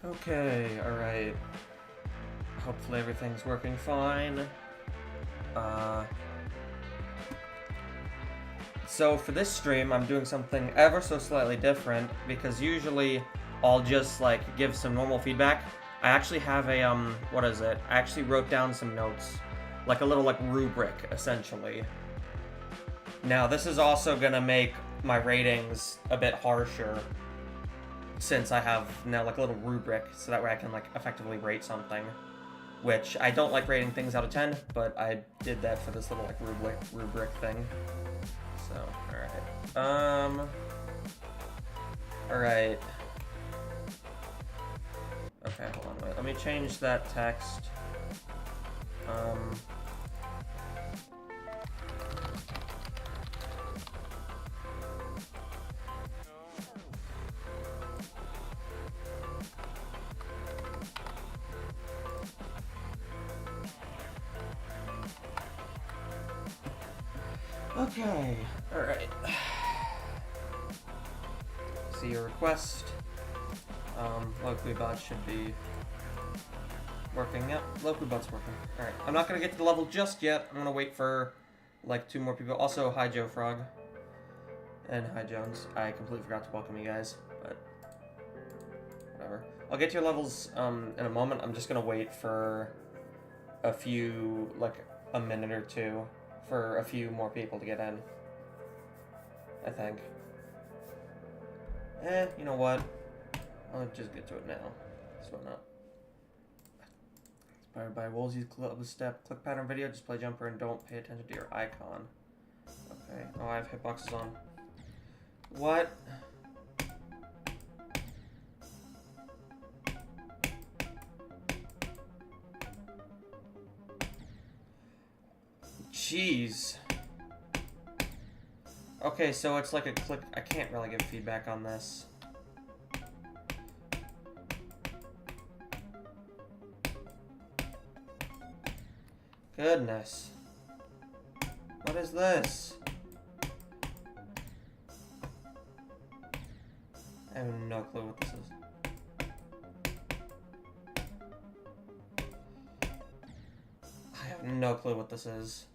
Okay, alright. Hopefully everything's working fine. So for this stream, I'm doing something ever so slightly different, because usually I'll just, like, give some normal feedback. I actually have a, what is it? I actually wrote down some notes. Like a little, like, rubric, essentially. Now, this is also gonna make my ratings a bit harsher, since I have now, like, a little rubric, so that way I can, like, effectively rate something. Which, I don't like rating things out of 10, but I did that for this little, like, rubric thing. So, alright. Alright. Okay, hold on, wait. Let me change that text. Okay, alright. See your request. LocuBot should be working. Yep, LocuBot's working. Alright, I'm not gonna get to the level just yet. I'm gonna wait for, like, 2 more people. Also, hi Joe Frog. And hi Jones. I completely forgot to welcome you guys, but whatever. I'll get to your levels in a moment. I'm just gonna wait for a few, like, a minute or two for a few more people to get in, I think. You know what? I'll just get to it now. So not. Inspired by Woolsey's Club Step Click Pattern video. Just play jumper and don't pay attention to your icon. Okay. Oh, I have hitboxes on. What? Jeez. Okay, so it's like a click. I can't really give feedback on this. Goodness. What is this? I have no clue what this is. I have no clue what this is.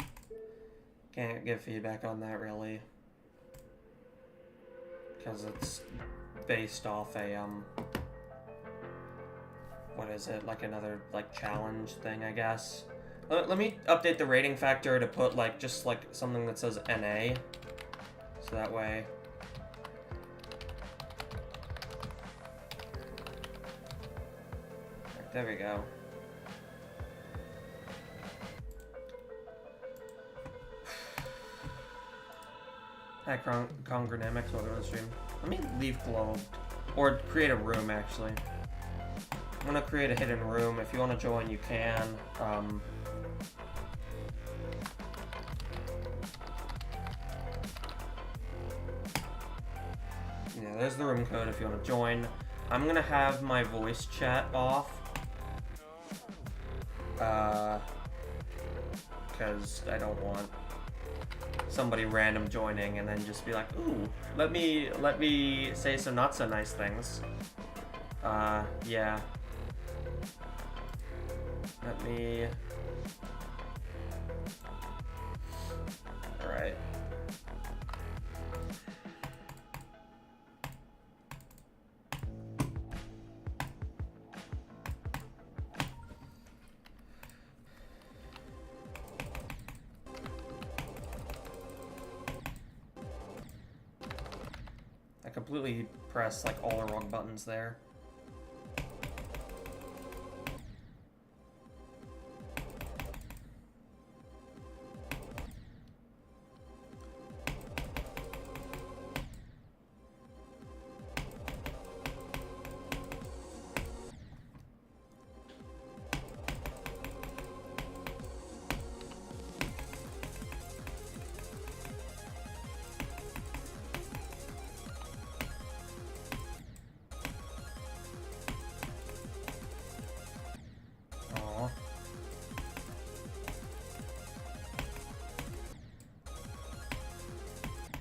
Can't give feedback on that, really. Because it's based off a, what is it? Like another, like, challenge thing, I guess. Let me update the rating factor to put, like, just, like, something that says NA. So that way... There we go. Hi, Congronamics, welcome to the stream. Let me leave Globe. Or create a room, actually. I'm gonna create a hidden room. If you want to join, you can. Yeah, there's the room code if you want to join. I'm gonna have my voice chat off. Because I don't want somebody random joining and then just be like, ooh, let me say some not so nice things. Yeah. Let me... Alright. I completely pressed like all the wrong buttons there.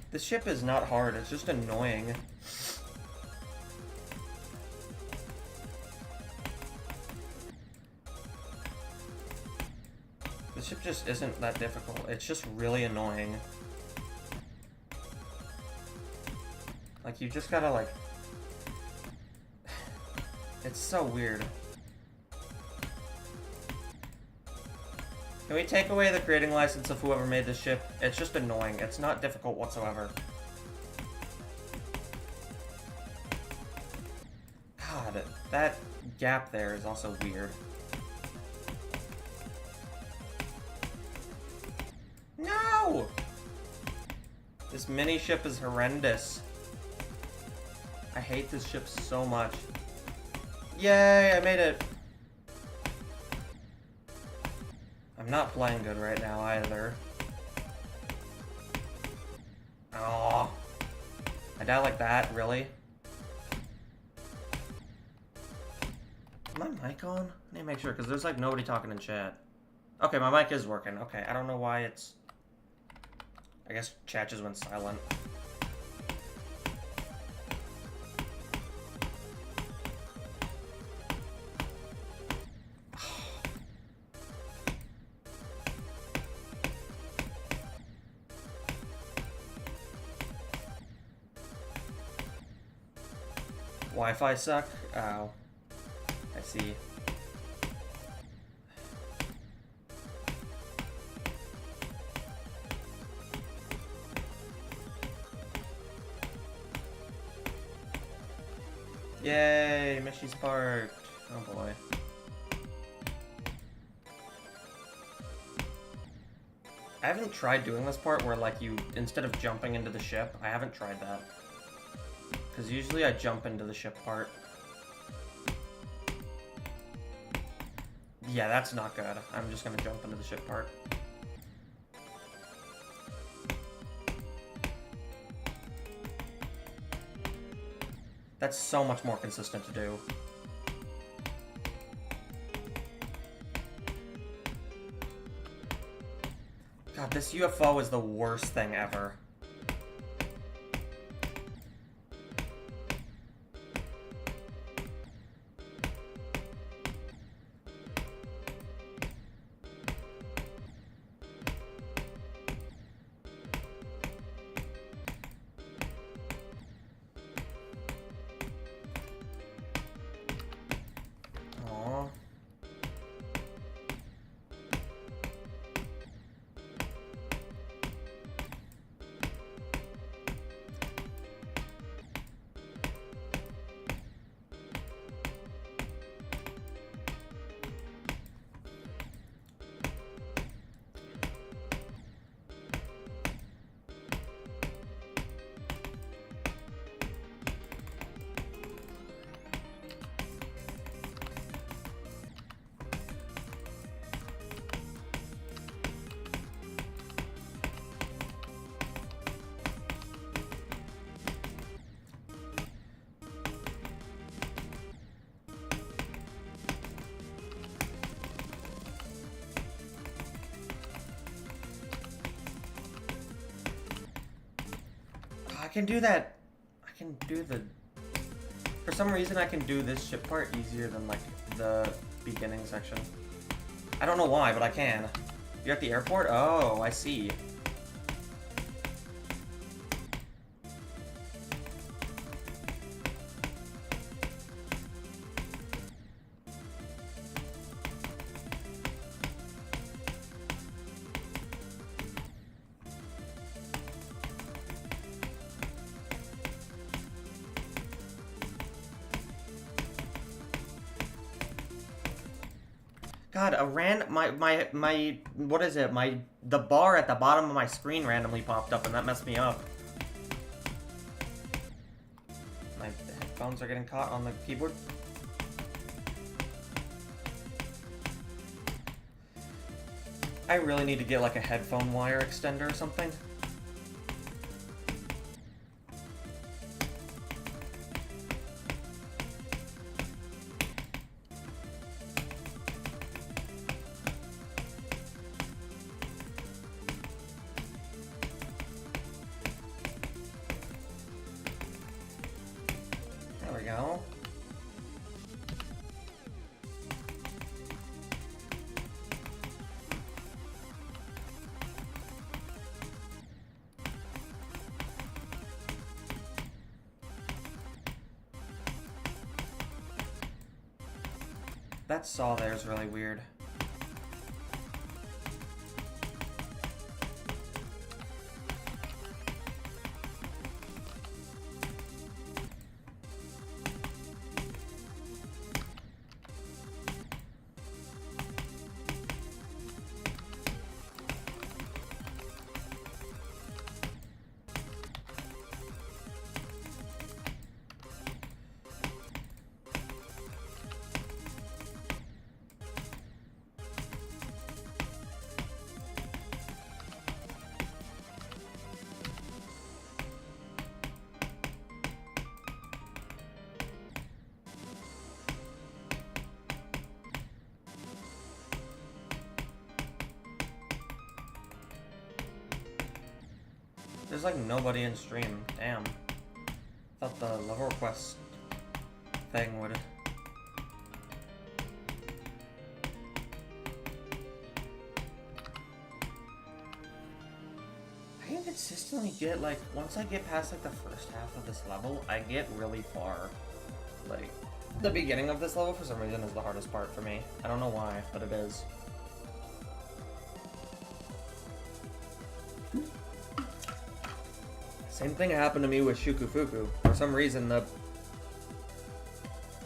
This ship is not hard, it's just annoying. This ship just isn't that difficult, it's just really annoying. Like, you just gotta, like... It's so weird. Can we take away the creating license of whoever made this ship? It's just annoying. It's not difficult whatsoever. God, that gap there is also weird. No! This mini ship is horrendous. I hate this ship so much. Yay, I made it! I'm not playing good right now either. Oh, I die like that, really? Is my mic on? I need to make sure, because there's like nobody talking in chat. Okay, my mic is working. Okay, I don't know why it's... I guess chat just went silent. Wi-Fi suck? Oh. I see. Yay, Mishy's parked. Oh boy. I haven't tried doing this part where, like, you, instead of jumping into the ship, I haven't tried that. Because usually I jump into the ship part. Yeah, that's not good. I'm just gonna jump into the ship part. That's so much more consistent to do. God, this UFO is the worst thing ever. I can do that. I can do the... For some reason, I can do this ship part easier than, like, the beginning section. I don't know why, but I can. You're at the airport? Oh, I see. God, what is it? The bar at the bottom of my screen randomly popped up and that messed me up. My headphones are getting caught on the keyboard. I really need to get like a headphone wire extender or something. Go. That saw there is really weird. There's like nobody in stream. Damn. Thought the level request thing would... I can consistently get like, once I get past like the first half of this level, I get really far. Like, the beginning of this level for some reason is the hardest part for me. I don't know why, but it is. Same thing happened to me with Shukufuku. For some reason, the...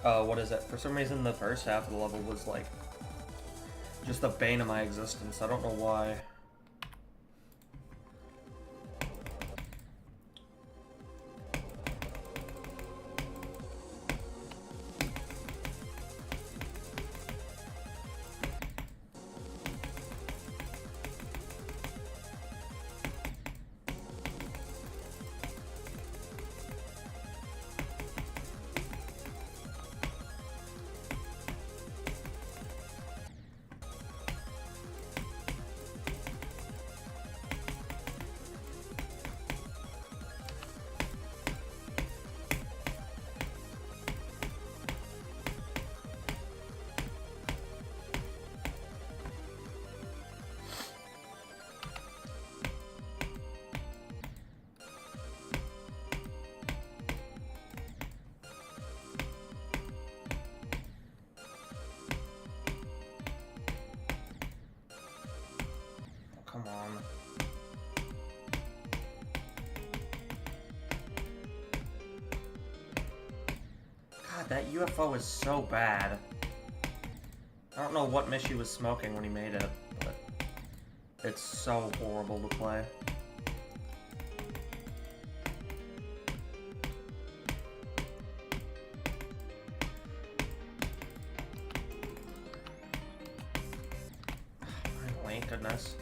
what is it? For some reason, the first half of the level was, like, just the bane of my existence. I don't know why. Come on. God, that UFO is so bad. I don't know what Mishi was smoking when he made it, but it's so horrible to play. Finally, goodness.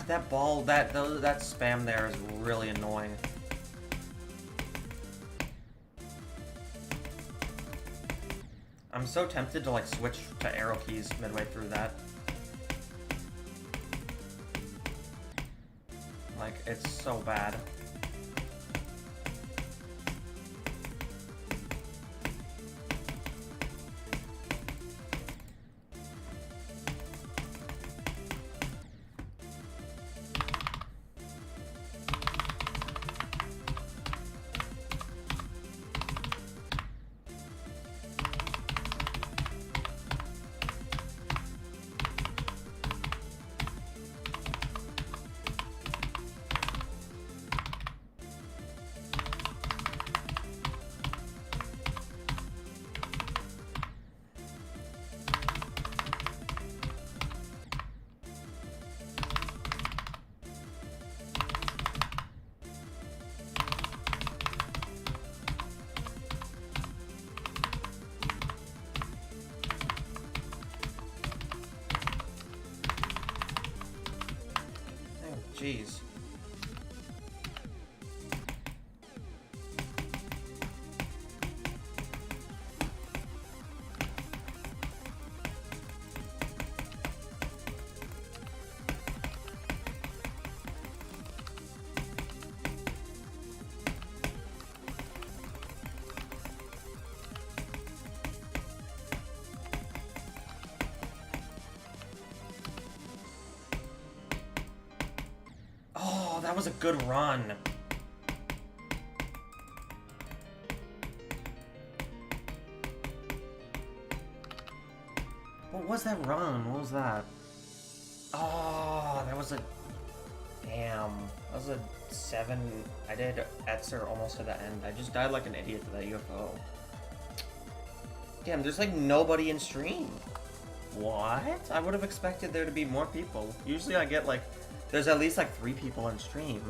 That ball, that spam there is really annoying. I'm so tempted to like switch to arrow keys midway through that. Like, it's so bad. Jeez. Oh, that was a good run. What was that run? What was that? Oh, that was a... Damn. That was a 7. I did Etzer almost to the end. I just died like an idiot to that UFO. Damn, there's like nobody in stream. What? I would have expected there to be more people. Usually I get like... There's at least like 3 people on stream.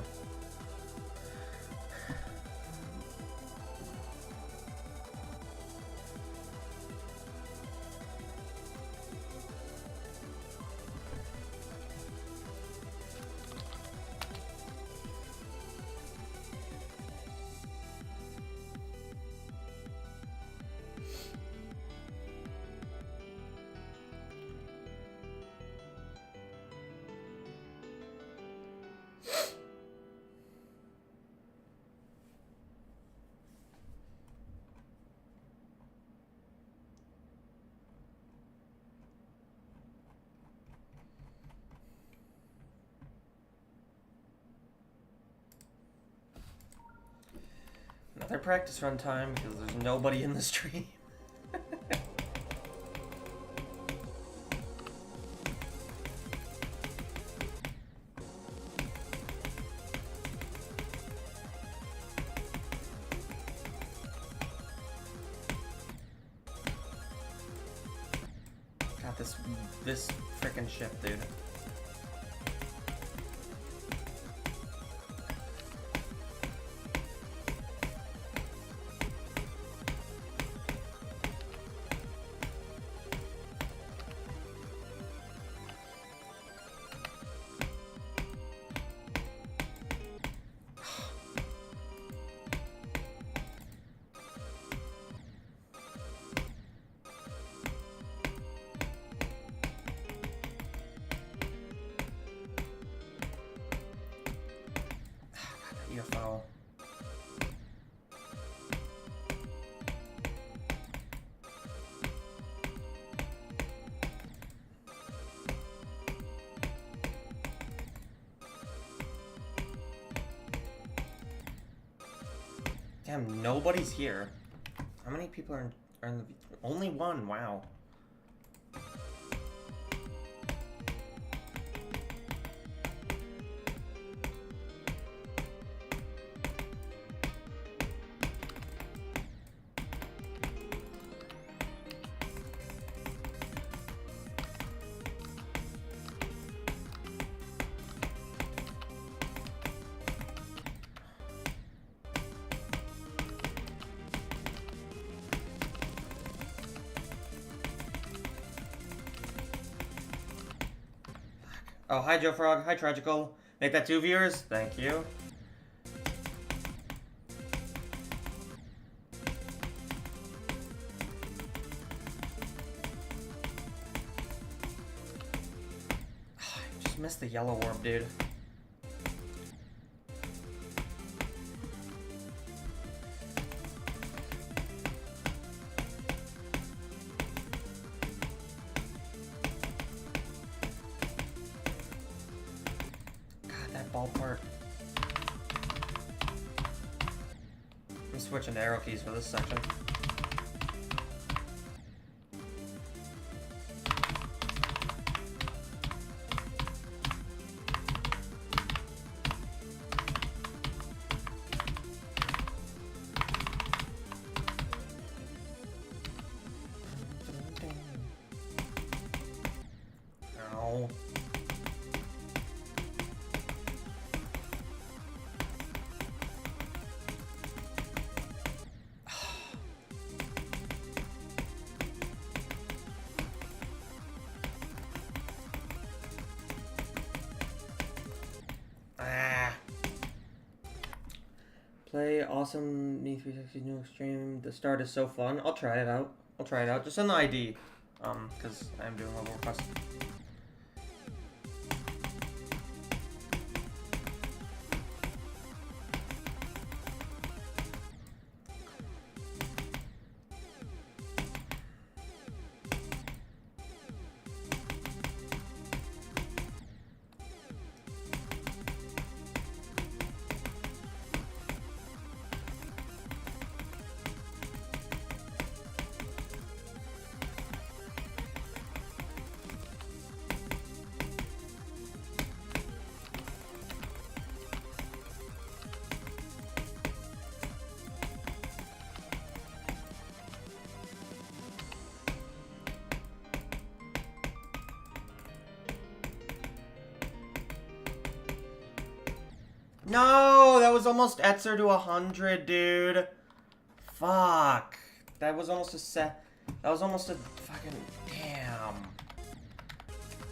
Another practice run time because there's nobody in the stream. God, this frickin' ship, dude. UFO. Damn, nobody's here. How many people are in the... Only one, wow. Oh, hi Joe Frog. Hi Tragical. Make that 2 viewers. Thank you. Just missed the yellow orb, dude. Ball part. I'm switching to arrow keys for this section. Ow. Play awesome Me 360 new extreme. The start is so fun. I'll try it out. Just send the ID. Because I'm doing level request. No, that was almost Etzer to 100, dude. Fuck. That was almost a set. That was almost a fucking... Damn.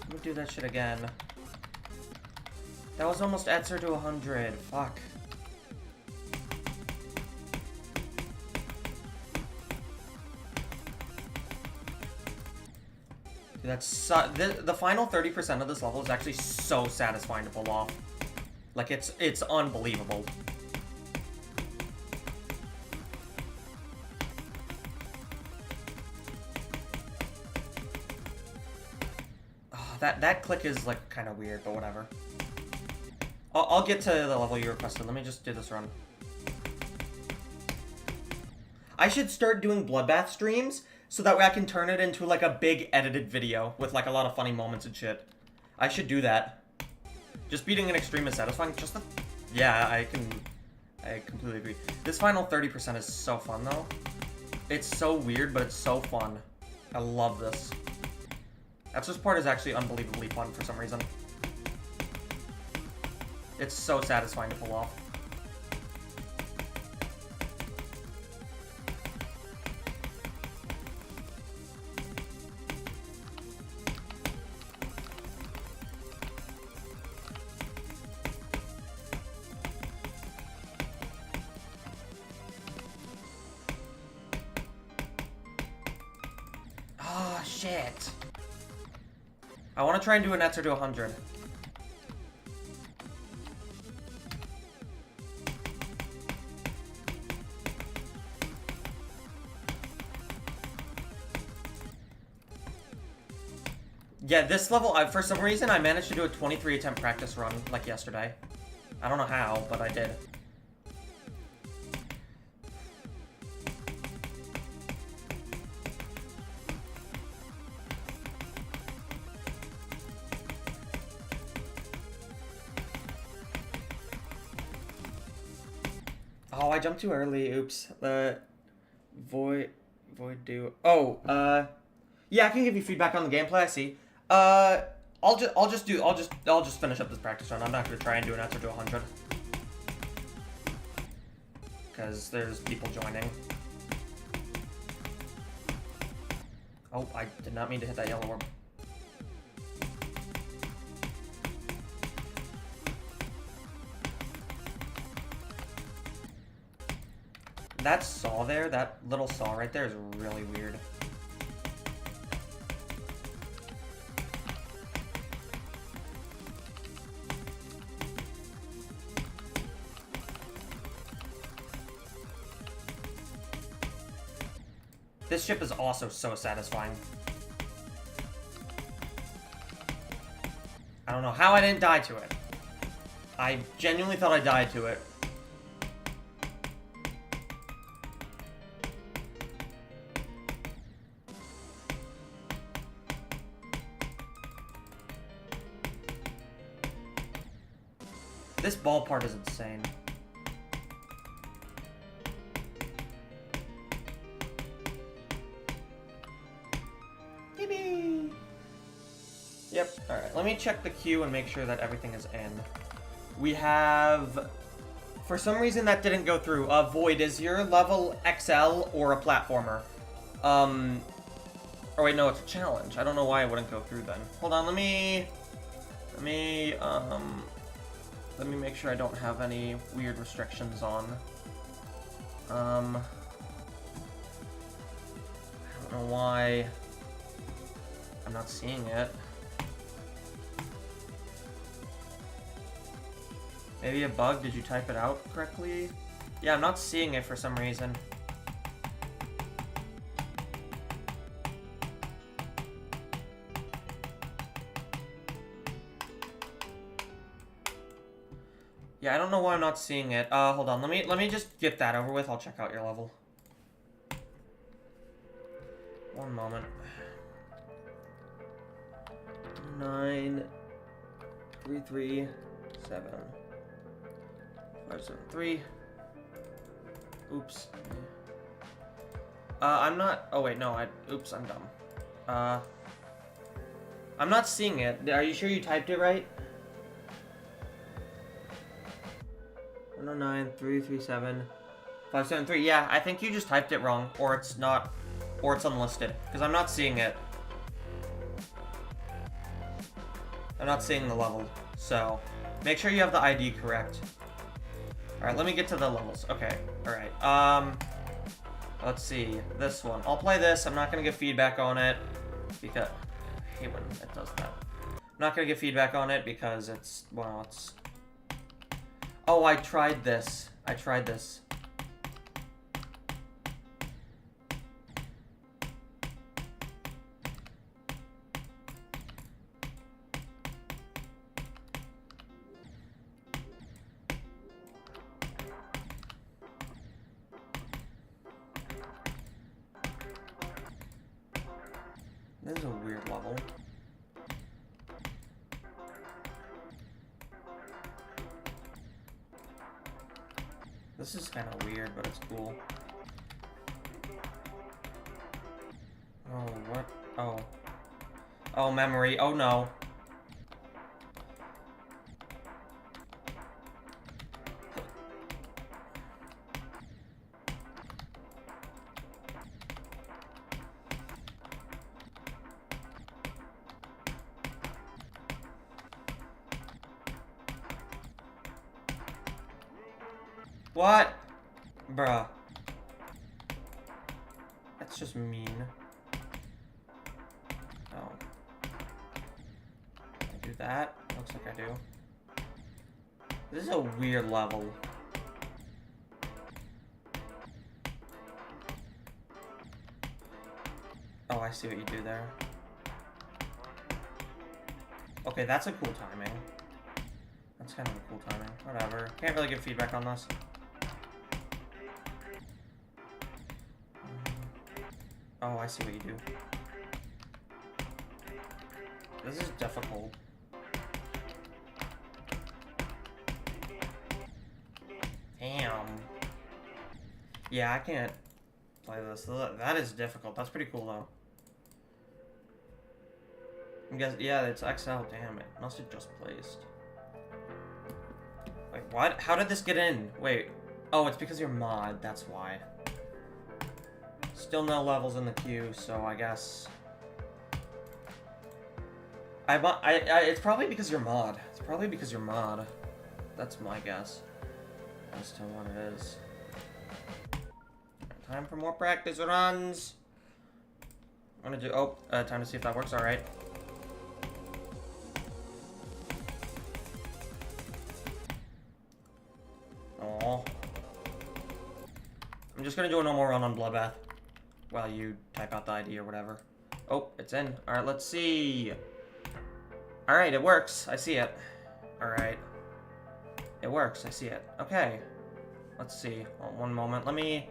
Let me do that shit again. That was almost Etzer to 100. Fuck. Dude, that's the final 30% of this level is actually so satisfying to pull off. Like, it's unbelievable. Oh, that click is, like, kind of weird, but whatever. I'll get to the level you requested. Let me just do this run. I should start doing Bloodbath streams, so that way I can turn it into, like, a big edited video with, like, a lot of funny moments and shit. I should do that. Just beating an extreme is satisfying. Just the... Yeah, I completely agree. This final 30% is so fun, though. It's so weird, but it's so fun. I love this. This part is actually unbelievably fun for some reason. It's so satisfying to pull off. Shit. I want to try and do an Etzer to 100. Yeah, this level, for some reason, I managed to do a 23 attempt practice run, like yesterday. I don't know how, but I did. Oh, I jumped too early. Oops. Void do. Oh, yeah, I can give you feedback on the gameplay. I see. I'll just finish up this practice run. I'm not gonna try and do an answer to 100 because there's people joining. Oh, I did not mean to hit that yellow orb. That saw there, that little saw right there is really weird. This ship is also so satisfying. I don't know how I didn't die to it. I genuinely thought I died to it. This ball part is insane. Yippee! Yep, alright. Let me check the queue and make sure that everything is in. We have... For some reason that didn't go through. Void, is your level XL or a platformer? Oh wait, no, it's a challenge. I don't know why it wouldn't go through then. Hold on, let me make sure I don't have any weird restrictions on. I don't know why I'm not seeing it. Maybe a bug? Did you type it out correctly? Yeah, I'm not seeing it for some reason. Yeah, I don't know why I'm not seeing it. Hold on. Let me just get that over with. I'll check out your level. One moment. 9 3 3 7 5 7 3. Oops. I'm not. Oh wait, no. Oops, I'm dumb. I'm not seeing it. Are you sure you typed it right? 109 337 573. Yeah, I think you just typed it wrong, or it's not, or it's unlisted, because I'm not seeing it. I'm not seeing the level, so make sure you have the ID correct. All right, let me get to the levels. Okay, all right. Let's see this one. I'll play this. I'm not gonna give feedback on it because I hate when it does that. I'm not gonna give feedback on it because it's, well, it's. Oh, I tried this. I tried this. This is a weird level. This is kind of weird, but it's cool. Oh, what? Oh. Oh, memory. Oh, no. What? Bruh. That's just mean. Oh. I do that? Looks like I do. This is a weird level. Oh, I see what you do there. Okay, that's a cool timing. That's kind of a cool timing. Whatever. Can't really give feedback on this. Oh, I see what you do. This is difficult. Damn. Yeah, I can't play this. That is difficult. That's pretty cool, though. I guess, yeah, it's XL. Damn it. Must have just placed. Like, what? How did this get in? Wait. Oh, it's because you're mod. That's why. Still no levels in the queue, so I guess... it's probably because you're mod. It's probably because you're mod. That's my guess as to what it is. Time for more practice runs. I'm gonna do, time to see if that works, alright. Oh. I'm just gonna do a normal run on Bloodbath while you type out the ID or whatever. Oh, it's in. Alright, let's see. Alright, it works. I see it. Alright. It works. I see it. Okay. Let's see. Well, one moment. Let me...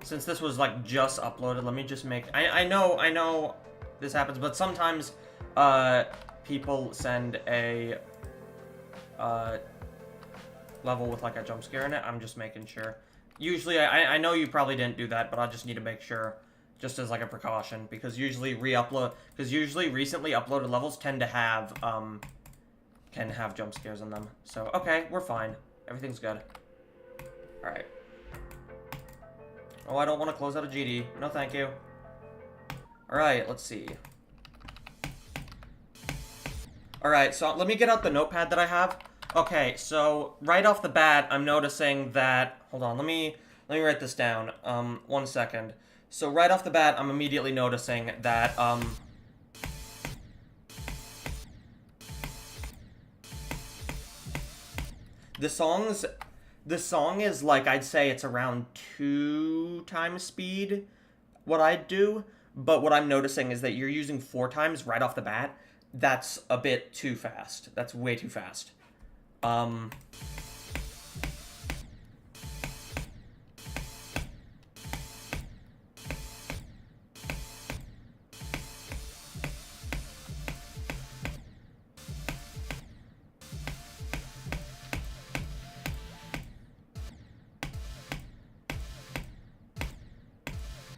Since this was, like, just uploaded, let me just make... I know this happens, but sometimes, people send a, level with, like, a jump scare in it. I'm just making sure. Usually, I know you probably didn't do that, but I just need to make sure, just as, like, a precaution, because usually recently uploaded levels tend to have, can have jump scares in them. So, okay, we're fine. Everything's good. Alright. Oh, I don't want to close out a GD. No, thank you. Alright, let's see. Alright, so let me get out the notepad that I have. Okay, so right off the bat, I'm noticing that... Hold on, let me write this down. 1 second. So right off the bat, I'm immediately noticing that, the song is, like, I'd say it's around 2 times speed, what I'd do, but what I'm noticing is that you're using 4 times right off the bat. That's a bit too fast. That's way too fast.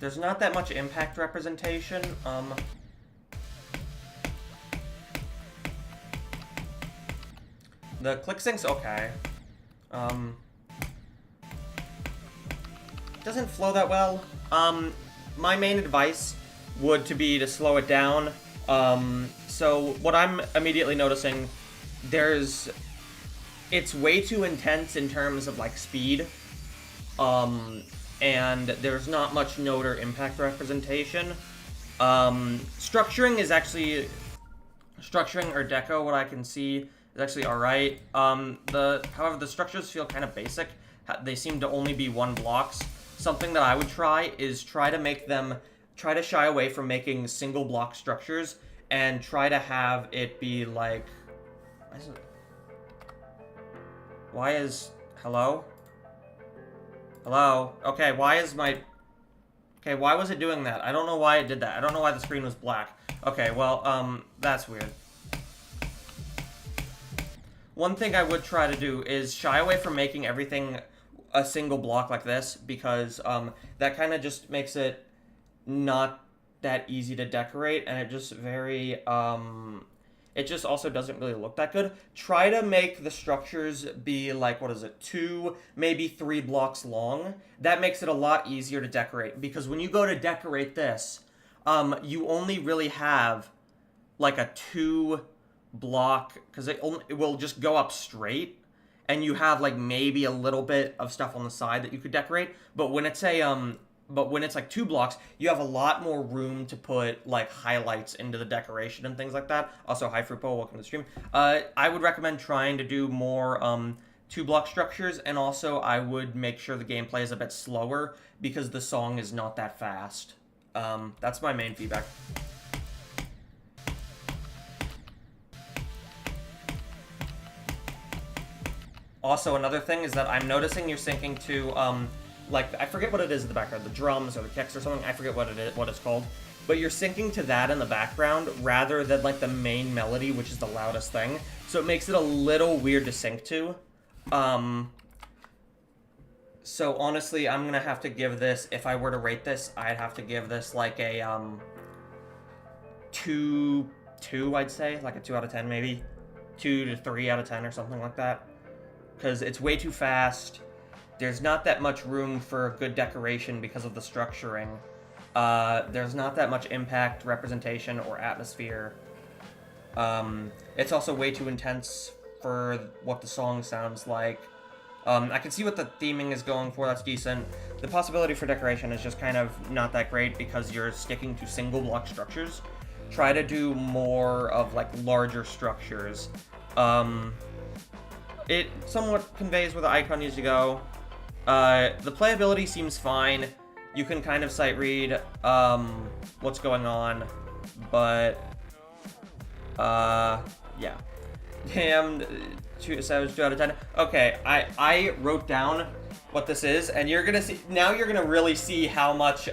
There's not that much impact representation. The click sync's okay. Doesn't flow that well. My main advice would be to slow it down. So what I'm immediately noticing, it's way too intense in terms of, like, speed. And there's not much note or impact representation. Structuring or deco, what I can see, is actually alright. However, the structures feel kind of basic. They seem to only be 1 blocks. Something that I would try is try to shy away from making single block structures, and try to have it be like, hello? Hello? Okay, why was it doing that? I don't know why it did that. I don't know why the screen was black. Okay, well, that's weird. One thing I would try to do is shy away from making everything a single block like this, because, that kind of just makes it not that easy to decorate, and it just it just also doesn't really look that good. Try to make the structures be, like, 2, maybe 3 blocks long. That makes it a lot easier to decorate, because when you go to decorate this, you only really have, like, a 2 block, because it will just go up straight, and you have, like, maybe a little bit of stuff on the side that you could decorate. But when it's like 2 blocks, you have a lot more room to put, like, highlights into the decoration and things like that. Also, hi Frupo, welcome to the stream. I would recommend trying to do more 2-block structures, and also I would make sure the gameplay is a bit slower, because the song is not that fast. That's my main feedback. Also, another thing is that I'm noticing you're syncing to, like, I forget what it is in the background, the drums or the kicks or something, I forget what it's called, but you're syncing to that in the background rather than, like, the main melody, which is the loudest thing, so it makes it a little weird to sync to. So honestly, I'm gonna have to give this, if I were to rate this, I'd have to give this, like, a, 2, I'd say, like a 2 out of 10 maybe, 2 to 3 out of 10 or something like that, because it's way too fast. There's not that much room for good decoration because of the structuring. There's not that much impact, representation, or atmosphere. It's also way too intense for what the song sounds like. I can see what the theming is going for, that's decent. The possibility for decoration is just kind of not that great because you're sticking to single block structures. Try to do more of like larger structures. It somewhat conveys where the icon needs to go. The playability seems fine. You can kind of sight read what's going on, but yeah. Damn, 2 out of 10. Okay, I wrote down what this is, and you're gonna see now. You're gonna really see how much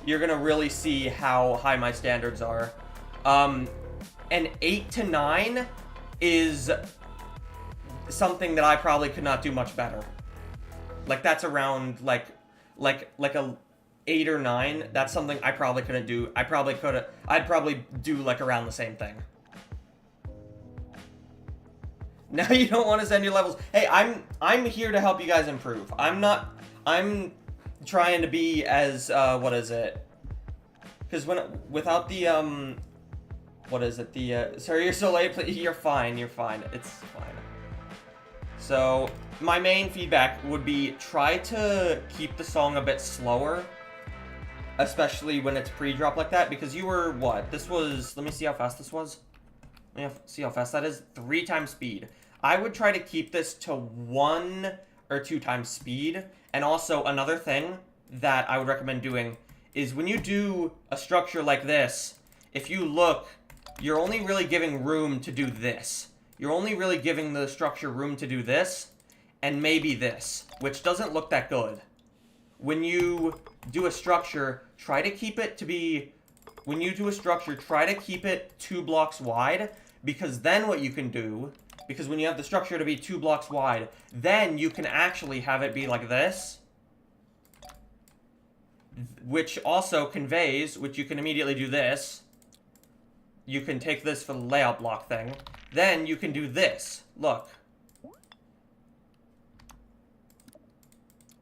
you're gonna really see how high my standards are. An 8 to 9 is something that I probably could not do much better. Like that's around like a 8 or 9. That's something I probably couldn't do. I'd probably do like around the same thing. Now you don't want to send your levels. Hey, I'm here to help you guys improve. I'm trying to be as what is it? Because without the what is it? The sorry, you're so late. You're fine. You're fine. It's fine. So my main feedback would be try to keep the song a bit slower, especially when it's pre-drop like that. Because you were what? This was. Let me see how fast this was. Let me see how fast that is. 3 times speed. I would try to keep this to 1 or 2 times speed. And also another thing that I would recommend doing is when you do a structure like this, if you look, you're only really giving room to do this. You're only really giving the structure room to do this and maybe this, which doesn't look that good. When you do a structure, try to keep it to be... When you do a structure, try to keep it 2 blocks wide, because then what you can do... Because when you have the structure to be 2 blocks wide, then you can actually have it be like this. Which also conveys, which you can immediately do this. You can take this for the layout block thing. Then you can do this. Look.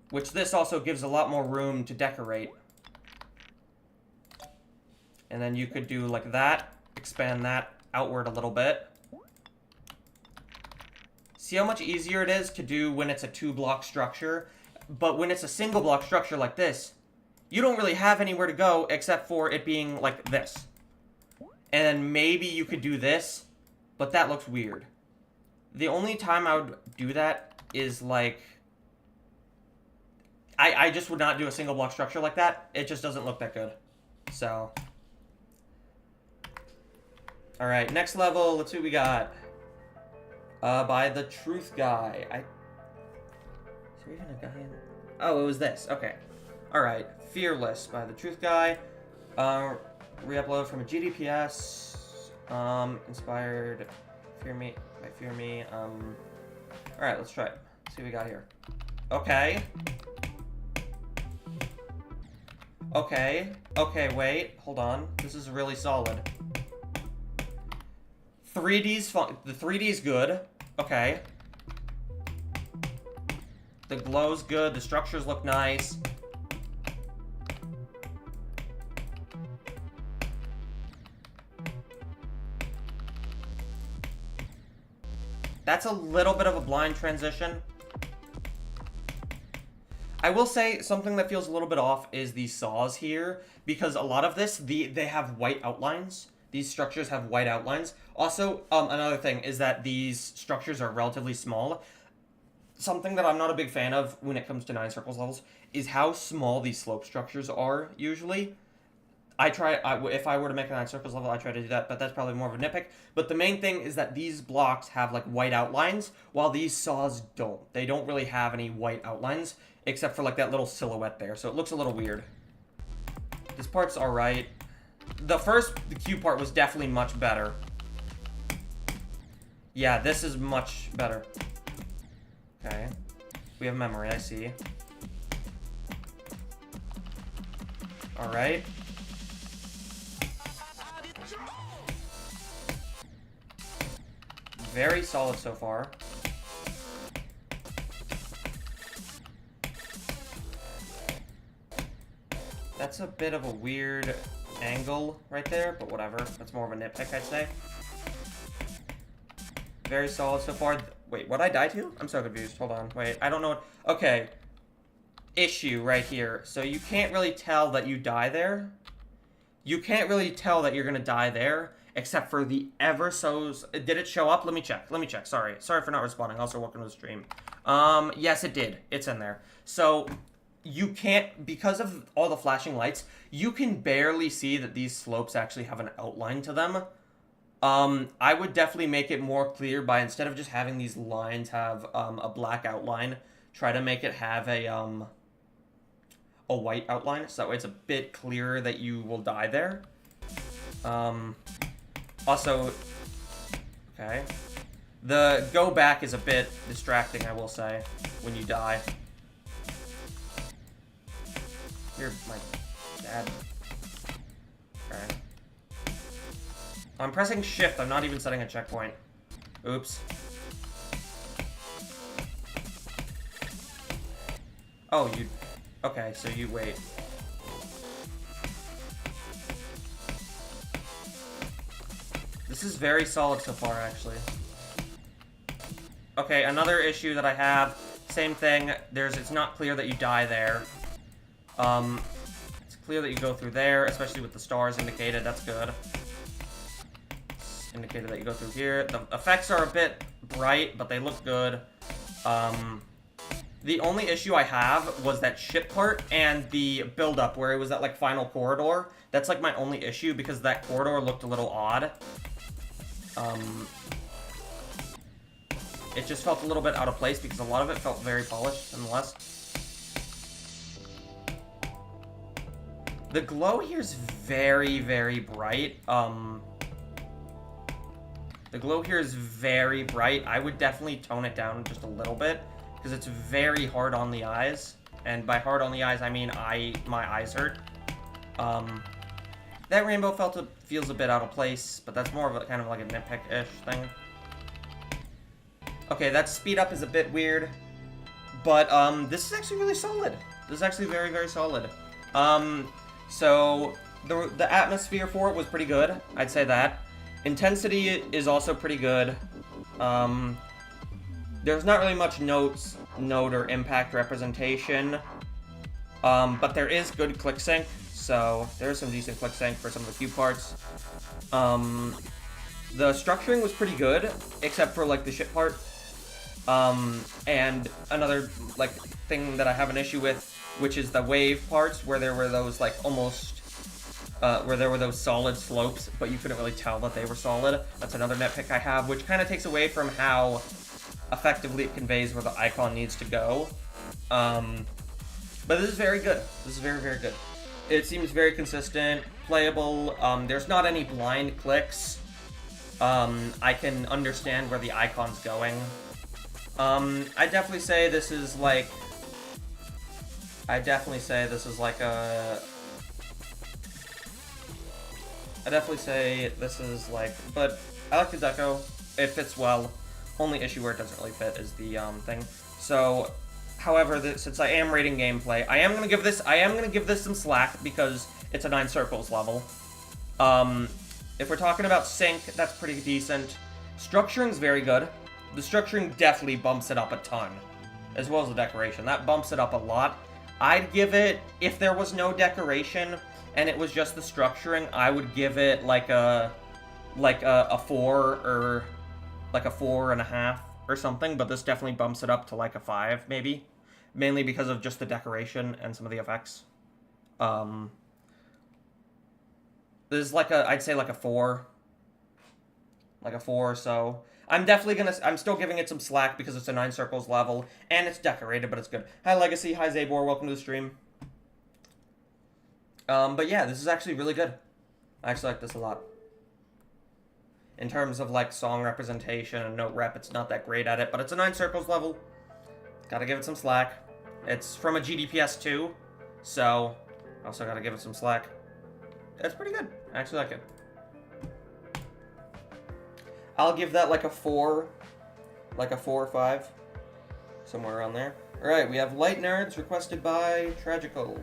Which this also gives a lot more room to decorate. And then you could do like that. Expand that outward a little bit. See how much easier it is to do when it's a 2-block structure? But when it's a single block structure like this, you don't really have anywhere to go except for it being like this. And then maybe you could do this, but that looks weird. The only time I would do that is like... I just would not do a single block structure like that. It just doesn't look that good. So... Alright, next level, let's see what we got. By the Truth Guy. Is there even a guy in it? Oh, it was this. Okay. Alright. Fearless by the Truth Guy. Re-upload from a GDPS. Inspired. Fear Me. By Fear Me. Alright, let's try it. Let's see what we got here. Okay. Okay. Okay, wait. Hold on. This is really solid. 3D's fun. The 3D's good. Okay. The glow's good. The structures look nice. That's a little bit of a blind transition. I will say something that feels a little bit off is these saws here, because a lot of this, they have white outlines. These structures have white outlines. Also, another thing is that these structures are relatively small. Something that I'm not a big fan of when it comes to 9 Circles levels is how small these slope structures are, usually. If I were to make a 9 Circles level, I try to do that, but that's probably more of a nitpick. But the main thing is that these blocks have, like, white outlines, while these saws don't. They don't really have any white outlines, except for, like, that little silhouette there, so it looks a little weird. This part's alright. The Q part was definitely much better. Yeah, this is much better. Okay. We have memory, I see. Alright. Very solid so far. That's a bit of a weird angle right there, but whatever. That's more of a nitpick, I'd say. Very solid so far. Wait, what'd I die to? I'm so confused. Hold on. Wait, I don't know what... Okay. Issue right here. So you can't really tell that you die there. You can't really tell that you're gonna die there, except for the ever so... Did it show up? Let me check. Let me check. Sorry. Sorry for not responding. Also, welcome to the stream. Yes, it did. It's in there. So, you can't... Because of all the flashing lights, you can barely see that these slopes actually have an outline to them. I would definitely make it more clear by, instead of just having these lines have, a black outline, try to make it have a white outline, so that way it's a bit clearer that you will die there. Also, okay. The go back is a bit distracting, I will say, when you die. You're my dad. Okay. I'm pressing shift, I'm not even setting a checkpoint. Oops. Oh, you... Okay, so you wait. This is very solid so far, actually. Okay, another issue that I have, same thing, it's not clear that you die there. It's clear that you go through there, especially with the stars indicated, that's good. It's indicated that you go through here. The effects are a bit bright, but they look good. The only issue I have was that ship part and the build-up where it was that, like, final corridor. That's, like, my only issue because that corridor looked a little odd. It just felt a little bit out of place because a lot of it felt very polished, nonetheless. The glow here is very, very bright. The glow here is very bright. I would definitely tone it down just a little bit, because it's very hard on the eyes. And by hard on the eyes, I mean my eyes hurt. That rainbow feels a bit out of place, but that's more of a kind of like a nitpick-ish thing. Okay, that speed up is a bit weird, but this is actually really solid. This is actually very, very solid. So the atmosphere for it was pretty good. I'd say that. Intensity is also pretty good. There's not really much note or impact representation, but there is good click sync, so there's some decent click sync for some of the cue parts. The structuring was pretty good, except for, like, the ship part. And another, like, thing that I have an issue with, which is the wave parts, where there were those, like, almost... where there were those solid slopes, but you couldn't really tell that they were solid. That's another nitpick I have, which kind of takes away from how effectively it conveys where the icon needs to go. But this is very good. This is very, very good. It seems very consistent, playable. There's not any blind clicks. I can understand where the icon's going. I definitely say this is like... I definitely say this is like... But I like the deco. It fits well. Only issue where it doesn't really fit is the thing. So, however, since I am rating gameplay, I am gonna give this some slack because it's a 9 circles level. If we're talking about sync, that's pretty decent. Structuring's very good. The structuring definitely bumps it up a ton, as well as the decoration. That bumps it up a lot. I'd give it, if there was no decoration and it was just the structuring, I would give it like a 4 or like a 4.5 or something, but this definitely bumps it up to like a 5 maybe, mainly because of just the decoration and some of the effects. This is like I'd say like a 4. Like a 4 or so. I'm still giving it some slack because it's a 9 circles level, and it's decorated, but it's good. Hi Legacy, hi Zabor, welcome to the stream. But yeah, this is actually really good. I actually like this a lot. In terms of like song representation and note rep, it's not that great at it, but it's a 9 circles level. Gotta give it some slack. It's from a GDPS 2, so also gotta give it some slack. It's pretty good. I actually like it. I'll give that like a 4 or 5, somewhere around there. Alright, we have Light Nerds requested by Tragical.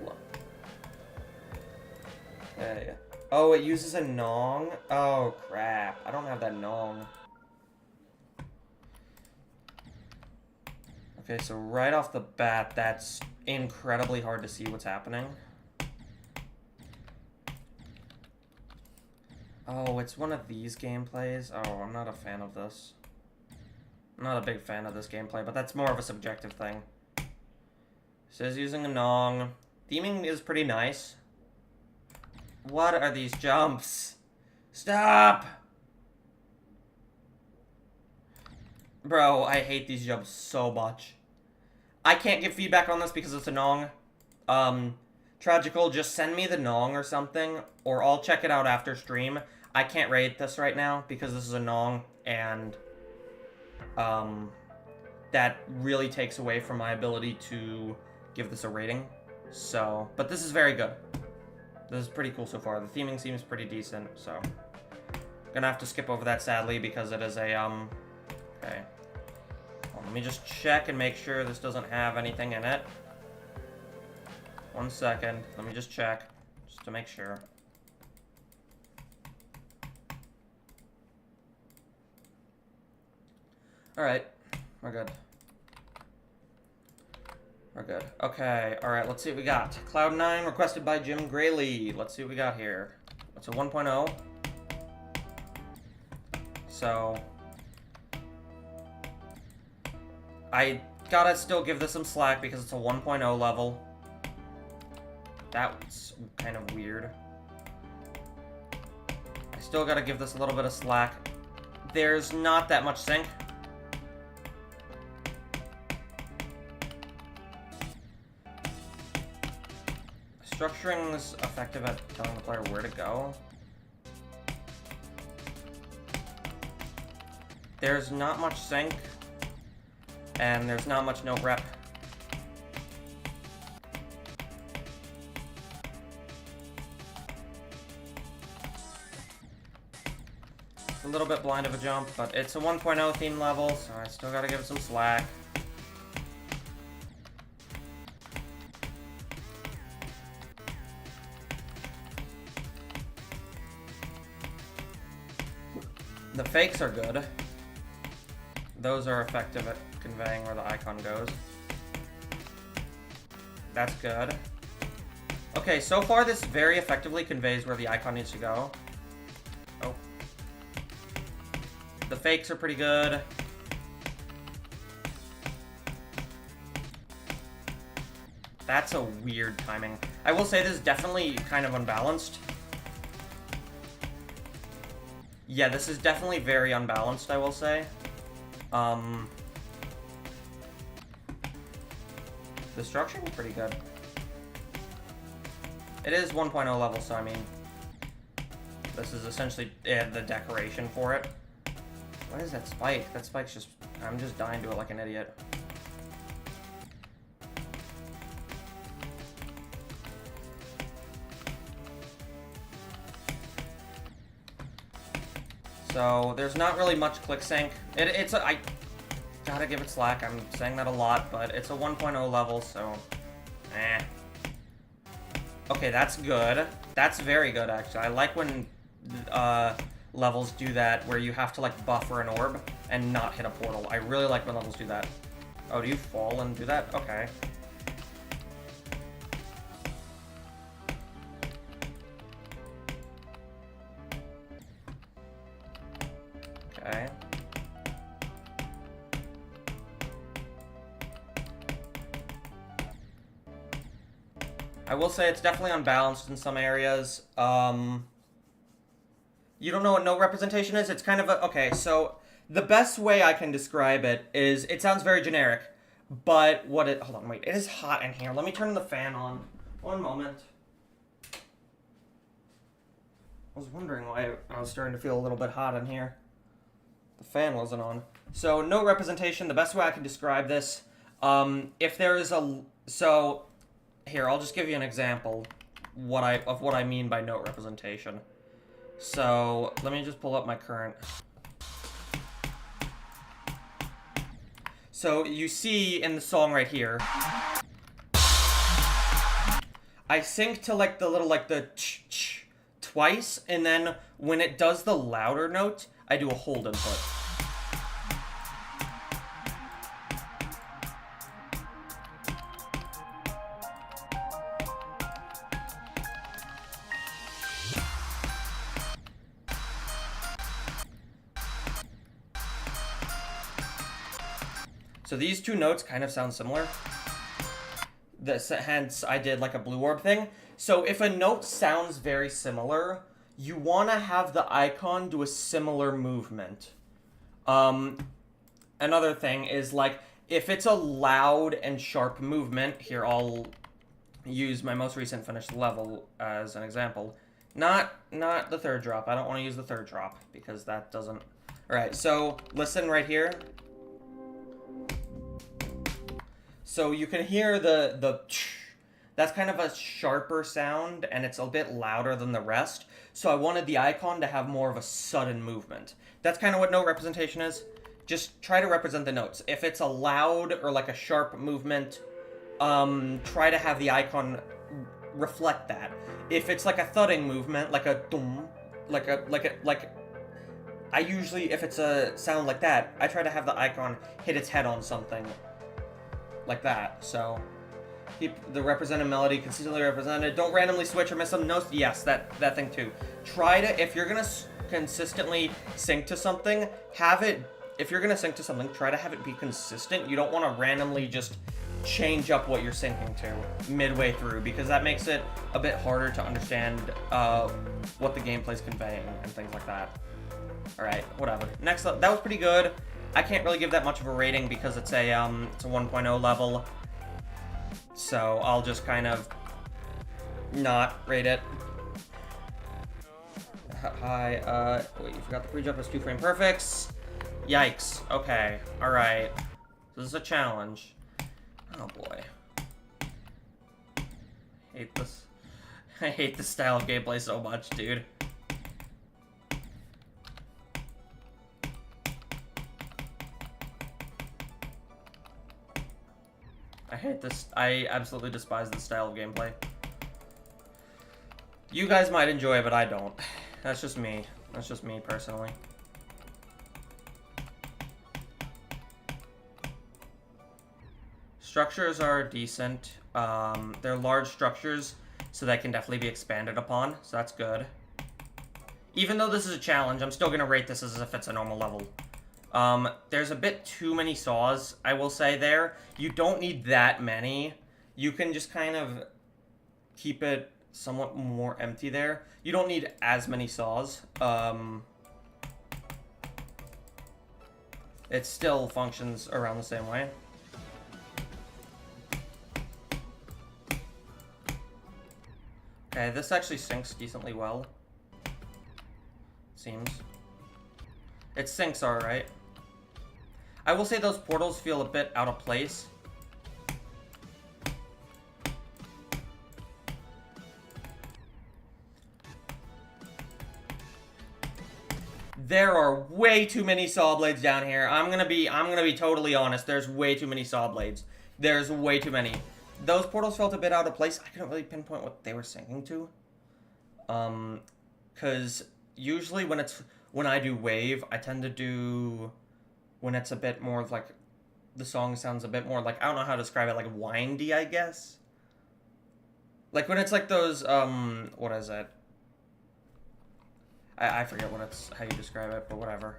Okay. Oh, it uses a nong? Oh, crap. I don't have that nong. Okay, so right off the bat, that's incredibly hard to see what's happening. Oh, it's one of these gameplays? Oh, I'm not a fan of this. I'm not a big fan of this gameplay, but that's more of a subjective thing. Says using a Nong. Theming is pretty nice. What are these jumps? Stop! Bro, I hate these jumps so much. I can't give feedback on this because it's a Nong. Tragical, just send me the Nong or something, or I'll check it out after stream. I can't rate this right now because this is a Nong, and that really takes away from my ability to give this a rating. So, but this is very good. This is pretty cool so far. The theming seems pretty decent, so gonna have to skip over that sadly because it is a okay. Well, let me just check and make sure this doesn't have anything in it. 1 second. Let me just check just to make sure. Alright, we're good. We're good. Okay, alright, let's see what we got. Cloud9, requested by Jim Grayley. Let's see what we got here. It's a 1.0. So, I gotta still give this some slack because it's a 1.0 level. That's kind of weird. I still gotta give this a little bit of slack. There's not that much sync. Structuring is effective at telling the player where to go. There's not much sync, and there's not much note rep. It's a little bit blind of a jump, but it's a 1.0 theme level, so I still gotta give it some slack. The fakes are good. Those are effective at conveying where the icon goes. That's good. Okay, so far this very effectively conveys where the icon needs to go. Oh. The fakes are pretty good. That's a weird timing. I will say this is definitely kind of unbalanced. Yeah, this is definitely very unbalanced, I will say. The structure is pretty good. It is 1.0 level, so I mean, this is essentially the decoration for it. What is that spike? That spike's just, I'm just dying to it like an idiot. So there's not really much click sync. I gotta give it slack. I'm saying that a lot, but it's a 1.0 level, so eh. Okay, that's good. That's very good, actually. I like when levels do that, where you have to like buffer an orb and not hit a portal. I really like when levels do that. Oh, do you fall and do that? Okay. Okay. I will say it's definitely unbalanced in some areas. You don't know what note representation is? It's kind of a... Okay, so the best way I can describe it is... It sounds very generic, but what it... Hold on, wait. It is hot in here. Let me turn the fan on. One moment. I was wondering why I was starting to feel a little bit hot in here. The fan wasn't on. So, note representation, the best way I can describe this, if there is a... So, here, I'll just give you an example of what I mean by note representation. So, let me just pull up my current... So, you see in the song right here, I sync to, like, the little, like, the ch-ch twice, and then when it does the louder note, I do a hold input. So these two notes kind of sound similar. Hence, I did like a blue orb thing. So if a note sounds very similar, you want to have the icon do a similar movement. Another thing is, like, if it's a loud and sharp movement, here I'll use my most recent finished level as an example. Not the third drop. I don't want to use the third drop because that doesn't... Alright, so listen right here. So you can hear the that's kind of a sharper sound, and it's a bit louder than the rest. So I wanted the icon to have more of a sudden movement. That's kind of what note representation is. Just try to represent the notes. If it's a loud or like a sharp movement, try to have the icon reflect that. If it's like a thudding movement, like a dum, I usually, if it's a sound like that, I try to have the icon hit its head on something like that. So keep the represented melody consistently represented. Don't randomly switch or miss some notes. Yes, that thing too. Try to, if you're gonna consistently sync to something, have it, if you're gonna sync to something, try to have it be consistent. You don't want to randomly just change up what you're syncing to midway through, because that makes it a bit harder to understand what the gameplay's conveying and things like that. Alright, whatever. Next up, that was pretty good. I can't really give that much of a rating because it's a 1.0 level. So I'll just kind of not rate it. Hi, wait, you forgot the pre-jump was 2 frame perfects. Yikes. Okay, alright. This is a challenge. Oh boy. Hate this. I hate this style of gameplay so much, dude. I hate this. I absolutely despise this style of gameplay. You guys might enjoy it, but I don't. That's just me. That's just me, personally. Structures are decent. They're large structures, so they can definitely be expanded upon, so that's good. Even though this is a challenge, I'm still going to rate this as if it's a normal level. There's a bit too many saws, I will say there. You don't need that many. You can just kind of keep it somewhat more empty there. You don't need as many saws. It still functions around the same way. Okay, this actually syncs decently well. Seems. It syncs alright. I will say those portals feel a bit out of place. There are way too many saw blades down here. I'm gonna be totally honest. There's way too many saw blades. There's way too many. Those portals felt a bit out of place. I couldn't really pinpoint what they were syncing to. Cause usually when I do wave, I tend to do when it's a bit more like the song sounds a bit more like, I don't know how to describe it, like windy, I guess. Like when it's like those what is it? I forget how you describe it, but whatever.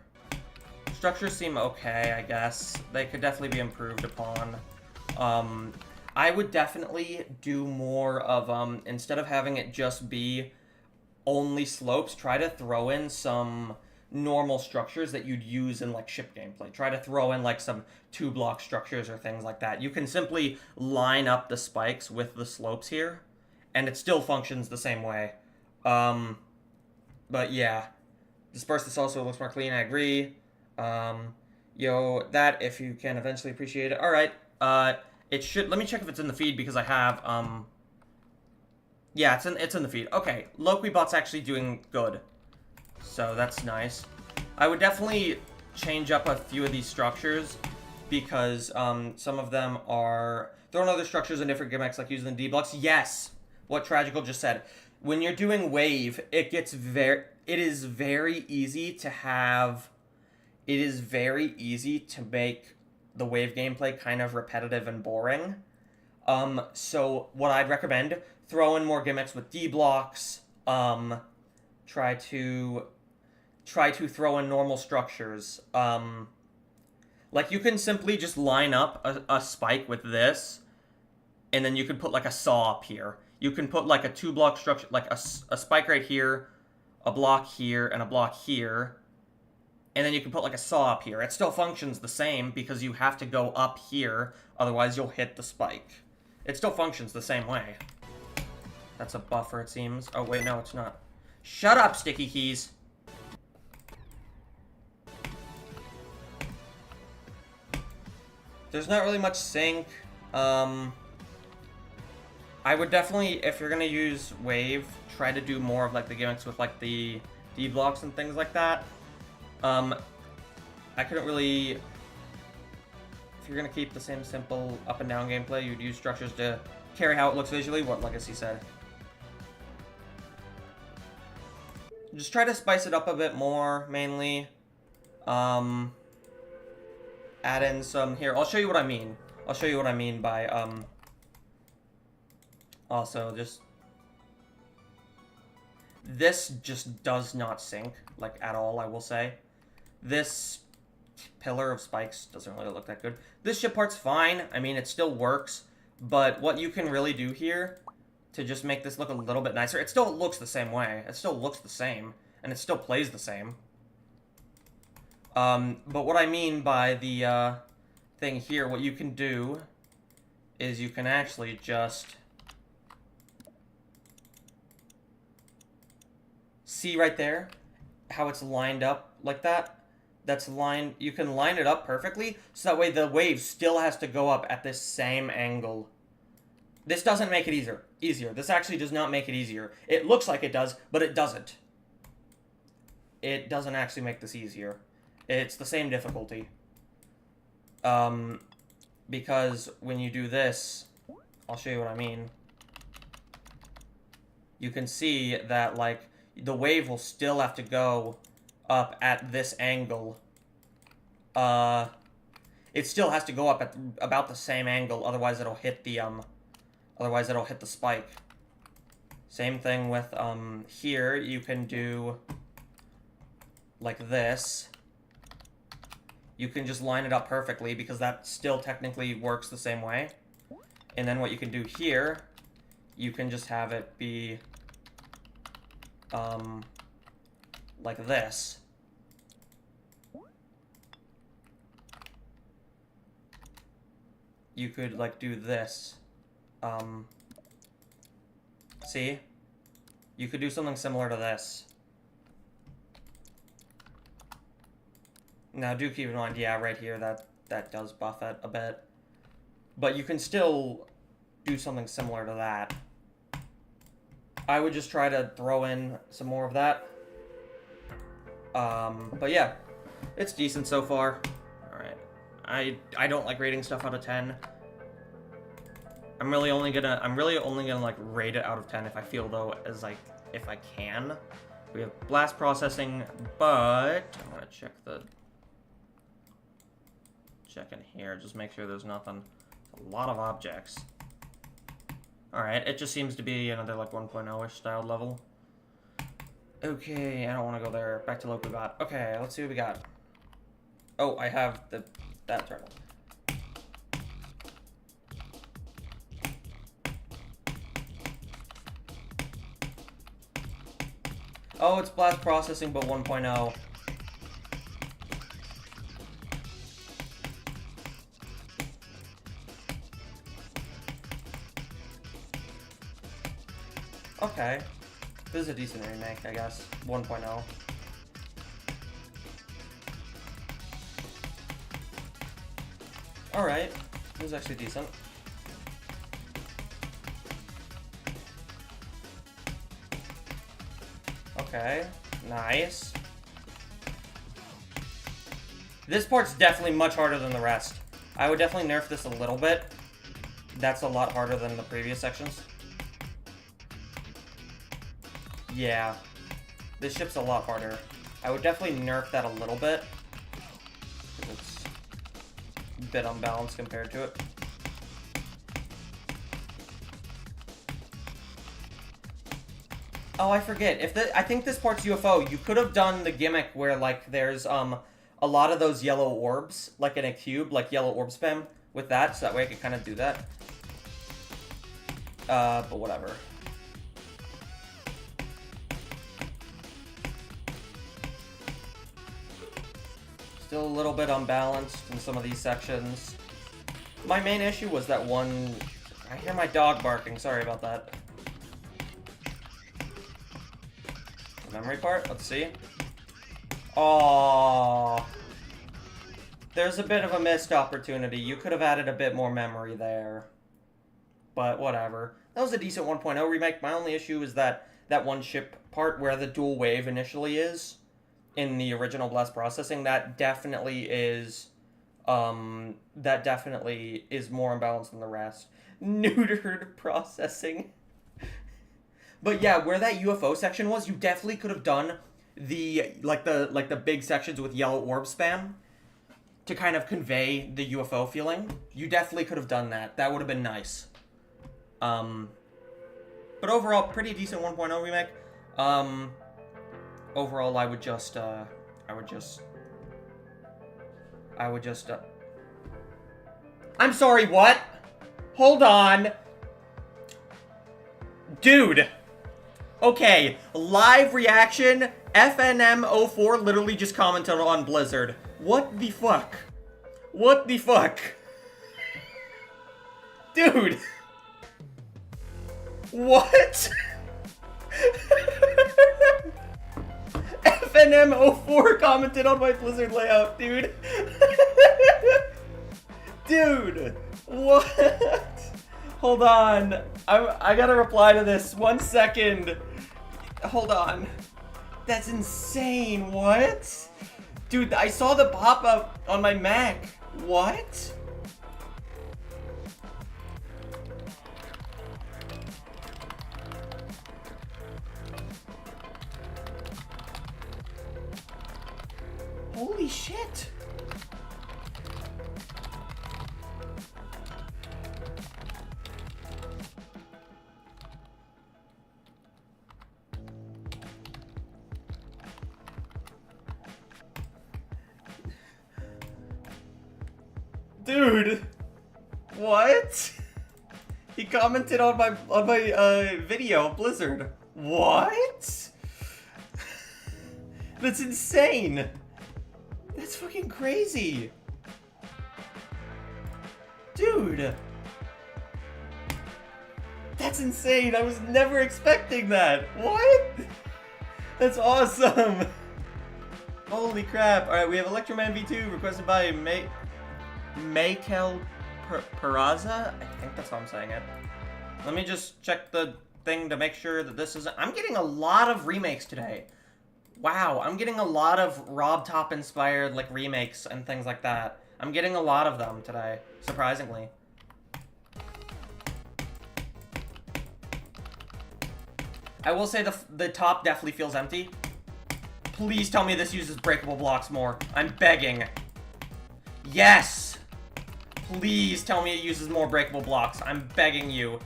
Structures seem okay, I guess. They could definitely be improved upon. I would definitely do more of instead of having it just be only slopes, try to throw in some normal structures that you'd use in like ship gameplay. Try to throw in like some 2-block structures or things like that. You can simply line up the spikes with the slopes here, and it still functions the same way. But yeah, disperse this also looks more clean. I agree. That if you can eventually appreciate it. All right. It should. Let me check if it's in the feed because I have. Yeah, it's in the feed. Okay, Loquibot's actually doing good. So that's nice. I would definitely change up a few of these structures because some of them are throwing other structures in different gimmicks, like using the D blocks. Yes, what Tragical just said. When you're doing wave, it is very easy to have. It is very easy to make the wave gameplay kind of repetitive and boring. So what I'd recommend, throw in more gimmicks with D blocks. Try to throw in normal structures. Like, you can simply just line up a spike with this, and then you could put, like, a saw up here. You can put, like, a 2-block structure, like, a spike right here, a block here, and a block here, and then you can put, like, a saw up here. It still functions the same, because you have to go up here, otherwise you'll hit the spike. It still functions the same way. That's a buffer, it seems. Oh, wait, no, it's not. Shut up, sticky keys! There's not really much sync. I would definitely, if you're gonna use Wave, try to do more of, like, the gimmicks with, like, the D-blocks and things like that. I couldn't really... If you're gonna keep the same simple up and down gameplay, you'd use structures to carry how it looks visually, what Legacy said. Just try to spice it up a bit more, mainly. Add in some... Here, I'll show you what I mean. I'll show you what I mean by, also, just... This just does not sync, like, at all, I will say. This pillar of spikes doesn't really look that good. This ship part's fine. I mean, it still works. But what you can really do here to just make this look a little bit nicer... It still looks the same way. It still looks the same. And it still plays the same. But what I mean by the, thing here, what you can do is you can actually just... See right there how it's lined up like that? That's lined... You can line it up perfectly, so that way the wave still has to go up at this same angle. This doesn't make it easier. This actually does not make it easier. It looks like it does, but it doesn't. It doesn't actually make this easier. It's the same difficulty. Because when you do this, I'll show you what I mean. You can see that, like, the wave will still have to go up at this angle. It still has to go up at about the same angle, otherwise it'll hit the, spike. Same thing with, here, you can do like this. You can just line it up perfectly, because that still technically works the same way. And then what you can do here, you can just have it be, like this. You could, like, do this. See? You could do something similar to this. Now, do keep in mind, yeah, right here, that does buff it a bit. But you can still do something similar to that. I would just try to throw in some more of that. But yeah, it's decent so far. Alright. I don't like rating stuff out of 10. I'm really only gonna like rate it out of 10 if I feel, though, as like if I can. We have blast processing, but I'm gonna check in here, just make sure there's nothing. A lot of objects. Alright, it just seems to be another like 1.0-ish styled level. Okay, I don't want to go there. Back to local bot. Okay, let's see what we got. Oh, I have that turtle. Oh, it's blast processing, but 1.0. Okay. This is a decent remake, I guess. 1.0. Alright. This is actually decent. Okay. Nice. This part's definitely much harder than the rest. I would definitely nerf this a little bit. That's a lot harder than the previous sections. Yeah. This ship's a lot harder. I would definitely nerf that a little bit. It's a bit unbalanced compared to it. Oh, I forget. I think this part's UFO. You could have done the gimmick where, like, there's, a lot of those yellow orbs, like in a cube, like yellow orb spam with that, so that way I can kind of do that. But whatever. Still a little bit unbalanced in some of these sections. My main issue was that one... I hear my dog barking, sorry about that. The memory part, let's see. Aww. There's a bit of a missed opportunity. You could have added a bit more memory there. But whatever. That was a decent 1.0 remake. My only issue is that one ship part where the dual wave initially is in the original Blast Processing, that definitely is more imbalanced than the rest. Neutered processing. But yeah, where that UFO section was, you definitely could have done the big sections with yellow orb spam to kind of convey the UFO feeling. You definitely could have done that. That would have been nice. But overall, pretty decent 1.0 remake. Overall, I would just I'm sorry, what? Hold on. Dude. Okay, live reaction. FNM04 literally just commented on Blizzard. What the fuck? What the fuck? Dude. What? FNM04 commented on my Blizzard layout, dude. Dude, what? Hold on. I gotta reply to this. 1 second. Hold on. That's insane. What? Dude, I saw the pop-up on my Mac. What? Holy shit. Dude, what? He commented on my video, Blizzard. What? That's insane. That's fucking crazy. Dude. That's insane. I was never expecting that. What? That's awesome. Holy crap. Alright, we have Electroman V2 requested by Maykel Peraza? I think that's how I'm saying it. Let me just check the thing to make sure that this isn't... I'm getting a lot of remakes today. Wow, I'm getting a lot of Rob Top inspired like remakes and things like that. I'm getting a lot of them today, surprisingly. I will say the top definitely feels empty. Please tell me this uses breakable blocks more. I'm begging. Yes! Please tell me it uses more breakable blocks. I'm begging you.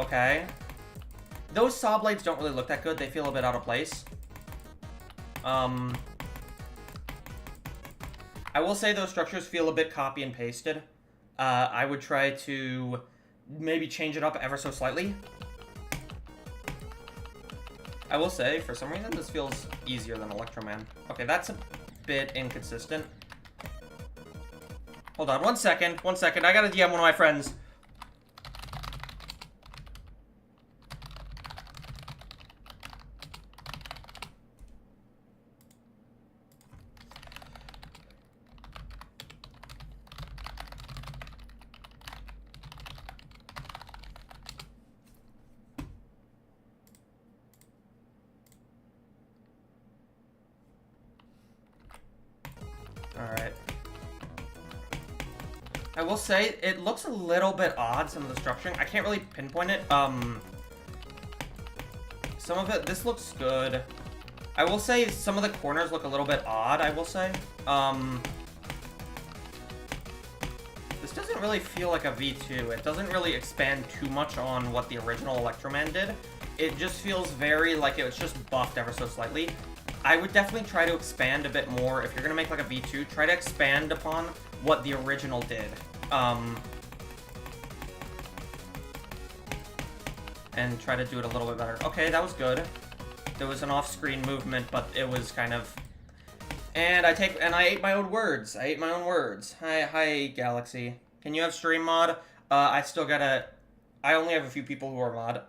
Okay. Those saw blades don't really look that good. They feel a bit out of place. I will say those structures feel a bit copy and pasted. I would try to maybe change it up ever so slightly. I will say, for some reason, this feels easier than Electroman. Okay, that's a bit inconsistent. Hold on, 1 second. 1 second. I gotta DM one of my friends. Alright. I will say, it looks a little bit odd, some of the structuring. I can't really pinpoint it. Some of it, this looks good. I will say some of the corners look a little bit odd, I will say. This doesn't really feel like a V2. It doesn't really expand too much on what the original Electroman did. It just feels very like it was just buffed ever so slightly. I would definitely try to expand a bit more. If you're gonna make like a V2, try to expand upon what the original did. And try to do it a little bit better. Okay, that was good. There was an off-screen movement, but it was kind of... And I ate my own words. I ate my own words. Hi, Galaxy. Can you have stream mod? I still gotta... I only have a few people who are mod.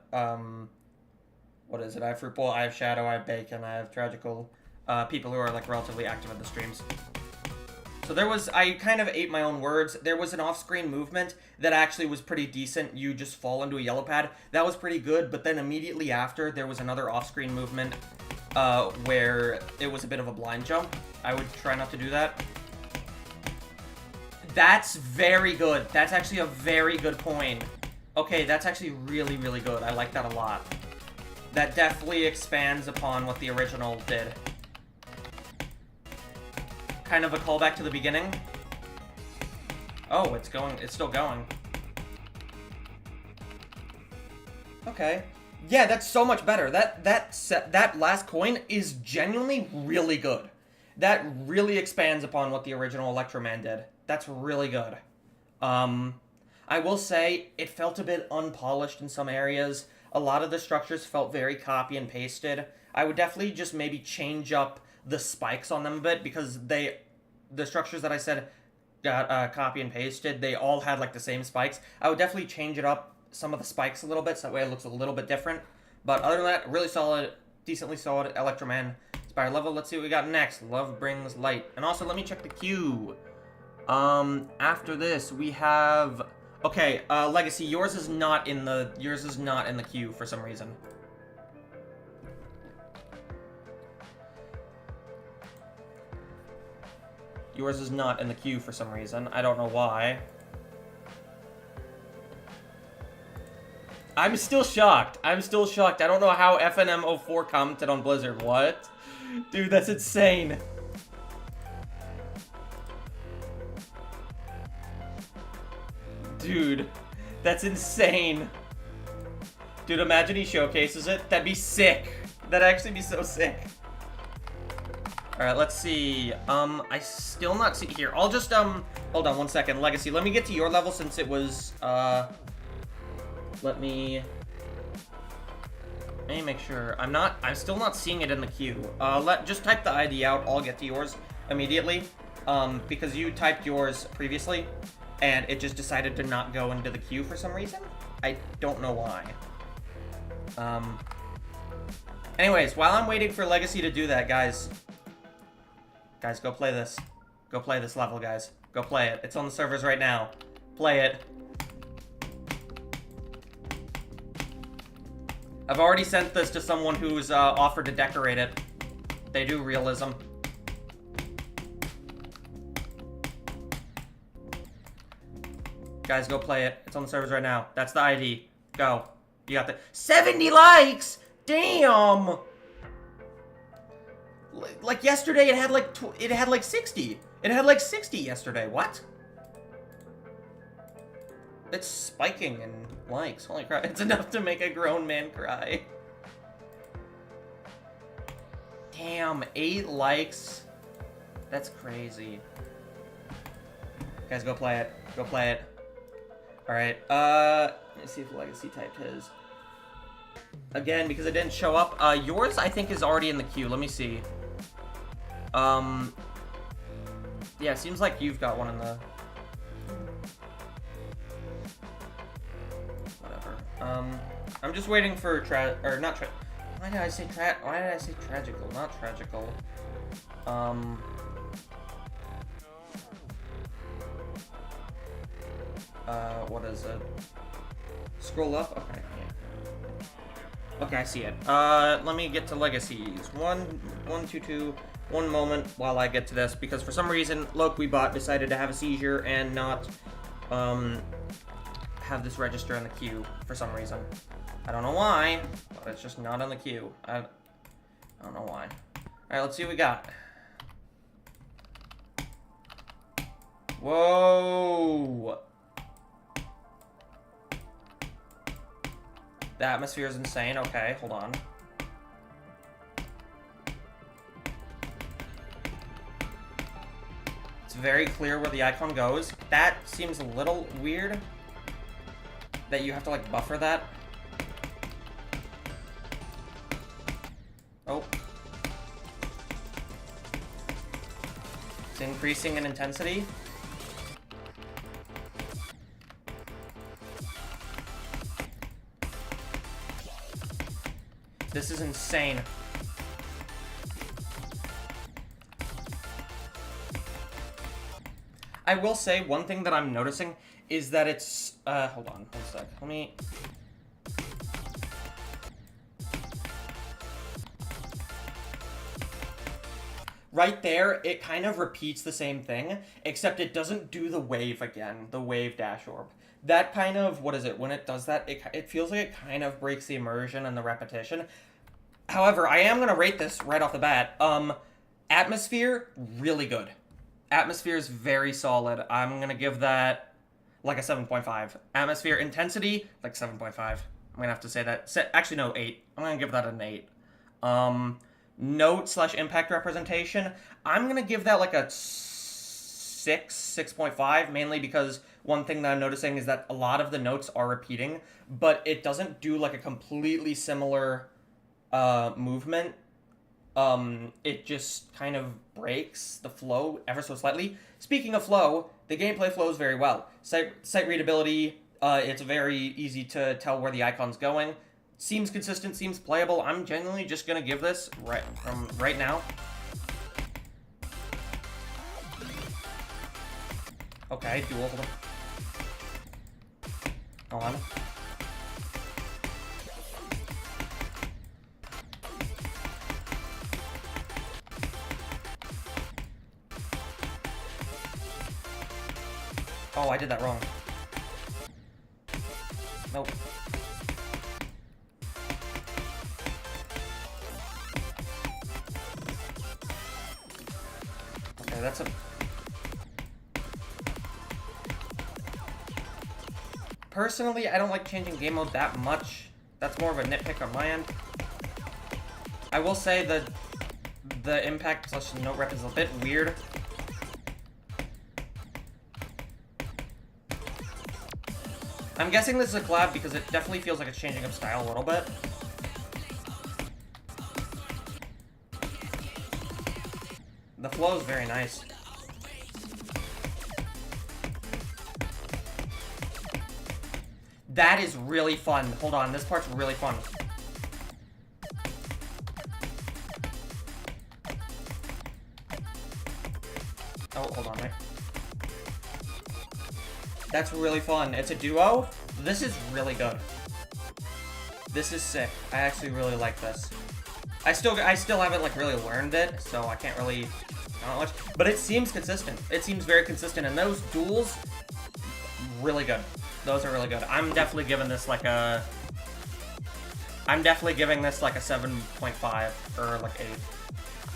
What is it? I have Fruitbowl, I have Shadow, I have Bacon, I have Tragical. People who are, like, relatively active in the streams. So there was... I kind of ate my own words. There was an off-screen movement that actually was pretty decent. You just fall into a yellow pad. That was pretty good, but then immediately after, there was another off-screen movement where it was a bit of a blind jump. I would try not to do that. That's very good. That's actually a very good point. Okay, that's actually really, really good. I like that a lot. That definitely expands upon what the original did. Kind of a callback to the beginning. Oh, it's still going. Okay. Yeah, that's so much better. That last coin is genuinely really good. That really expands upon what the original Electroman did. That's really good. I will say, it felt a bit unpolished in some areas. A lot of the structures felt very copy and pasted. I would definitely just maybe change up the spikes on them a bit, because the structures that I said got copy and pasted, they all had like the same spikes. I would definitely change it up, some of the spikes a little bit, so that way it looks a little bit different. But other than that, really solid, decently solid Electroman Spire level. Let's see what we got next. Love Brings Light. And also, let me check the queue. After this, we have... Okay, Legacy, yours is not in the queue for some reason. Yours is not in the queue for some reason. I don't know why. I'm still shocked. I don't know how FNM04 commented on Blizzard. What? Dude, that's insane. Dude, that's insane. Dude, imagine he showcases it. That'd be sick. That'd actually be so sick. Alright, let's see. I still not see here. I'll just, hold on one second. Legacy, let me get to your level since it was, let me make sure. I'm still not seeing it in the queue. Just type the ID out. I'll get to yours immediately. Because you typed yours previously, and it just decided to not go into the queue for some reason. I don't know why. Anyways, while I'm waiting for Legacy to do that, guys, go play this. Go play this level, guys. Go play it. It's on the servers right now. Play it. I've already sent this to someone who's offered to decorate it. They do realism. Guys, go play it. It's on the servers right now. That's the ID. Go. You got the 70 likes! Damn! Like yesterday, it had like 60. It had like 60 yesterday. What? It's spiking in likes. Holy crap! It's enough to make a grown man cry. Damn, 8 likes. That's crazy. Guys, go play it. Go play it. All right. Let me see if Legacy typed his. Again, because it didn't show up. Yours, I think, is already in the queue. Let me see. Yeah, it seems like you've got one in the... Whatever. I'm just waiting for why did I say tragical? Not tragical. What is it? Scroll up? Okay, yeah. Okay, I see it. Let me get to legacies. One, two. One moment while I get to this, because for some reason, Loquibot decided to have a seizure and not, have this register in the queue for some reason. I don't know why, but it's just not in the queue. I don't know why. Alright, let's see what we got. Whoa! The atmosphere is insane. Okay, hold on. It's very clear where the icon goes. That seems a little weird, that you have to, like, buffer that. Oh. It's increasing in intensity. This is insane. I will say one thing that I'm noticing is that it's, hold on, 1 sec. Let me... Right there, it kind of repeats the same thing, except it doesn't do the wave again, the wave dash orb. That kind of, what is it, when it does that, it feels like it kind of breaks the immersion and the repetition. However, I am going to rate this right off the bat. Atmosphere, really good. Atmosphere is very solid. I'm going to give that like a 7.5. Atmosphere intensity, like 7.5. I'm going to have to say that. Actually, no, 8. I'm going to give that an 8. Note/impact representation, I'm going to give that like a 6.5, mainly because one thing that I'm noticing is that a lot of the notes are repeating, but it doesn't do like a completely similar movement. It just kind of breaks the flow ever so slightly. Speaking of flow, the gameplay flows very well. Sight readability, it's very easy to tell where the icon's going. Seems consistent, seems playable. I'm genuinely just gonna give this right now. Okay, dual. Hold on. Oh, I did that wrong. Nope. Okay, that's a... Personally, I don't like changing game mode that much. That's more of a nitpick on my end. I will say that the impact / note rep is a bit weird. I'm guessing this is a collab because it definitely feels like it's changing up style a little bit. The flow is very nice. That is really fun. Hold on, this part's really fun. Oh, hold on, wait. That's really fun. It's a duo. This is really good. This is sick. I actually really like this. I still haven't like really learned it, so I can't really not much. But it seems consistent. It seems very consistent, and those duels, really good. Those are really good. I'm definitely giving this like a 7.5 or like 8.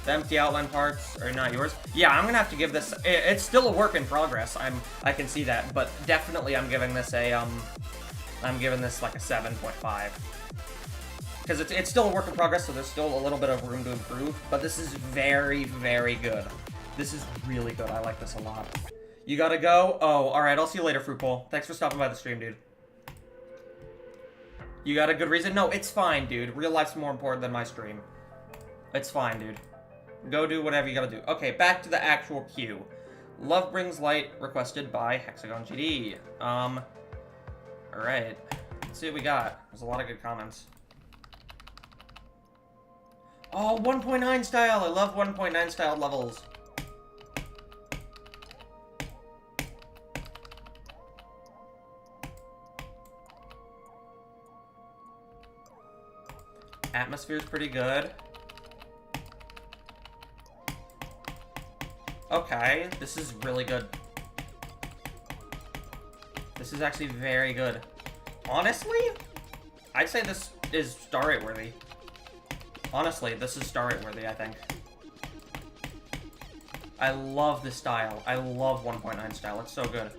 The empty outline parts are not yours. Yeah, I'm gonna have to give this. It's still a work in progress. I can see that, but definitely I'm giving this a I'm giving this like a 7.5 because it's still a work in progress, so there's still a little bit of room to improve. But this is very, very good. This is really good. I like this a lot. You gotta go. Oh, all right. I'll see you later, Fruit Bowl. Thanks for stopping by the stream, dude. You got a good reason? No, it's fine, dude. Real life's more important than my stream. It's fine, dude. Go do whatever you gotta do. Okay, back to the actual queue. Love Brings Light, requested by Hexagon GD. Alright. Let's see what we got. There's a lot of good comments. Oh, 1.9 style! I love 1.9 style levels. Atmosphere's pretty good. Okay, this is really good. This is actually very good. Honestly, I'd say this is star rate worthy. Honestly, this is star rate worthy, I think. I love the style. I love 1.9 style. It's so good.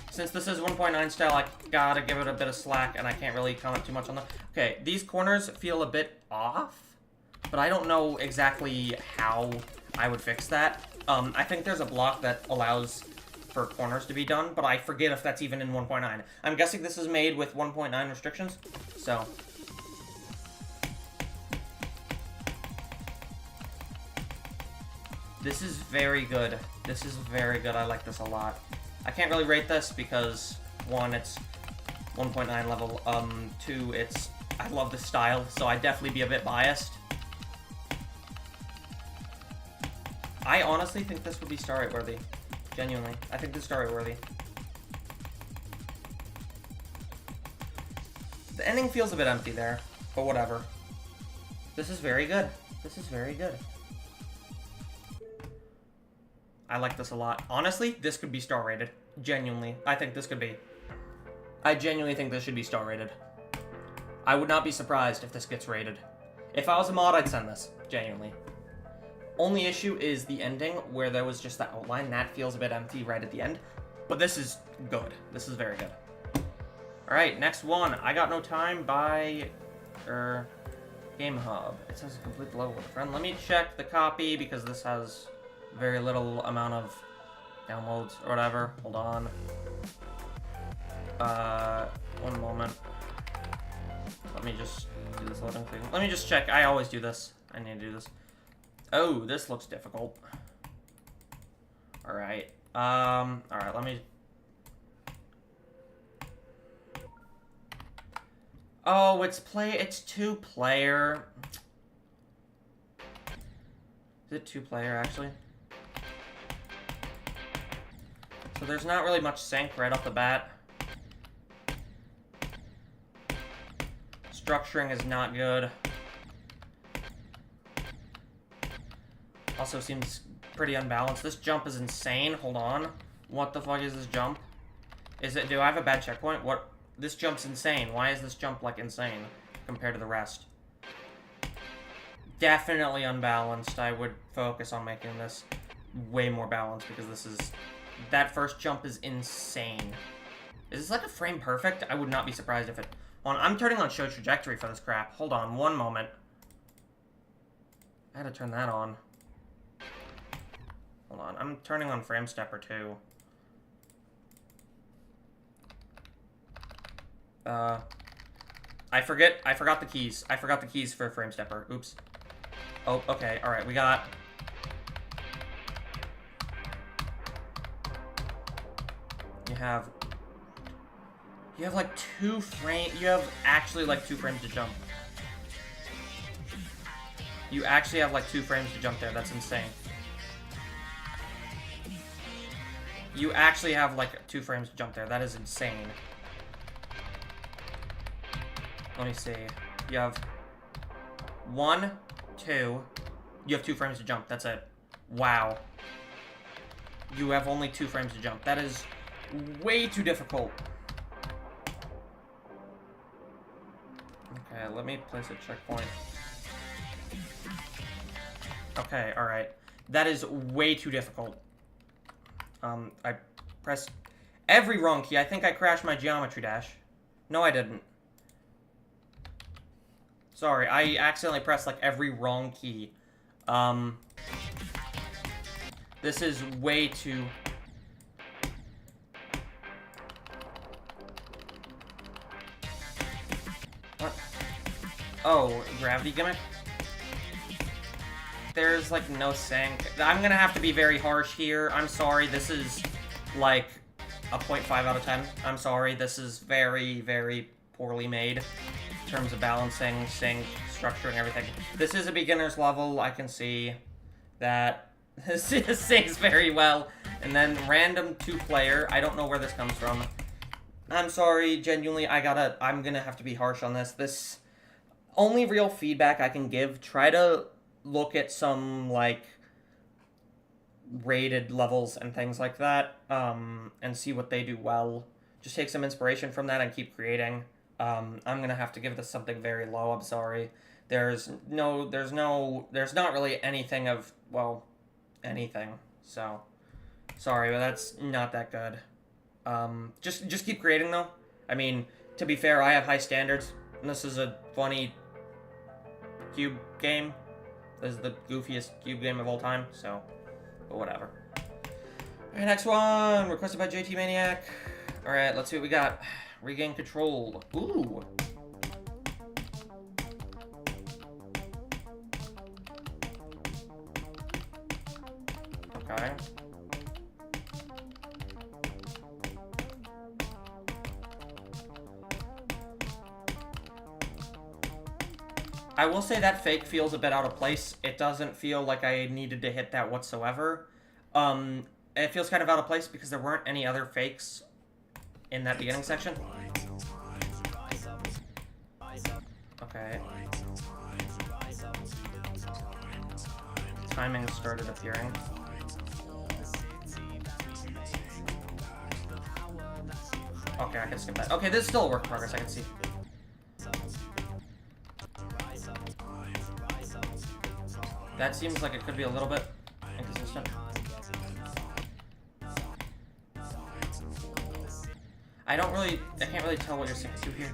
Since this is 1.9 style, I gotta give it a bit of slack, and I can't really comment too much on that. Okay, these corners feel a bit off. but I don't know exactly how I would fix that. I think there's a block that allows for corners to be done, but I forget if that's even in 1.9. I'm guessing this is made with 1.9 restrictions, so... This is very good. This is very good. I like this a lot. I can't really rate this because, 1, it's 1.9 level. 2, it's... I love the style, so I'd definitely be a bit biased. I honestly think this would be star rate worthy. Genuinely. I think this is star rate worthy. The ending feels a bit empty there, but whatever. This is very good. This is very good. I like this a lot. Honestly, this could be star rated. Genuinely. I think this could be. I genuinely think this should be star rated. I would not be surprised if this gets rated. If I was a mod, I'd send this. Genuinely. Only issue is the ending, where there was just that outline. That feels a bit empty right at the end. But this is good. This is very good. Alright, next one. I Got No Time by... Game Hub. It says complete below with a friend. Let me check the copy, because this has very little amount of downloads or whatever. Hold on. One moment. Let me just do this loading thing. Let me just check. I always do this. I need to do this. Oh, this looks difficult. Alright. Alright, let me... Oh, it's 2-player. Is it 2-player, actually? So there's not really much sync right off the bat. Structuring is not good. Also seems pretty unbalanced. This jump is insane. Hold on. What the fuck is this jump? Is it... Do I have a bad checkpoint? What... This jump's insane. Why is this jump, like, insane compared to the rest? Definitely unbalanced. I would focus on making this way more balanced because this is... That first jump is insane. Is this, like, a frame perfect? I would not be surprised if it... I'm turning on show trajectory for this crap. Hold on, one moment. I had to turn that on. Hold on, I'm turning on frame stepper too. I forgot the keys. I forgot the keys for frame stepper. Oops. Oh, okay, alright, we got... You have like 2 frames. You have actually like 2 frames to jump. You actually have like 2 frames to jump there. That's insane. You actually have like 2 frames to jump there. That is insane. Let me see. You have 1, 2. You have 2 frames to jump. That's it. Wow. You have only 2 frames to jump. That is way too difficult. Okay, let me place a checkpoint. Okay, alright. That is way too difficult. I pressed every wrong key. I think I crashed my geometry dash. No, I didn't. Sorry, I accidentally pressed, like, every wrong key. This is way too... What? Oh, gravity gimmick? There's, like, no sync. I'm gonna have to be very harsh here. I'm sorry, this is, like, a 0.5 out of 10. I'm sorry, this is very, very poorly made in terms of balancing, sync, structuring, everything. This is a beginner's level. I can see that this syncs very well. And then random 2-player. I don't know where this comes from. I'm sorry, genuinely, I'm gonna have to be harsh on this. This only real feedback I can give, try to look at some, like, rated levels and things like that, and see what they do well. Just take some inspiration from that and keep creating. I'm gonna have to give this something very low, I'm sorry. There's not really anything of, well, anything, so, sorry, but that's not that good. Just keep creating, though. I mean, to be fair, I have high standards, and this is a funny cube game, This is the goofiest cube game of all time, so, but whatever. Alright, next one, requested by JT Maniac. Alright, let's see what we got. Regain control. Ooh. Okay. I will say that fake feels a bit out of place. It doesn't feel like I needed to hit that whatsoever. It feels kind of out of place because there weren't any other fakes in that beginning section. Okay. Timing started appearing. Okay, I can skip that. Okay, this is still a work in progress, I can see. That seems like it could be a little bit inconsistent. I can't really tell what you're saying through here.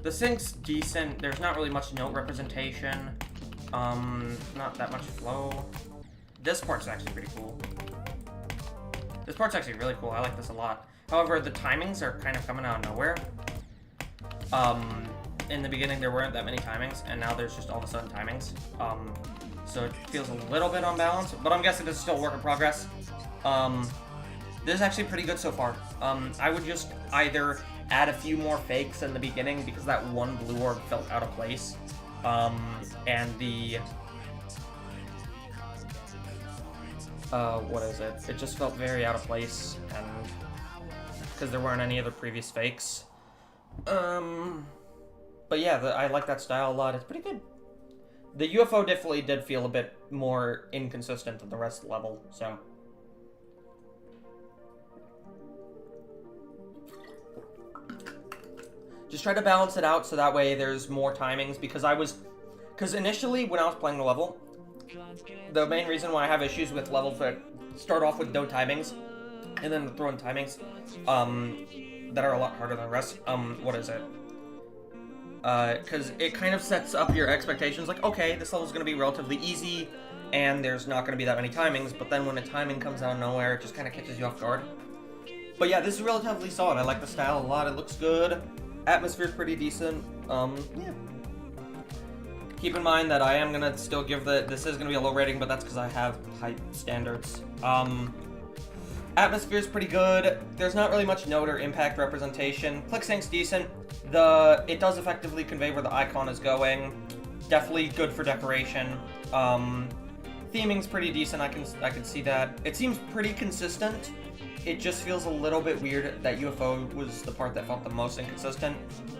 The sync's decent. There's not really much note representation. Not that much flow. This part's actually pretty cool. This part's actually really cool. I like this a lot. However, the timings are kind of coming out of nowhere. In the beginning, there weren't that many timings, and now there's just all of a sudden timings. So it feels a little bit unbalanced, but I'm guessing this is still a work in progress. This is actually pretty good so far. I would just either add a few more fakes in the beginning because that one blue orb felt out of place. And the... what is it? It just felt very out of place, and... because there weren't any other previous fakes. But yeah, I like that style a lot. It's pretty good. The UFO definitely did feel a bit more inconsistent than the rest of the level, so... just try to balance it out so that way there's more timings, because initially when I was playing the level, the main reason why I have issues with levels that start off with no timings and then throw in timings that are a lot harder than the rest, what is it? Because it kind of sets up your expectations, like, okay, this level's going to be relatively easy and there's not going to be that many timings, but then when a timing comes out of nowhere, it just kind of catches you off guard. But yeah, this is relatively solid. I like the style a lot. It looks good. Atmosphere's pretty decent. Yeah. Keep in mind that I am gonna still give this is gonna be a low rating, but that's because I have high standards. Atmosphere's pretty good. There's not really much note or impact representation. Click sync's decent. It does effectively convey where the icon is going. Definitely good for decoration. Theming's pretty decent. I can see that. It seems pretty consistent. It just feels a little bit weird that UFO was the part that felt the most inconsistent.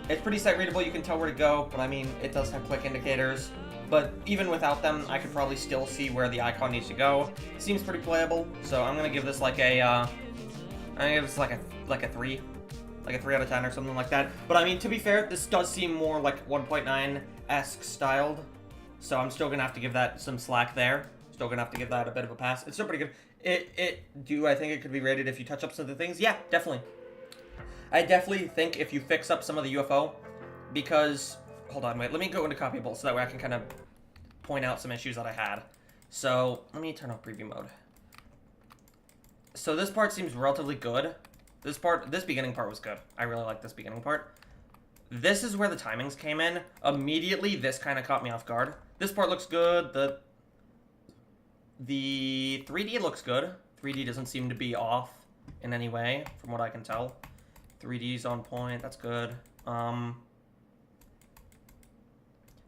It's pretty sight readable, you can tell where to go, but I mean, it does have click indicators. But even without them, I could probably still see where the icon needs to go. It seems pretty playable, so I'm gonna give this like a, I'm gonna give this like a 3. Like a 3 out of 10 or something like that. But I mean, to be fair, this does seem more like 1.9-esque styled. So I'm still gonna have to give that some slack there. Still gonna have to give that a bit of a pass. It's still pretty good. Do I think it could be rated if you touch up some of the things? Yeah, definitely. I definitely think if you fix up some of the UFO, because, hold on, wait, let me go into copyable so that way I can kind of point out some issues that I had. So, let me turn off preview mode. So this part seems relatively good. This beginning part was good. I really like this beginning part. This is where the timings came in. Immediately, this kind of caught me off guard. This part looks good. The 3D looks good. 3D doesn't seem to be off in any way, from what I can tell. 3D's on point, that's good.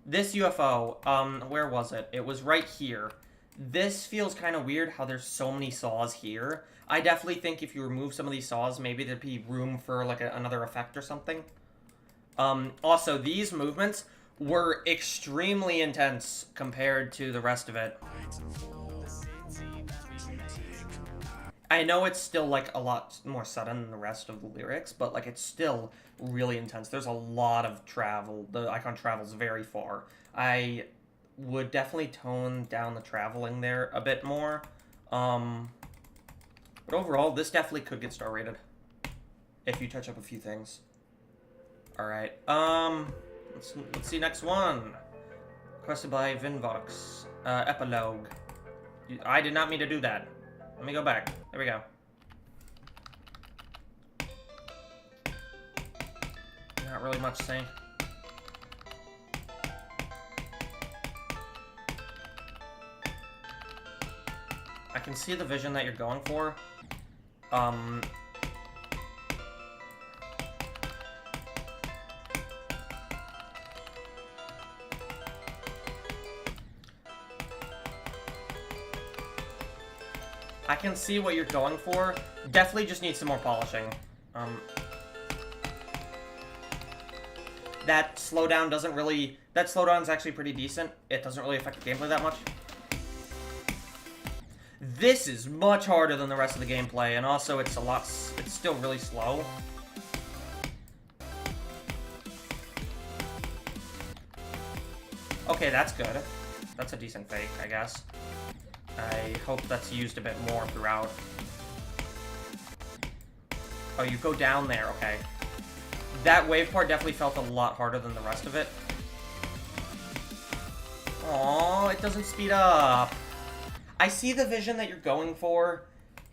This UFO, where was it? It was right here. This feels kind of weird how there's so many saws here. I definitely think if you remove some of these saws, maybe there'd be room for like another effect or something. Also, these movements were extremely intense compared to the rest of it. I know it's still, like, a lot more sudden than the rest of the lyrics, but, like, it's still really intense. There's a lot of travel. The icon travels very far. I would definitely tone down the traveling there a bit more. But overall, this definitely could get star rated. if you touch up a few things. All right. Let's see next one. Requested by Vinvox. Epilogue. I did not mean to do that. Let me go back. There we go. Not really much sync. I can see the vision that you're going for. I can see what you're going for. Definitely just need some more polishing. That slowdown doesn't really... That slowdown is actually pretty decent. It doesn't really affect the gameplay that much. This is much harder than the rest of the gameplay, and also it's still really slow. Okay, that's good. That's a decent fake, I guess. I hope that's used a bit more throughout. Oh, you go down there, okay. That wave part definitely felt a lot harder than the rest of it. Aww, it doesn't speed up. I see the vision that you're going for.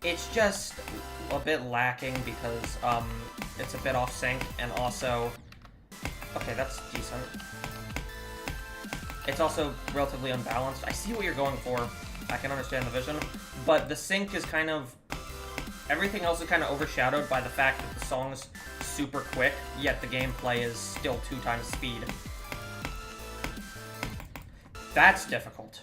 It's just a bit lacking because it's a bit off sync, and also... Okay, that's decent. It's also relatively unbalanced. I see what you're going for. I can understand the vision, but the sync is kind of... Everything else is kind of overshadowed by the fact that the song's super quick, yet the gameplay is still 2 times speed. That's difficult.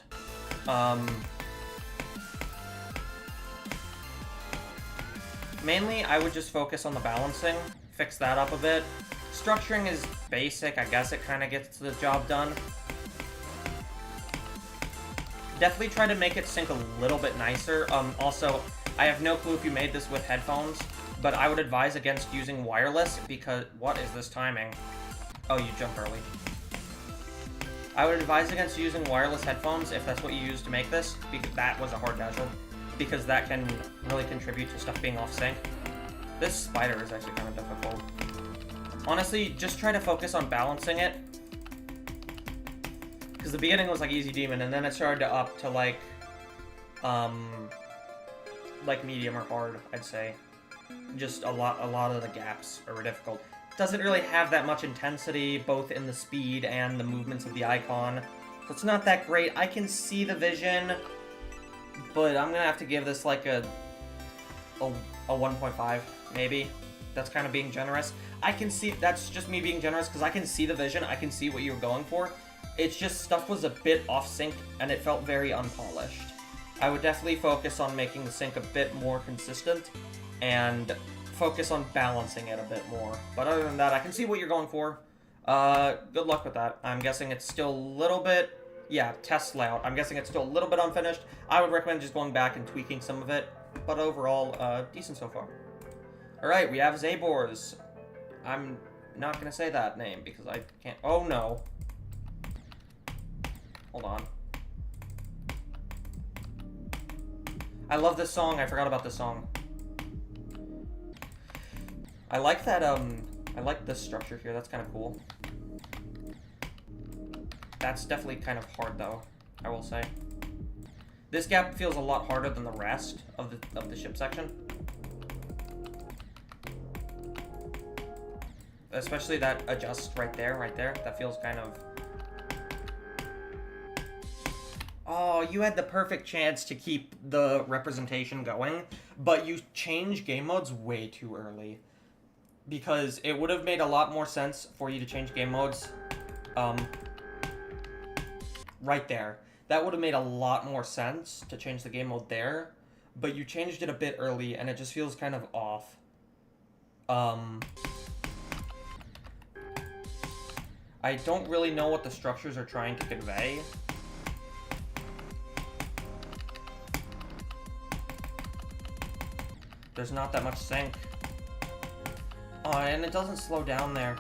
Mainly, I would just focus on the balancing, fix that up a bit. Structuring is basic, I guess it kind of gets the job done. Definitely try to make it sync a little bit nicer. Also, I have no clue if you made this with headphones, but I would advise against using wireless because... What is this timing? Oh, you jump early. I would advise against using wireless headphones if that's what you use to make this, because that was a hard dazzle, because that can really contribute to stuff being off sync. This spider is actually kind of difficult. Honestly, just try to focus on balancing it. Because the beginning was like easy demon, and then it started to up to like medium or hard, I'd say. Just a lot of the gaps are difficult. Doesn't really have that much intensity, both in the speed and the movements of the icon. So it's not that great. I can see the vision, but I'm gonna have to give this like a 1.5, maybe. That's kind of being generous. I can see, that's just me being generous, because I can see the vision, I can see what you were going for. It's just stuff was a bit off sync, and it felt very unpolished. I would definitely focus on making the sync a bit more consistent, and focus on balancing it a bit more. But other than that, I can see what you're going for. Good luck with that. I'm guessing it's still a little bit... Yeah, test layout. I'm guessing it's still a little bit unfinished. I would recommend just going back and tweaking some of it. But overall, decent so far. Alright, we have Zabors. I'm not going to say that name because I can't... Oh, no. Hold on. I love this song. I forgot about this song. I like that, I like this structure here. That's kind of cool. That's definitely kind of hard, though, I will say. This gap feels a lot harder than the rest of the ship section. Especially that adjust right there. That feels kind of... Oh, you had the perfect chance to keep the representation going, but you changed game modes way too early. Because it would have made a lot more sense for you to change game modes, right there. That would have made a lot more sense to change the game mode there, but you changed it a bit early, and it just feels kind of off. I don't really know what the structures are trying to convey. There's not that much sync. Oh, and it doesn't slow down there.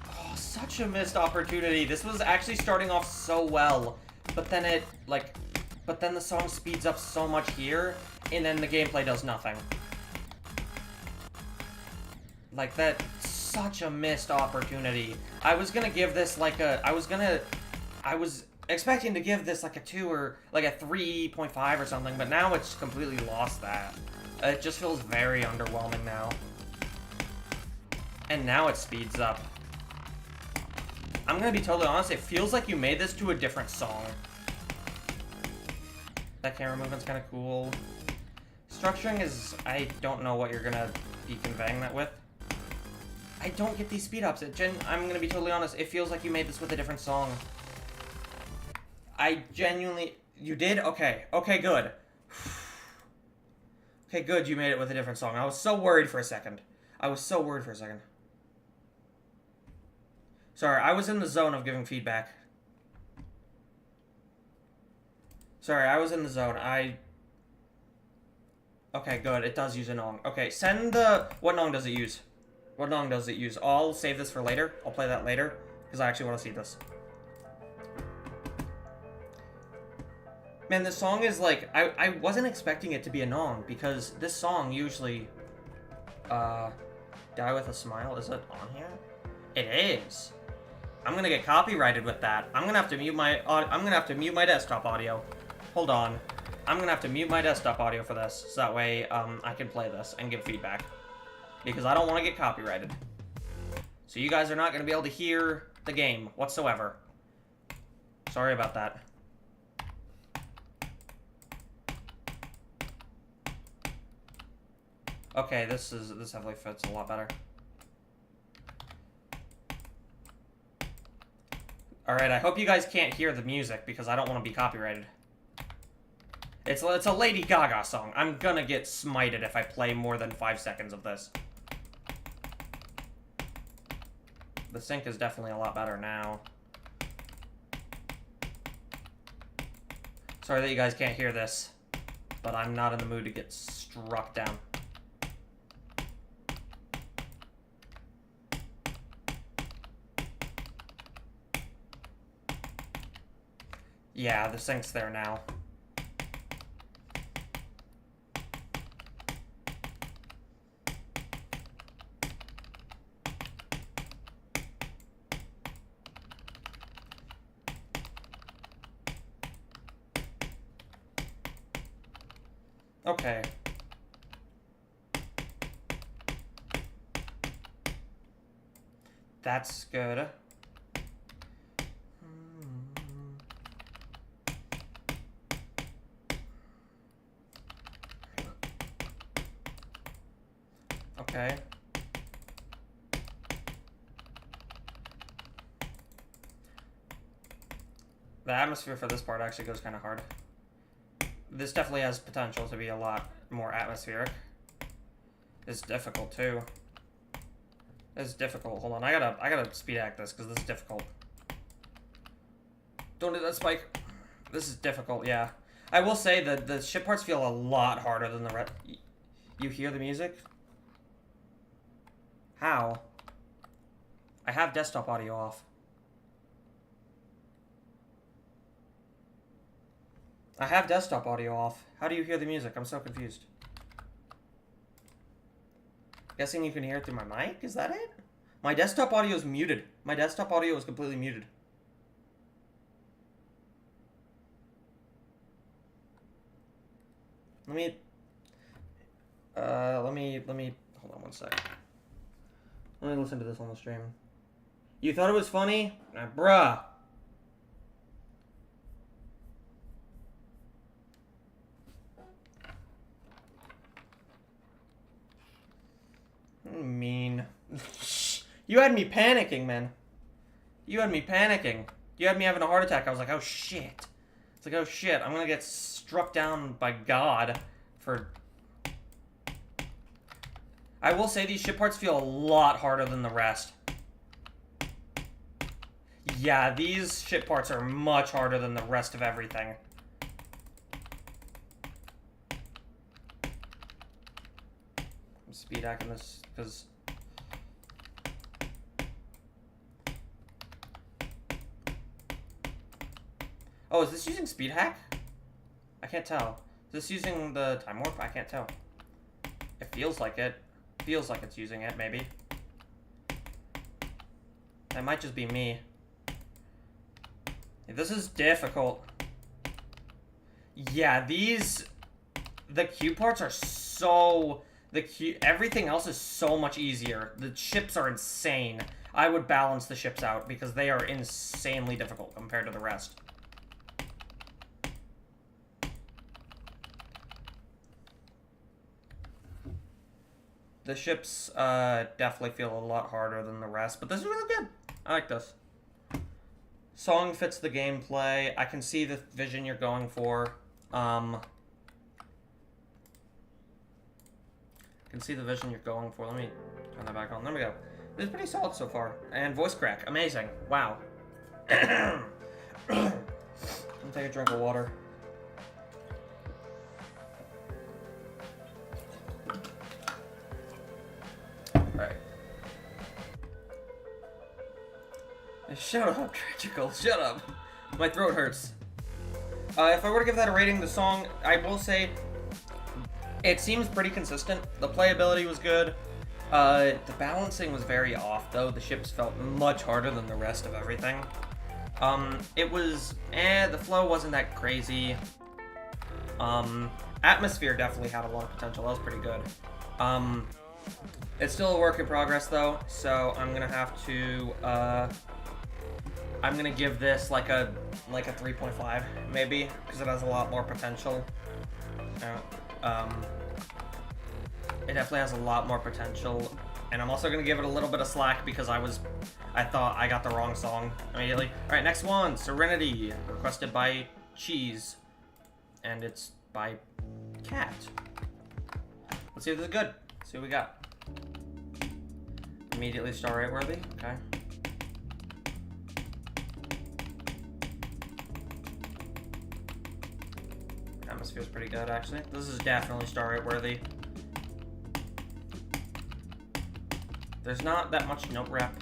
Oh, such a missed opportunity. This was actually starting off so well, but then the song speeds up so much here, and then the gameplay does nothing. Like, that's such a missed opportunity. I was gonna give this like a, I was expecting to give this like a 2 or like a 3.5 or something, but now it's completely lost that. It just feels very underwhelming now. And now it speeds up. I'm gonna be totally honest, it feels like you made this to a different song. That camera movement's kind of cool. Structuring is, I don't know what you're gonna be conveying that with. I don't get these speed ups. I'm gonna be totally honest, it feels like you made this with a different song. I genuinely, you did? Okay, okay, good. Okay, good, you made it with a different song. I was so worried for a second. Sorry, I was in the zone of giving feedback. Sorry, I was in the zone. Okay, good. It does use a nong. Okay, send the... What nong does it use? What nong does it use? I'll save this for later. I'll play that later, because I actually want to see this. Man, this song is like... I wasn't expecting it to be a nong, because this song usually... Die with a Smile? Is it on here? It is. I'm gonna get copyrighted with that. I'm gonna have to mute my desktop audio. Hold on. I'm gonna have to mute my desktop audio for this, so that way I can play this and give feedback. Because I don't want to get copyrighted. So you guys are not gonna be able to hear the game whatsoever. Sorry about that. Okay, this definitely fits a lot better. Alright, I hope you guys can't hear the music, because I don't want to be copyrighted. It's a Lady Gaga song. I'm gonna get smited if I play more than 5 seconds of this. The sync is definitely a lot better now. Sorry that you guys can't hear this, but I'm not in the mood to get struck down. Yeah, the sync's there now. Okay. That's good. Okay. The atmosphere for this part actually goes kind of hard. This definitely has potential to be a lot more atmospheric. It's difficult too. It's difficult. Hold on, I gotta speed act this because this is difficult. Don't do that, Spike. This is difficult, yeah. I will say that the ship parts feel a lot harder than the rest. You hear the music? How? I have desktop audio off. I have desktop audio off. How do you hear the music? I'm so confused. Guessing you can hear it through my mic? Is that it? My desktop audio is muted. My desktop audio is completely muted. Let me hold on one sec. Let me listen to this on the stream. You thought it was funny? Bruh. Mean. You had me panicking, man. You had me panicking. You had me having a heart attack. I was like, oh shit. It's like, oh shit, I'm gonna get struck down by God for... I will say these ship parts feel a lot harder than the rest. Yeah, these ship parts are much harder than the rest of everything. I'm speed hacking this because... Oh, is this using speed hack? I can't tell. Is this using the time warp? I can't tell. It feels like it. Feels like it's using it, maybe. That might just be me. This is difficult. Yeah, the Q parts are so... everything else is so much easier. The ships are insane. I would balance the ships out because they are insanely difficult compared to the rest. The ships definitely feel a lot harder than the rest, but this is really good. I like this. Song fits the gameplay. I can see the vision you're going for. I can see the vision you're going for. Let me turn that back on. There we go. This is pretty solid so far. And voice crack. Amazing. Wow. Let me take a drink of water. Alright. Shut up, Tragical. Shut up. My throat hurts. If I were to give that a rating, the song, I will say, it seems pretty consistent. The playability was good. The balancing was very off, though. The ships felt much harder than the rest of everything. It was, the flow wasn't that crazy. Atmosphere definitely had a lot of potential. That was pretty good. It's still a work in progress, though, so I'm gonna have to, I'm gonna give this like a 3.5, maybe, because it has a lot more potential. It definitely has a lot more potential, and I'm also gonna give it a little bit of slack because I thought I got the wrong song immediately. All right, next one, Serenity, requested by Cheese, and it's by Cat. Let's see if this is good. Let's see what we got. Immediately star rate worthy. Okay. Atmosphere's pretty good, actually. This is definitely star rate worthy. There's not that much note rep,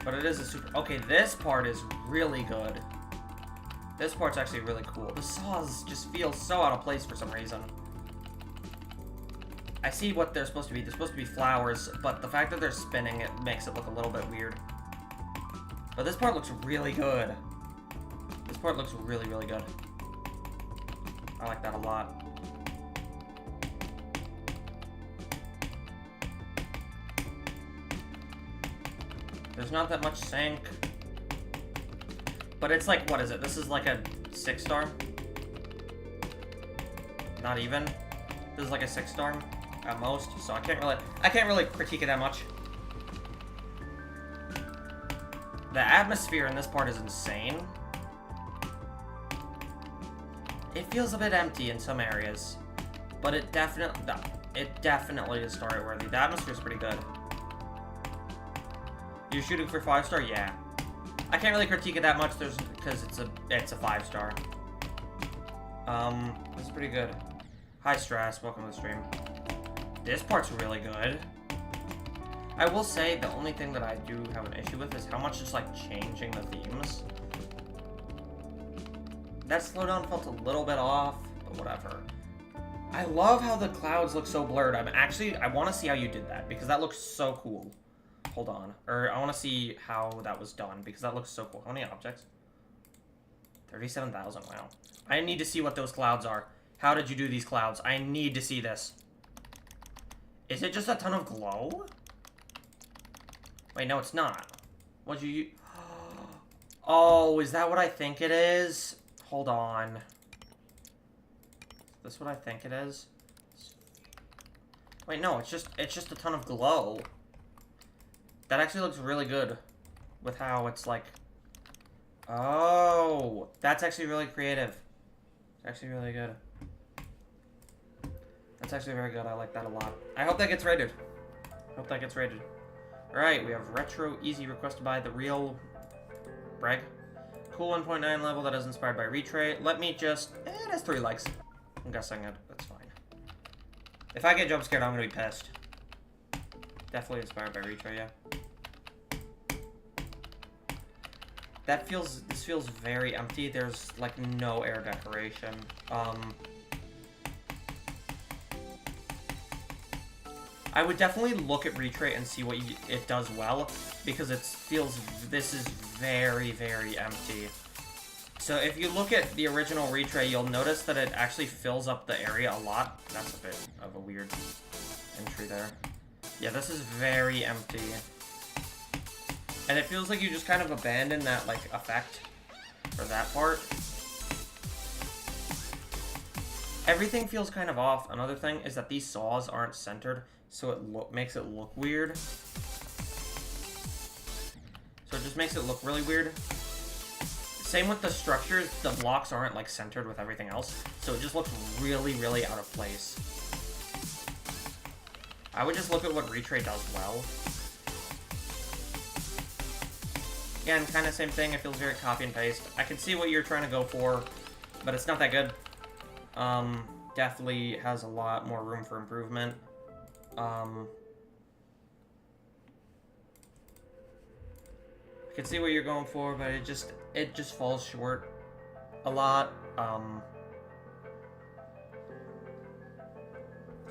but it is a super... Okay, this part is really good. This part's actually really cool. The saws just feel so out of place for some reason. I see what they're supposed to be. They're supposed to be flowers, but the fact that they're spinning it makes it look a little bit weird. But this part looks really good. This part looks really, really good. I like that a lot. There's not that much sync. But it's like, what is it? This is like a 6-star? Not even. This is like a 6-star at most, so I can't really critique it that much. The atmosphere in this part is insane. It feels a bit empty in some areas, but it definitely is star rate worthy. The atmosphere is pretty good. You're shooting for 5-star? Yeah. I can't really critique it that much because it's a 5-star. This is pretty good. Hi Stress, welcome to the stream. This part's really good. I will say the only thing that I do have an issue with is how much it's like changing the themes. That slowdown felt a little bit off, but whatever. I love how the clouds look so blurred. I want to see how you did that because that looks so cool. Hold on. Or I want to see how that was done because that looks so cool. How many objects? 37,000. Wow. I need to see what those clouds are. How did you do these clouds? I need to see this. Is it just a ton of glow? Wait, no, it's not. What'd you... Oh, is that what I think it is? Hold on. Is this what I think it is? Wait, no, it's just a ton of glow. That actually looks really good with how it's like... Oh, that's actually really creative. It's actually really good. That's actually very good. I like that a lot. I hope that gets rated. Alright, we have Retro Easy requested by The Real Brag. Cool 1.9 level that is inspired by Retray. Let me just... it has 3 likes. I'm guessing that's fine. If I get jump scared, I'm gonna be pissed. Definitely inspired by Retray, yeah. This feels very empty. There's like no air decoration. I would definitely look at retray and see what it does well, because this is very, very empty. So if you look at the original retray, you'll notice that it actually fills up the area a lot. That's a bit of a weird entry there. Yeah, this is very empty. And it feels like you just kind of abandon that, like, effect for that part. Everything feels kind of off. Another thing is that these saws aren't centered, so it makes it look weird. So it just makes it look really weird. Same with the structures, the blocks aren't like centered with everything else, so it just looks really, really out of place. I would just look at what retray does well. Again, kind of same thing, it feels very copy and paste. I can see what you're trying to go for, but it's not that good. Definitely has a lot more room for improvement. I can see what you're going for, but it just falls short a lot.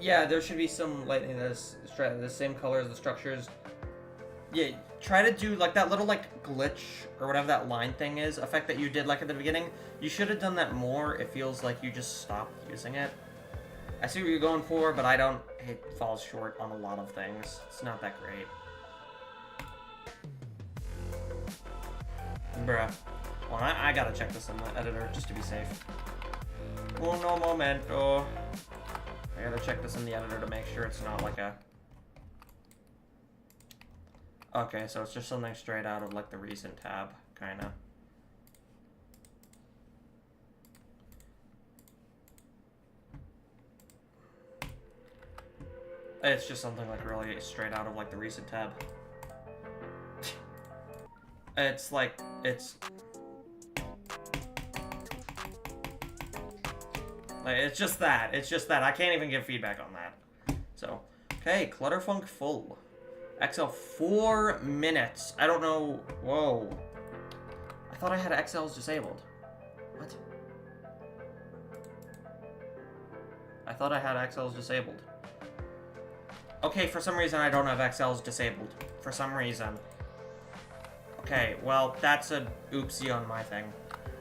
Yeah, there should be some lightning that's the same color as the structures. Yeah, try to do like that little like glitch or whatever that line thing is, effect that you did like at the beginning. You should have done that more. It feels like you just stopped using it. I see what you're going for, but it falls short on a lot of things. It's not that great. Bruh. Well, I gotta check this in the editor just to be safe. Uno momento. I gotta check this in the editor to make sure it's not like a... Okay, so it's just something straight out of like the recent tab, kinda. It's just something like really straight out of like the recent tab. It's like, it's just that. It's just that. I can't even give feedback on that. So, okay, Clutterfunk full. XL 4 minutes. I don't know. Whoa. I thought I had XLs disabled. What? I thought I had XLs disabled. Okay, for some reason I don't have XLs disabled. For some reason. Okay, well, that's a oopsie on my thing.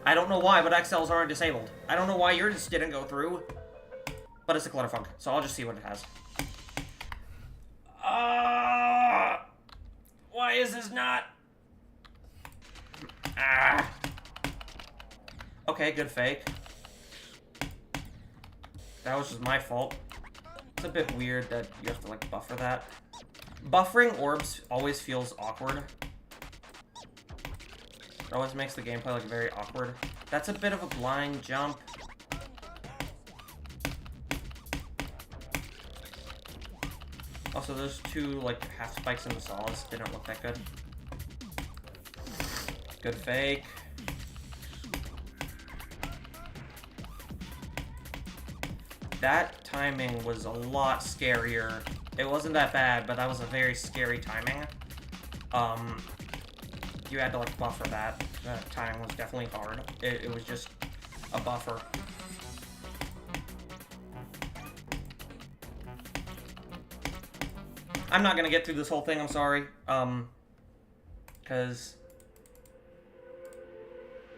I don't know why, but XLs aren't disabled. I don't know why yours didn't go through. But it's a Clutterfunk, so I'll just see what it has. Why is this not? Okay, good fake. That was just my fault. It's a bit weird that you have to, like, buffer that. Buffering orbs always feels awkward. It always makes the gameplay, like, very awkward. That's a bit of a blind jump. Also, those two, like, half spikes in the saws didn't look that good. Good fake. That timing was a lot scarier. It wasn't that bad, but that was a very scary timing. You had to, like, buffer that. That timing was definitely hard. It was just a buffer. I'm not gonna get through this whole thing, I'm sorry.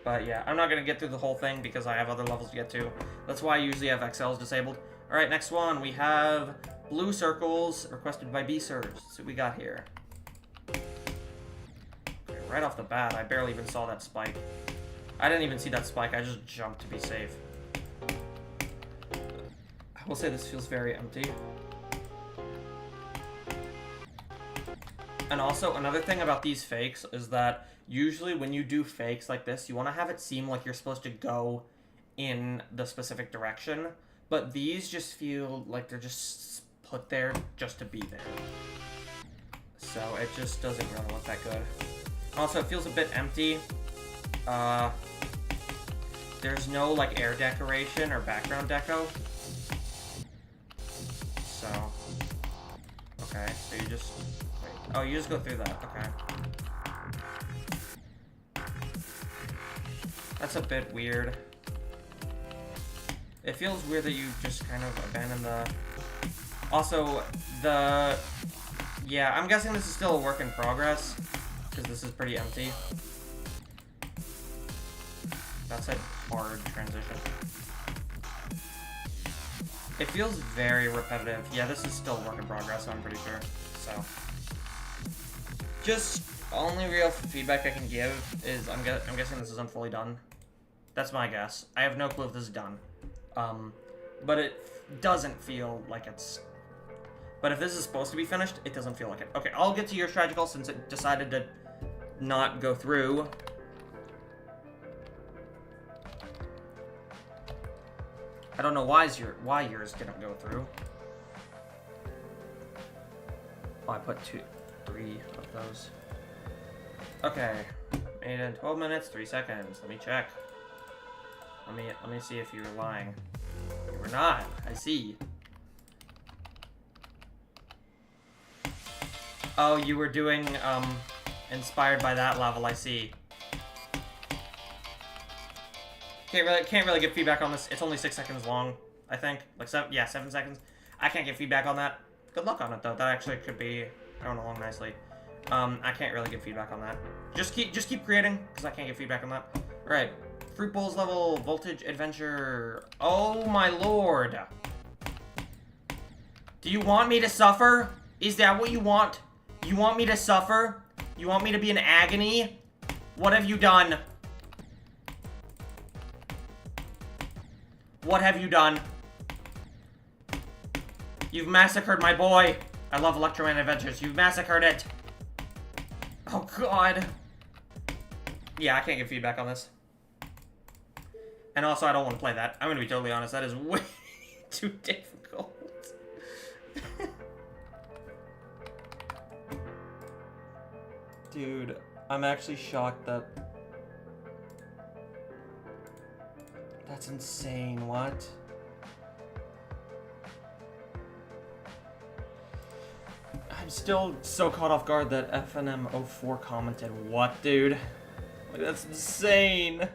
But yeah, I'm not gonna get through the whole thing because I have other levels to get to. That's why I usually have XLs disabled. Alright, next one, we have blue circles requested by B-Sirs. Let's see what we got here. Okay, right off the bat, I barely even saw that spike. I didn't even see that spike, I just jumped to be safe. I will say this feels very empty. And also, another thing about these fakes is that usually when you do fakes like this, you want to have it seem like you're supposed to go in the specific direction. But these just feel like they're just put there just to be there. So it just doesn't really look that good. Also, it feels a bit empty. There's no, like, air decoration or background deco. So, okay, so you just... Oh, you just go through that. Okay. That's a bit weird. It feels weird that you just kind of abandon the Also, yeah, I'm guessing this is still a work in progress, because this is pretty empty. That's a hard transition. It feels very repetitive. Yeah, this is still a work in progress, I'm pretty sure. So, just only real feedback I can give is I'm guessing this isn't fully done. That's my guess. I have no clue if this is done. But it doesn't feel like it's... But if this is supposed to be finished, it doesn't feel like it. Okay, I'll get to your strategical since it decided to not go through. I don't know why yours didn't go through. Oh, I put 3 of those. Okay, made in 12 minutes, 3 seconds. Let me check. Let me see if you were lying. You were not. I see. Oh, you were doing inspired by that level. I see. Can't really give feedback on this. It's only 6 seconds long, I think. Like 7 seconds. I can't give feedback on that. Good luck on it though. That actually could be going along nicely. I can't really give feedback on that. Just keep creating, because I can't give feedback on that. Alright. Fruit Bowls level, Voltage Adventure. Oh my lord. Do you want me to suffer? Is that what you want? You want me to suffer? You want me to be in agony? What have you done? What have you done? You've massacred my boy. I love Electroman Adventures. You've massacred it. Oh god. Yeah, I can't give feedback on this. And also, I don't want to play that. I'm going to be totally honest. That is way too difficult. Dude, I'm actually shocked that... That's insane. What? I'm still so caught off guard that FNM04 commented, what, dude? Like, that's insane.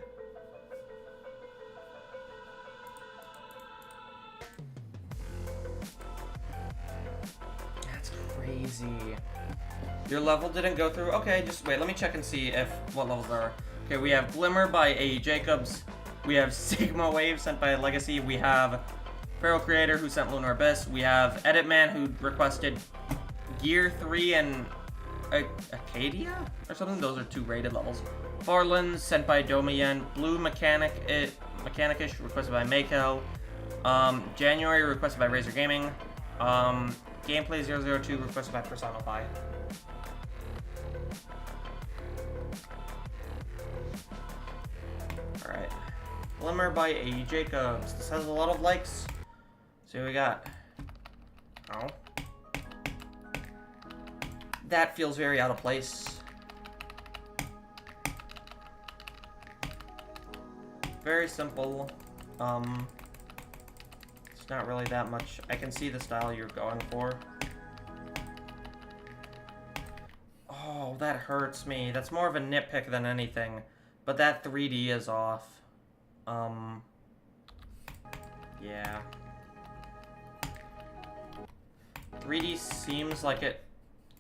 That's crazy. Your level didn't go through? Okay, just wait. Let me check and see what levels there are. Okay, we have Glimmer by A. Jacobs. We have Sigma Wave sent by Legacy. We have Feral Creator who sent Lunar Abyss. We have Edit Man who requested Gear 3 and Acadia or something. Those are 2 rated levels. Farland sent by Domayen. Blue Mechanicish requested by Maykel. January requested by Razer Gaming. Gameplay 002 requested by Personify. Alright. Glimmer by A. Jacobs. This has a lot of likes. See what we got. Oh. That feels very out of place. Very simple. It's not really that much. I can see the style you're going for. Oh, that hurts me. That's more of a nitpick than anything. But that 3D is off. Yeah. 3D seems like it...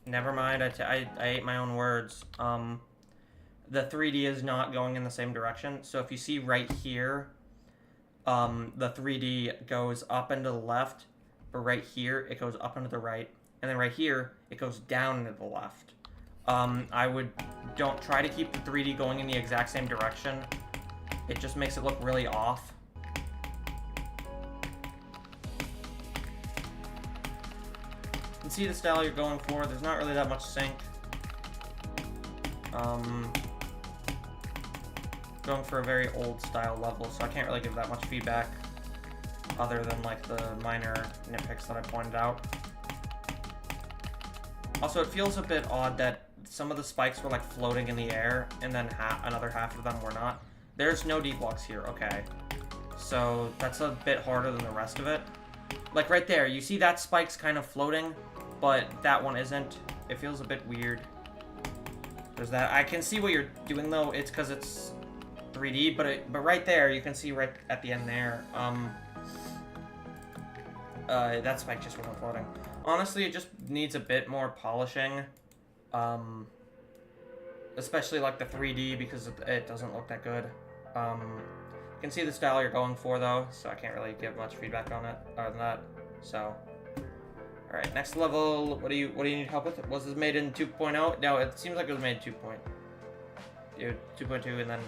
Never mind, I ate my own words. The 3D is not going in the same direction. So if you see right here, the 3D goes up and to the left, but right here, it goes up and to the right. And then right here, it goes down and to the left. Don't try to keep the 3D going in the exact same direction. It just makes it look really off. You can see the style you're going for. There's not really that much sync. Going for a very old style level, so I can't really give that much feedback other than like the minor nitpicks that I pointed out. Also, it feels a bit odd that some of the spikes were like floating in the air and then another half of them were not. There's no D-blocks here, okay. So that's a bit harder than the rest of it. Like right there, you see that spike's kind of floating, but that one isn't. It feels a bit weird. There's that. I can see what you're doing though. It's because it's 3D, but right there, you can see right at the end there. that spike just wasn't floating. Honestly, it just needs a bit more polishing. Especially like the 3D, because it doesn't look that good. You can see the style you're going for though, so I can't really give much feedback on it other than that. So, all right, next level. What do you need help with? Was this made in 2.0? No, it seems like it was made in 2.2, and then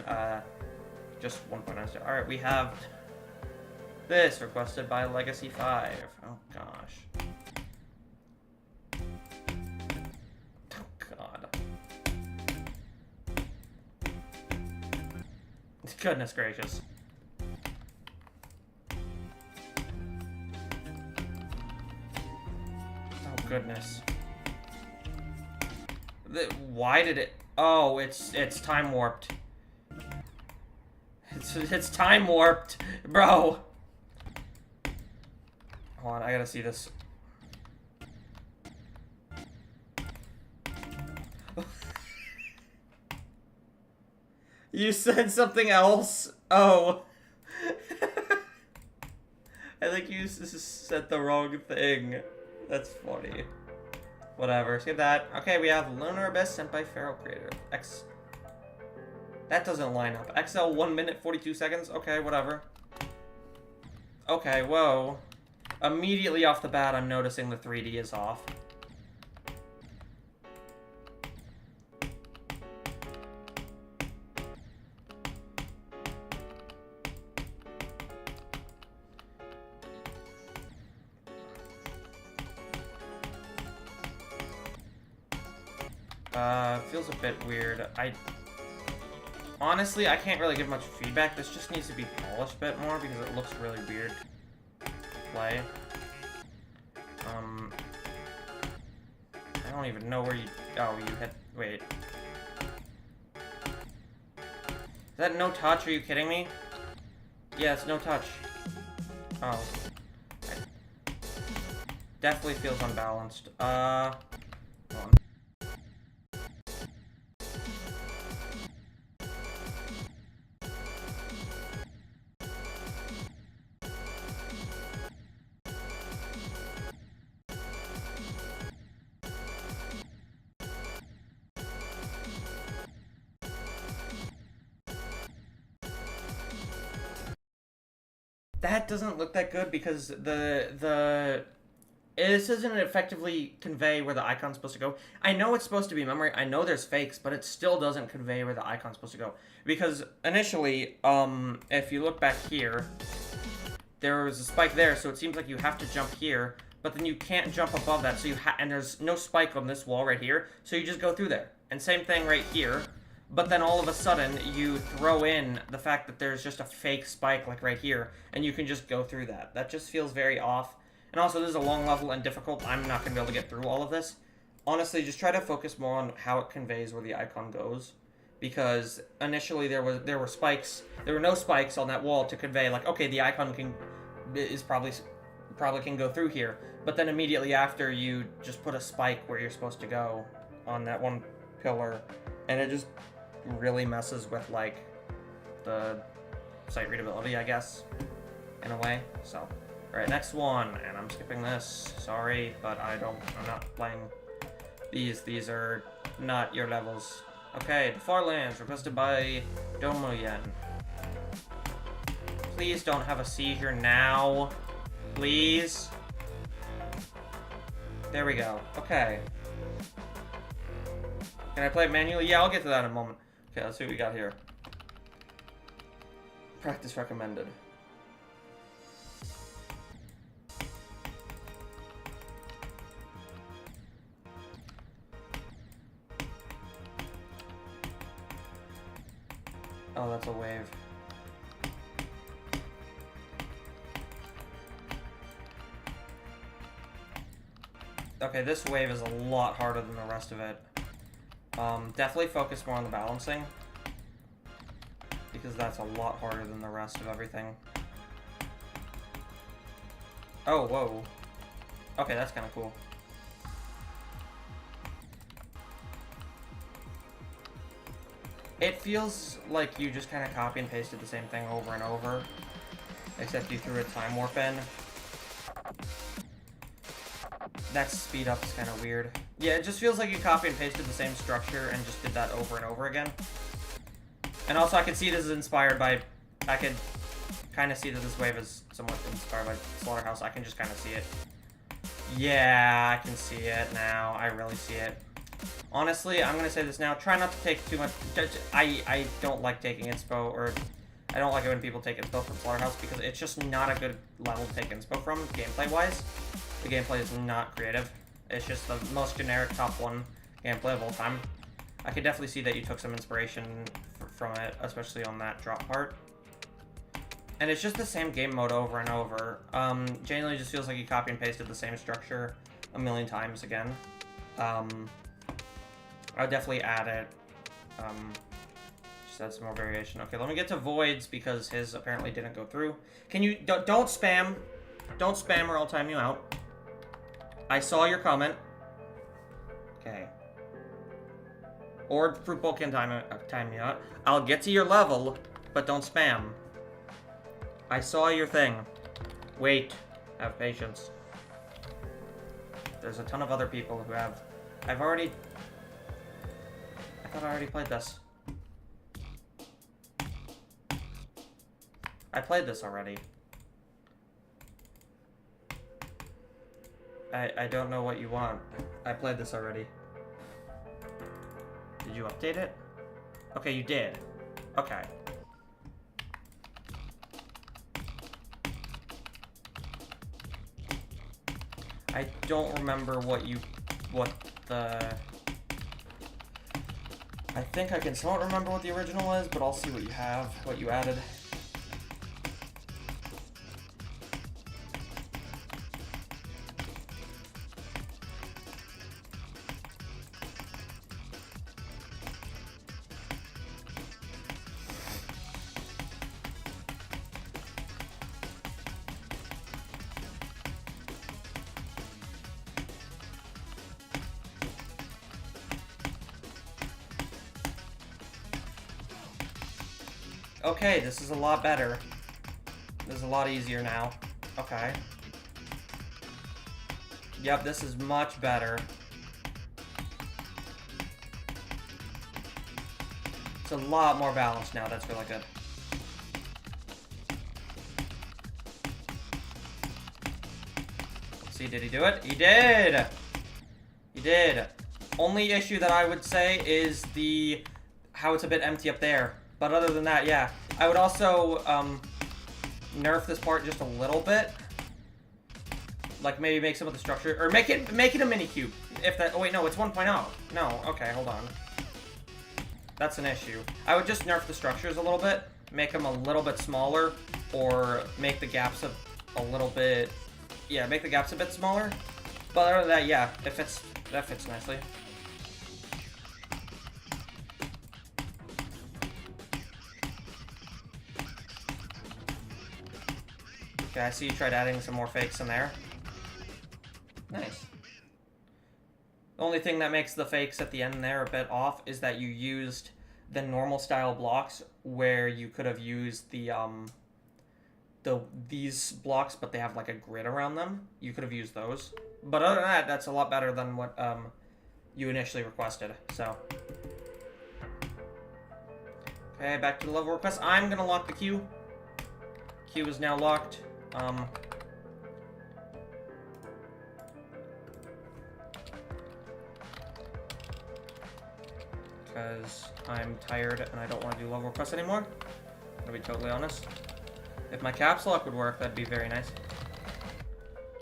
just 1.0. All right, we have this requested by Legacy 5. Oh gosh. Goodness gracious. Oh goodness. Why did it? Oh, it's time warped. It's time warped, bro. Hold on, I gotta see this. You said something else? Oh. I think you said the wrong thing. That's funny. Whatever, skip that. Okay, we have Lunar Abyss sent by Feral Creator. That doesn't line up. XL 1 minute 42 seconds? Okay, whatever. Okay, whoa. Immediately off the bat, I'm noticing the 3D is off. Feels a bit weird. Honestly, I can't really give much feedback. This just needs to be polished a bit more because it looks really weird to play. I don't even know where you... Oh, you hit... Wait. Is that no touch? Are you kidding me? Yeah, it's no touch. Oh. Definitely feels unbalanced. Hold on. That doesn't look that good because this doesn't effectively convey where the icon's supposed to go. I know it's supposed to be memory. I know there's fakes, but it still doesn't convey where the icon's supposed to go. Because initially, if you look back here, there was a spike there, so it seems like you have to jump here, but then you can't jump above that, so and there's no spike on this wall right here, so you just go through there. And same thing right here. But then all of a sudden, you throw in the fact that there's just a fake spike, like right here, and you can just go through that. That just feels very off. And also, this is a long level and difficult. I'm not going to be able to get through all of this. Honestly, just try to focus more on how it conveys where the icon goes. Because initially, there were spikes. There were no spikes on that wall to convey, like, okay, the icon probably can go through here. But then immediately after, you just put a spike where you're supposed to go on that one pillar. And it just really messes with, like, the sight readability, I guess, in a way. So, alright, next one, and I'm skipping this. Sorry, but I'm not playing these. These are not your levels. Okay, the Far Lands, requested by Domoyen. Please don't have a seizure now. Please. There we go. Okay. Can I play it manually? Yeah, I'll get to that in a moment. Okay, let's see what we got here. Practice recommended. Oh, that's a wave. Okay, this wave is a lot harder than the rest of it. Definitely focus more on the balancing, because that's a lot harder than the rest of everything. Oh, whoa. Okay, that's kind of cool. It feels like you just kind of copy and pasted the same thing over and over, except you threw a time warp in. That speed up is kind of weird. Yeah, it just feels like you copy and pasted the same structure and just did that over and over again. And also, I can see this is inspired by... I could kind of see that this wave is somewhat inspired by Slaughterhouse. I can just kind of see it. Yeah, I can see it now. I really see it. Honestly, I'm going to say this now. Try not to take too much... I don't like taking inspo, or... I don't like it when people take inspo from Slaughterhouse, because it's just not a good level to take inspo from, gameplay-wise. The gameplay is not creative. It's just the most generic top 1 gameplay of all time. I could definitely see that you took some inspiration from it, especially on that drop part. And it's just the same game mode over and over. Genuinely just feels like you copy and pasted the same structure a million times again. I would definitely add it. Just add some more variation. Okay, let me get to Voids, because his apparently didn't go through. Can you... Don't spam. Don't spam or I'll time you out. I saw your comment. Okay. Or Fruit Bowl can time me out. I'll get to your level, but don't spam. I saw your thing. Wait. Have patience. There's a ton of other people who have... I thought I already played this. I played this already. I don't know what you want. I played this already. Did you update it? Okay, you did. Okay. I don't remember what the... I think I can somewhat remember what the original is, but I'll see what you have, what you added. Okay, this is a lot better. This is a lot easier now. Okay. Yep, this is much better. It's a lot more balanced now. That's really good. Let's see, did he do it? He did! He did. Only issue that I would say is how it's a bit empty up there. But other than that, yeah. I would also nerf this part just a little bit. Like maybe make some of the structure, or make it a mini cube. If that, oh wait, no, it's 1.0. No, okay, hold on. That's an issue. I would just nerf the structures a little bit, make them a little bit smaller, or make the gaps a little bit, yeah, make the gaps a bit smaller. But other than that, yeah, that fits nicely. Okay, I see you tried adding some more fakes in there. Nice. The only thing that makes the fakes at the end there a bit off is that you used the normal style blocks where you could have used these blocks, but they have like a grid around them. You could have used those. But other than that, that's a lot better than what you initially requested. So. Okay, back to the level request. I'm gonna lock the queue. Queue is now locked. Because I'm tired and I don't want to do level requests anymore. To be totally honest. If my caps lock would work, that'd be very nice.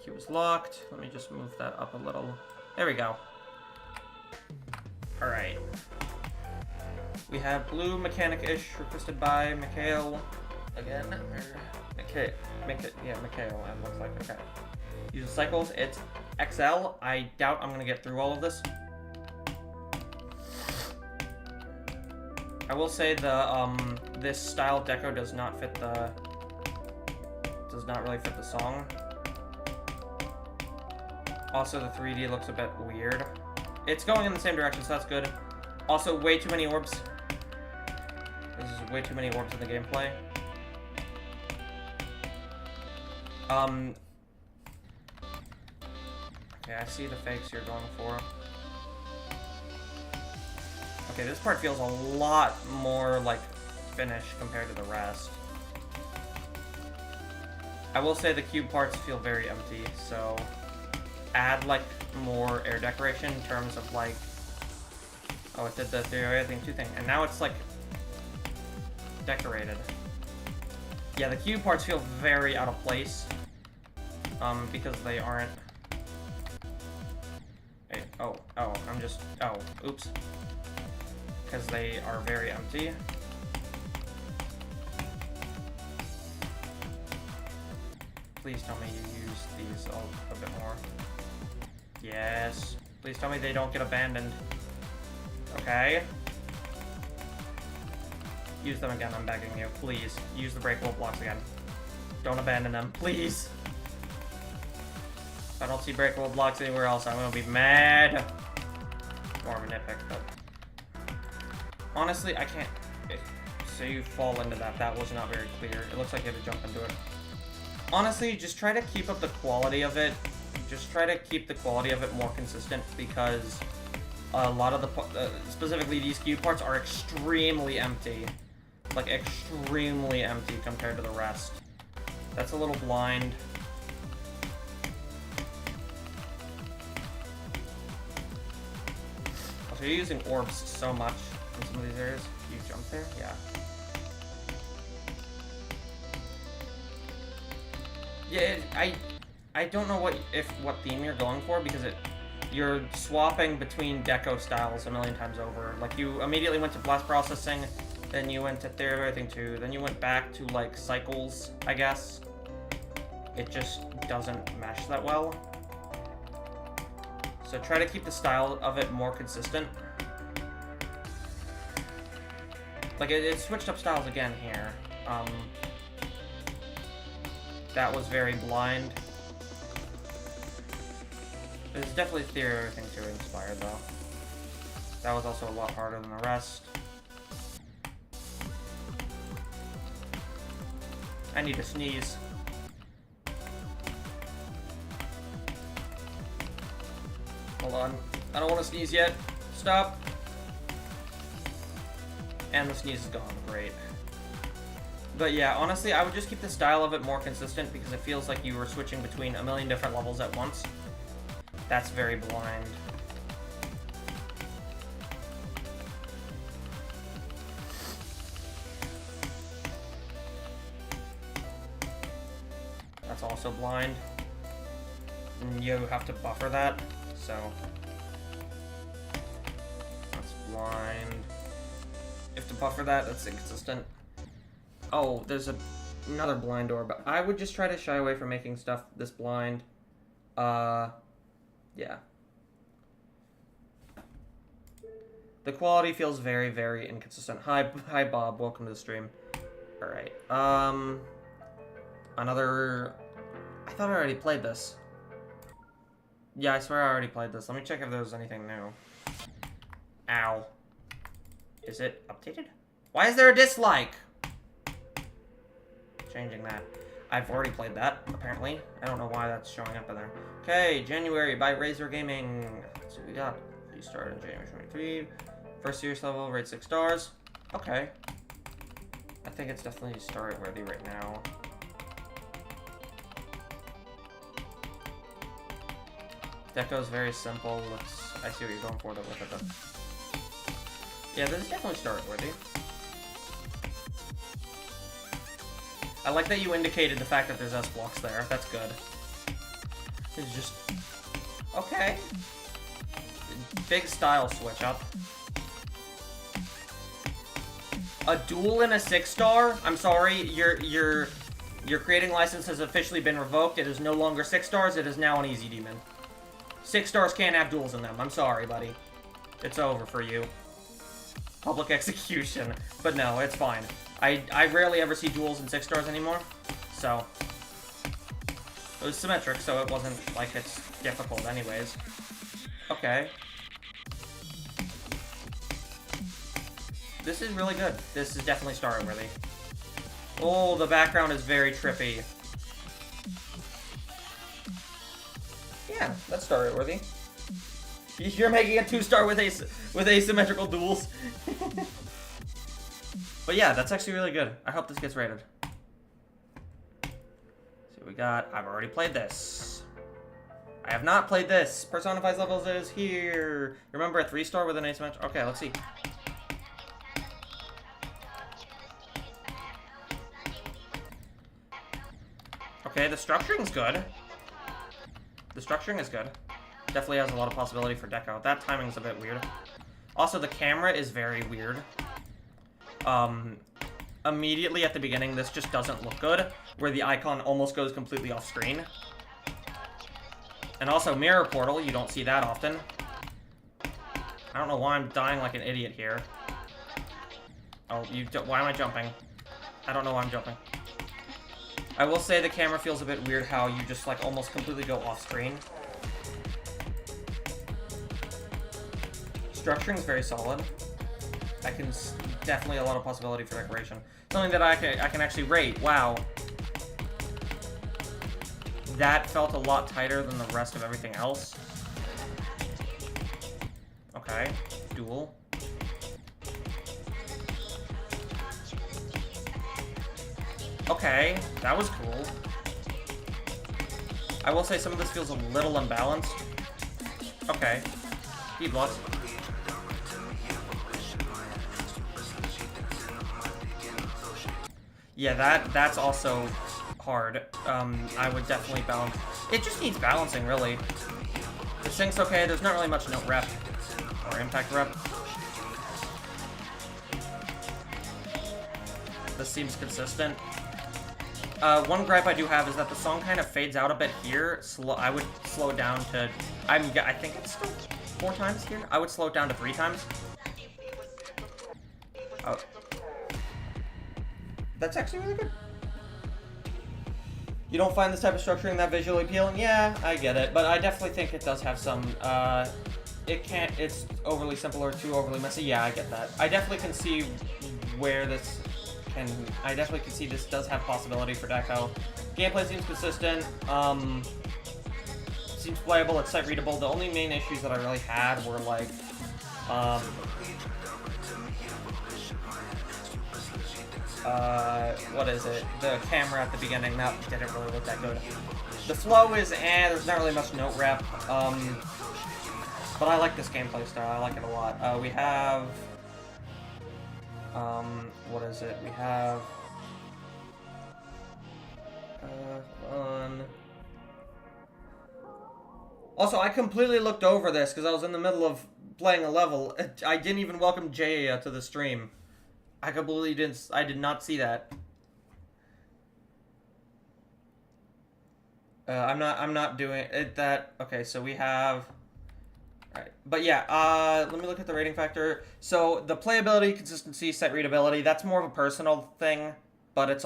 Queue is locked. Let me just move that up a little. There we go. Alright. We have blue mechanic-ish requested by Mikhail. Again, yeah, Mikhail, it looks like, okay. Use cycles, it's XL. I doubt I'm gonna get through all of this. I will say this style deco does not really fit the song. Also, the 3D looks a bit weird. It's going in the same direction, so that's good. Also, way too many orbs. This is way too many orbs in the gameplay. Okay, Okay, I see the fakes you're going for. Okay, this part feels a lot more, like, finished compared to the rest. I will say the cube parts feel very empty, so add, like, more air decoration in terms of, like... Oh, it did the theory thing too thing, and now it's, like, decorated. Yeah, the cube parts feel very out of place, because they aren't... Hey, oh, I'm just... Oh, oops. Because they are very empty. Please tell me you use these a bit more. Yes. Please tell me they don't get abandoned. Okay. Use them again, I'm begging you. Please, use the breakable blocks again. Don't abandon them, please. If I don't see breakable blocks anywhere else, I'm gonna be mad. More of a nitpick, but... Honestly, I can't... So you fall into that. That was not very clear. It looks like you had to jump into it. Honestly, just try to keep up the quality of it. Just try to keep the quality of it more consistent, because a lot of the... specifically, these cube parts are extremely empty. Like, extremely empty compared to the rest. That's a little blind. Also, you're using orbs so much in some of these areas. You jump there? Yeah. Yeah, I don't know what theme you're going for, because you're swapping between deco styles a million times over. Like, you immediately went to blast processing, then you went to theory 2, then you went back to, like, cycles, I guess. It just doesn't mesh that well. So try to keep the style of it more consistent. Like, it switched up styles again here. That was very blind. There's definitely theory 2 inspired, though. That was also a lot harder than the rest. I need to sneeze. Hold on. I don't want to sneeze yet. Stop. And the sneeze is gone. Great. But yeah, honestly, I would just keep the style of it more consistent, because it feels like you were switching between a million different levels at once. That's very blind. That's also blind. And you have to buffer that, so... That's blind. You have to buffer that, that's inconsistent. Oh, there's another blind door, but I would just try to shy away from making stuff this blind. Yeah. The quality feels very, very inconsistent. Hi, Bob. Welcome to the stream. Alright. Another... I thought I already played this. Yeah, I swear I already played this. Let me check if there's anything new. Ow. Is it updated? Why is there a dislike? Changing that. I've already played that, apparently. I don't know why that's showing up in there. Okay, January by Razor Gaming. Let's see what we got. You started in January 23. First serious level, rate 6 stars. Okay. I think it's definitely start worthy right now. Deco's very simple. I see what you're going for though with it. Yeah, this is definitely start worthy. I like that you indicated the fact that there's S blocks there. That's good. It's just... Okay. Big style switch up. A duel in a 6-star? I'm sorry, your creating license has officially been revoked. It is no longer 6 stars, it is now an easy demon. 6 stars can't have duels in them. I'm sorry, buddy. It's over for you. Public execution. But no, it's fine. I rarely ever see duels in 6 stars anymore, so... It was symmetric, so it wasn't like it's difficult anyways. Okay. This is really good. This is definitely start worthy. Oh, the background is very trippy. Yeah, Yeah, that's star rate worthy. You're making a 2-star with asymmetrical duels. But yeah, that's actually really good. I hope this gets rated. See what we got. I've already played this. I have not played this. Personifies levels is here. Remember a 3-star with an asymmetrical. Okay, let's see. Okay, the structuring's good. The structuring is good. Definitely has a lot of possibility for deco. That timing's a bit weird. Also, the camera is very weird. Immediately at the beginning, this just doesn't look good, where the icon almost goes completely off screen. And also, mirror portal, you don't see that often. I don't know why I'm dying like an idiot here. Oh, why am I jumping? I don't know why I'm jumping. I will say the camera feels a bit weird how you just like almost completely go off screen. Structuring is very solid. Definitely a lot of possibility for decoration. Something that I can actually rate. Wow. That felt a lot tighter than the rest of everything else. Okay. Duel. Okay, that was cool. I will say some of this feels a little unbalanced. Okay. Speed loss. Yeah, that's also hard. I would definitely balance. It just needs balancing, really. The sync's okay. There's not really much note rep or impact rep. This seems consistent. One gripe I do have is that the song kind of fades out a bit here. I would slow it down to. I think it's still 4 times here. I would slow it down to 3 times. Oh. That's actually really good. You don't find this type of structuring that visually appealing? Yeah, I get it, but I definitely think it does have some, it's overly simple or too overly messy. Yeah, I get that. I definitely can see where this I definitely can see this does have possibility for deco. Gameplay seems consistent, seems playable, it's sight readable. The only main issues that I really had were like, what is it? The camera at the beginning, that didn't really look that good. The flow is, there's not really much note rep, but I like this gameplay style, I like it a lot. We have, what is it? We have, Also, I completely looked over this because I was in the middle of playing a level. I didn't even welcome Jay to the stream. I completely didn't. I did not see that. I'm not doing it. Okay, so we have. Alright, but yeah, let me look at the rating factor. So, the playability, consistency, sight readability, that's more of a personal thing, but it's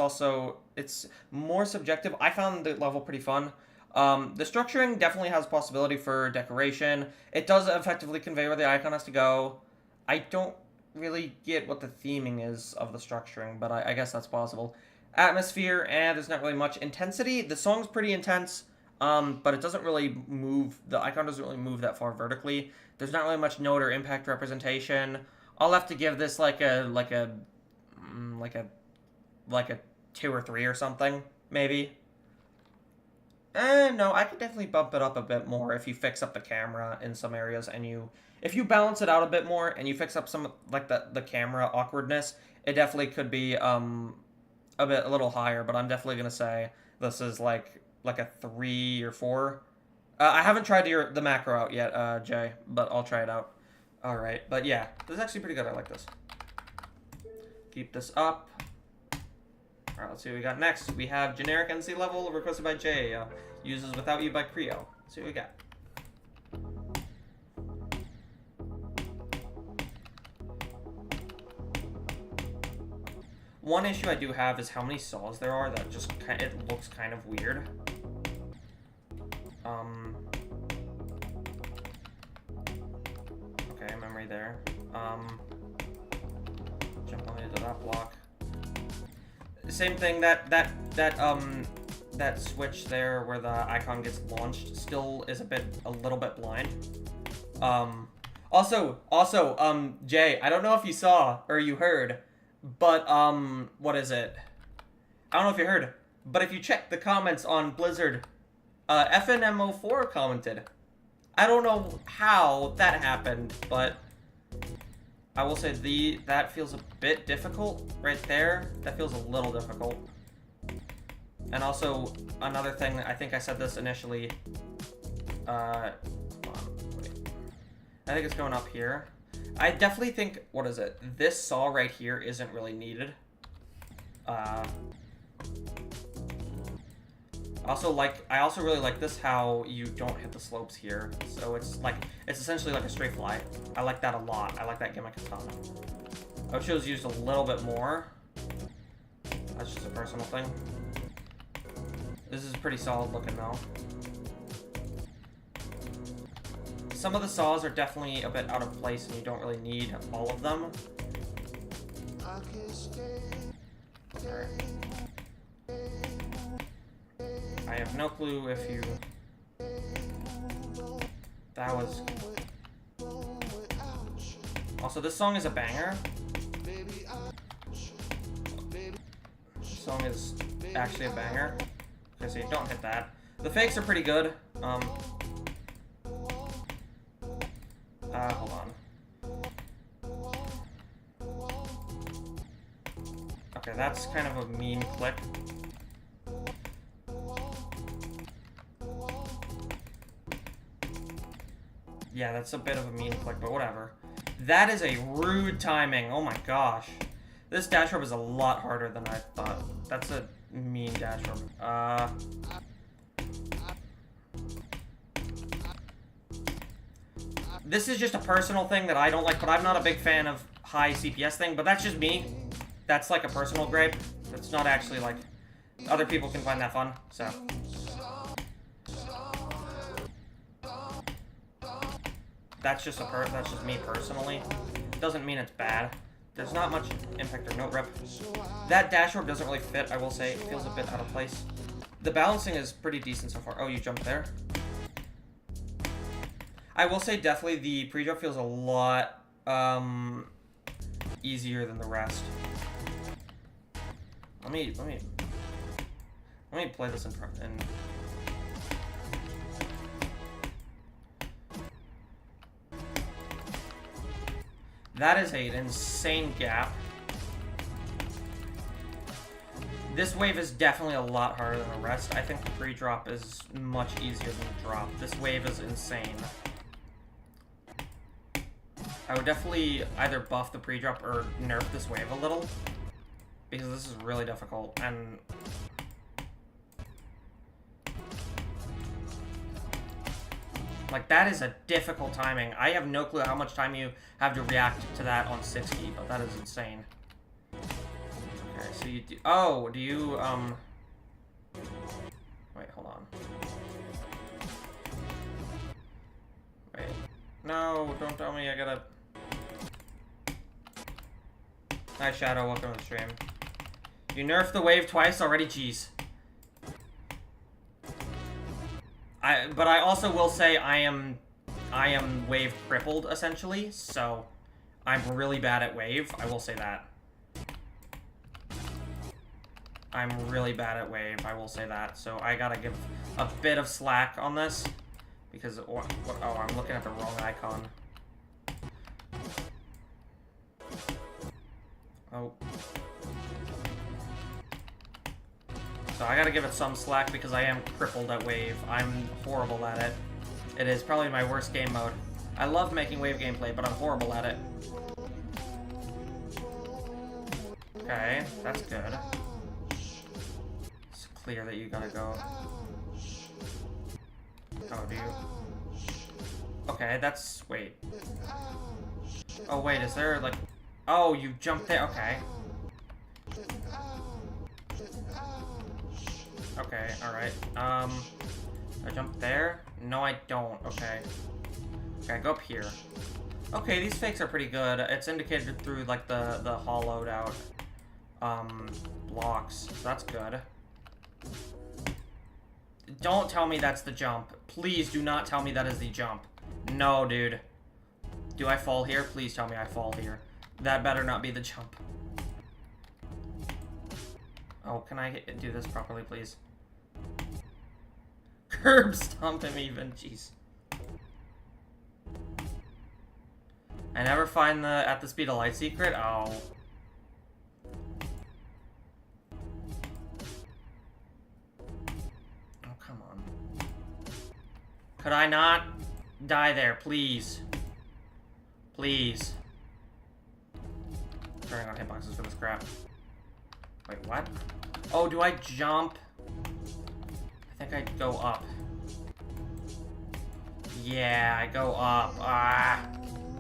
more subjective. I found the level pretty fun. The structuring definitely has possibility for decoration. It does effectively convey where the icon has to go. I don't really get what the theming is of the structuring, but I guess that's possible. Atmosphere, there's not really much. Intensity, the song's pretty intense. But it doesn't really move, the icon doesn't really move that far vertically. There's not really much note or impact representation. I'll have to give this like a 2 or 3 or something, maybe. No, I could definitely bump it up a bit more if you fix up the camera in some areas and if you balance it out a bit more and you fix up some, like the camera awkwardness, it definitely could be, a little higher, but I'm definitely gonna say this is like a 3 or 4. I haven't tried the macro out yet, Jay, but I'll try it out. Alright, but yeah, this is actually pretty good. I like this. Keep this up. Alright, let's see what we got next. We have generic NC level requested by Jay. Uses Without You by Creo. Let's see what we got. One issue I do have is how many saws there are. That just it looks kind of weird. Okay, memory there. Jump only to that block. Same thing. That that switch there where the icon gets launched still is a little bit blind. Also, Jay, I don't know if you saw or you heard, but, what is it? I don't know if you heard, but if you check the comments on Blizzard, FNMO4 commented. I don't know how that happened, but I will say that feels a bit difficult right there. That feels a little difficult. And also, another thing, I think I said this initially, hold on, wait. I think it's going up here. I definitely think, what is it? This saw right here isn't really needed. I also really like this, how you don't hit the slopes here. So it's essentially like a straight fly. I like that a lot. I like that gimmick a ton. I wish it was used a little bit more. That's just a personal thing. This is pretty solid looking though. Some of the saws are definitely a bit out of place and you don't really need all of them. Okay. I have no clue if you... That was... Also, this song is a banger. This song is actually a banger. Okay, so you don't hit that. The fakes are pretty good. Hold on. Okay, that's kind of a mean click. Yeah, that's a bit of a mean click, but whatever. That is a rude timing. Oh my gosh. This dash rub is a lot harder than I thought. That's a mean dash rub. This is just a personal thing that I don't like, but I'm not a big fan of high CPS thing, but that's just me. That's like a personal gripe. It's not actually like... Other people can find that fun, so... That's just me personally. Doesn't mean it's bad. There's not much impact or note rep. That dash rub doesn't really fit, I will say. It feels a bit out of place. The balancing is pretty decent so far. Oh, you jumped there? I will say definitely the pre-jump feels a lot easier than the rest. Let me play this in That is an insane gap. This wave is definitely a lot harder than the rest. I think the pre-drop is much easier than the drop. This wave is insane. I would definitely either buff the pre-drop or nerf this wave a little, because this is really difficult, and like, that is a difficult timing. I have no clue how much time you have to react to that on 60, but that is insane. Okay, so you do... Oh, do you, Wait, hold on. Wait. No, don't tell me I gotta... Hi, Shadow, welcome to the stream. You nerfed the wave twice already? Jeez. But I also will say I am wave crippled, essentially, so I'm really bad at wave. I will say that. I'm really bad at wave, I will say that. So I gotta give a bit of slack on this, because, oh, I'm looking at the wrong icon. Oh. So I gotta give it some slack because I am crippled at wave. I'm horrible at it. It is probably my worst game mode. I love making wave gameplay, but I'm horrible at it. Okay, that's good. It's clear that you gotta go. Oh, do you? Okay, that's... Wait. Oh, wait, is there, like... Oh, you jumped there. Okay. Okay, alright. I jump there? No, I don't. Okay. Okay, go up here. Okay, these fakes are pretty good. It's indicated through, like, the hollowed out, blocks. So that's good. Don't tell me that's the jump. Please do not tell me that is the jump. No, dude. Do I fall here? Please tell me I fall here. That better not be the jump. Oh, can I do this properly, please? Curb stomp him even. Jeez. I never find the at the speed of light secret. Oh. Oh, come on. Could I not die there, please? Please. Turning on hitboxes for this crap. Wait, what? Oh, do I jump? I think I go up. Yeah, I go up. Ah.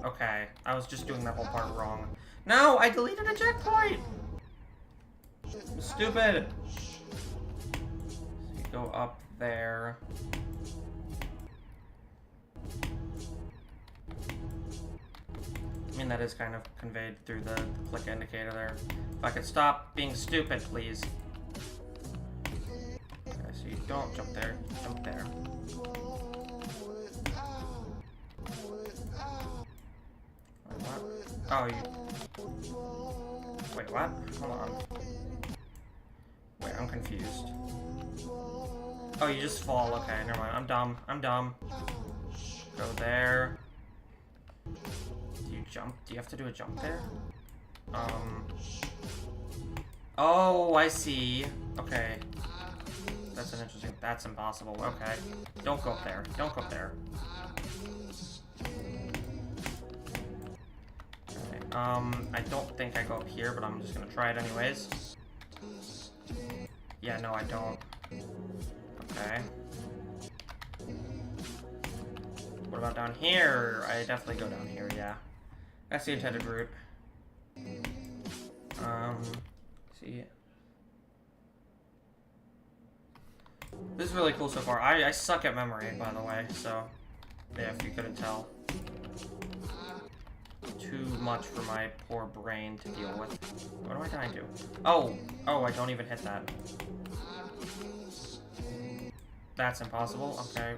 Okay. I was just doing that whole part wrong. No, I deleted a checkpoint! I'm stupid. So you go up there. I mean, that is kind of conveyed through the click indicator there. If I could stop being stupid, please. Okay, so you don't jump there. Jump there. Wait, what? Oh, you... Wait, what? Hold on. Wait, I'm confused. Oh, you just fall. Okay, never mind. I'm dumb. I'm dumb. Go there. Jump? Do you have to do a jump there? Oh, I see. Okay. That's an interesting... That's impossible. Okay. Don't go up there. Don't go up there. Okay. I don't think I go up here, but I'm just gonna try it anyways. Yeah, no, I don't. Okay. What about down here? I definitely go down here, yeah. That's the intended route. See. This is really cool so far. I suck at memory, by the way, so yeah, if you couldn't tell. Too much for my poor brain to deal with. What am I trying to do? Oh! Oh, I don't even hit that. That's impossible. Okay.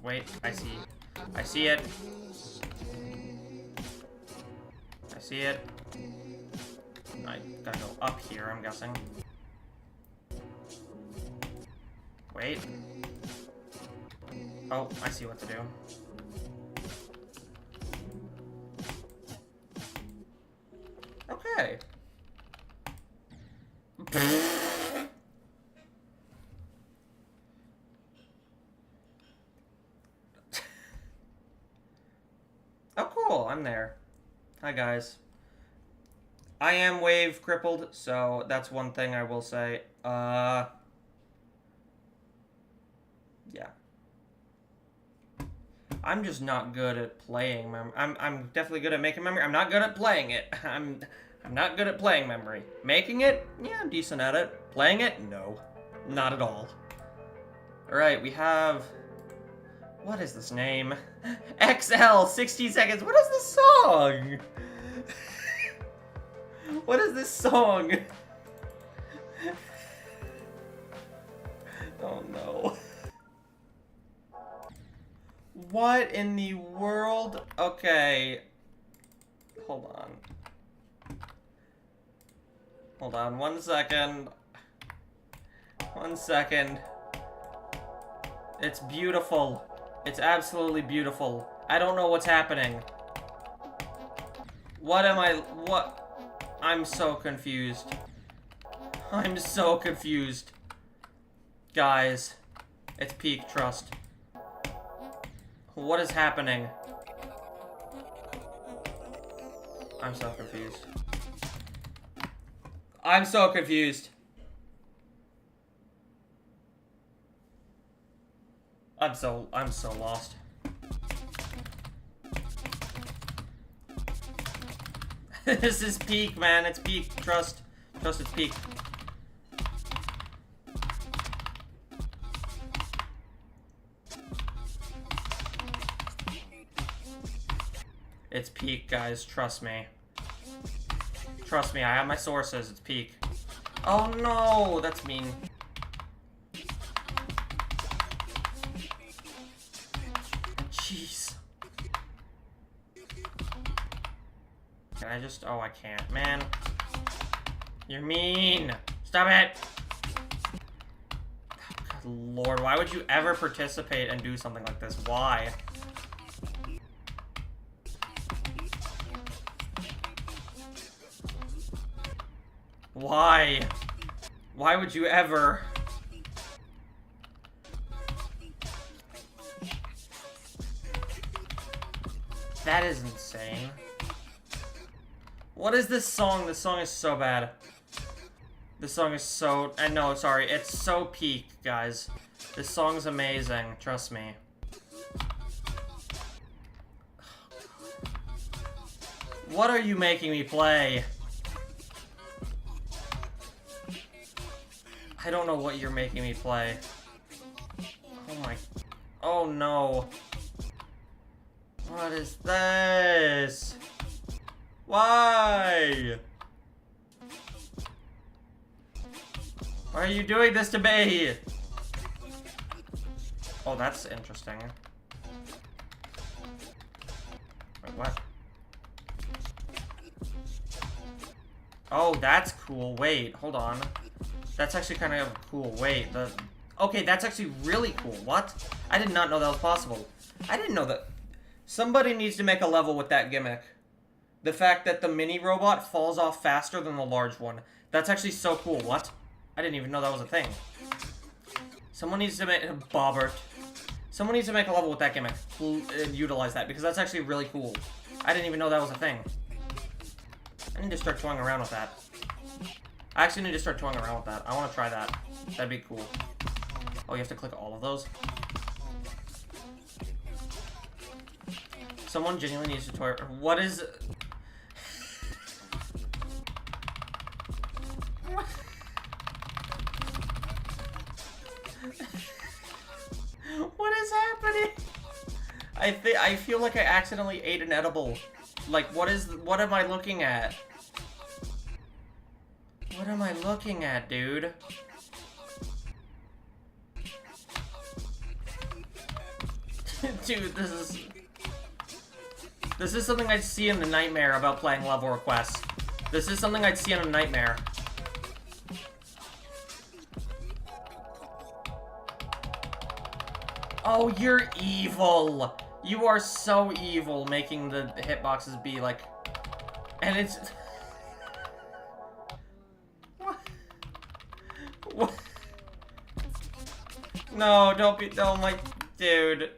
Wait, I see. I see it. I see it. I gotta go up here, I'm guessing. Wait. Oh, I see what to do. Okay. Oh, cool, I'm there. Hi, guys. I am wave crippled, so that's one thing I will say. Yeah. I'm just not good at playing memory. I'm definitely good at making memory. I'm not good at playing it. I'm not good at playing memory. Making it? Yeah, I'm decent at it. Playing it? No. Not at all. Alright, we have... What is this name? XL, 60 seconds. What is this song? What is this song? Oh no. What in the world? Okay. Hold on. Hold on, 1 second. 1 second. It's beautiful. It's absolutely beautiful. I don't know what's happening. What am I... What? I'm so confused. I'm so confused. Guys. It's peak trust. What is happening? I'm so confused. I'm so confused. I'm so lost. This is peak, man. It's peak. Trust. Trust it's peak. It's peak, guys. Trust me. Trust me, I have my sources. It's peak. Oh no, that's mean. I just... Oh, I can't. Man. You're mean. Stop it. Good Lord, why would you ever participate and do something like this? Why? Why? Why would you ever? That is insane. What is this song? This song is so bad. This song is so... no, sorry. It's so peak, guys. This song's amazing. Trust me. What are you making me play? I don't know what you're making me play. Oh my... Oh no. What is this? Why? Why are you doing this to me? Oh, that's interesting. Wait, what? Oh, that's cool. Wait, hold on. That's actually kind of cool. Wait, okay, that's actually really cool. What? I did not know that was possible. I didn't know that. Somebody needs to make a level with that gimmick. The fact that the mini robot falls off faster than the large one. That's actually so cool. What? I didn't even know that was a thing. Someone needs to make... Bobbert. Someone needs to make a level with that gimmick. And utilize that, because that's actually really cool. I didn't even know that was a thing. I need to start toying around with that. I actually need to start toying around with that. I want to try that. That'd be cool. Oh, you have to click all of those? Someone genuinely needs to toy... What is... What is happening? I feel like I accidentally ate an edible. Like, what am I looking at? What am I looking at, dude? Dude, this is something I'd see in the nightmare about playing level requests. This is something I'd see in a nightmare. Oh, you're evil. You are so evil, making the hitboxes be like... And it's... What? No, don't be... Oh my... Dude.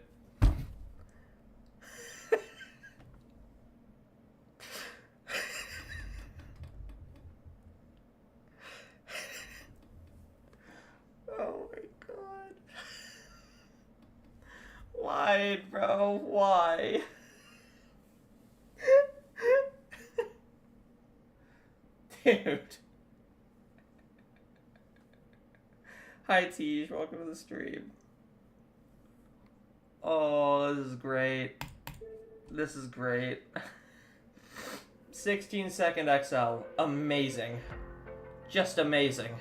Oh my god. Why, bro? Why? Dude. Hi, Tej. Welcome to the stream. Oh, this is great. This is great. 16-second XL. Amazing. Just amazing.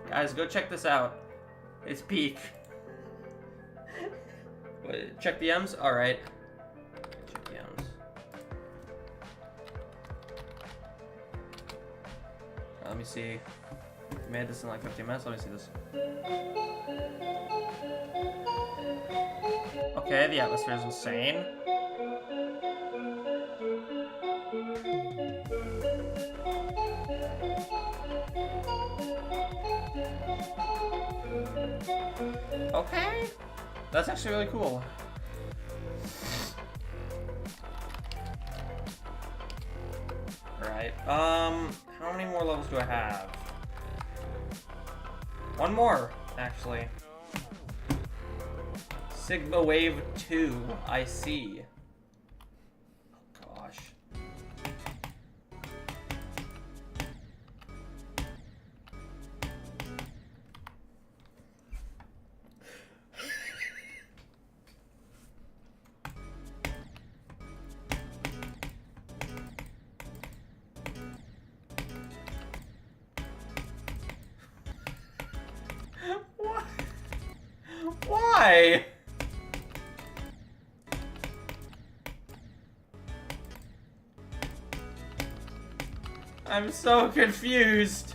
Guys, go check this out. It's peak. Wait, check the M's? Alright. Check the M's. Let me see. We made this in like 15 minutes. Let me see this. Okay, the atmosphere is insane. Okay. That's actually really cool. Alright, how many more levels do I have? One more, actually. Sigma Wave 2, I see. Oh, gosh. What? Why? I'm so confused.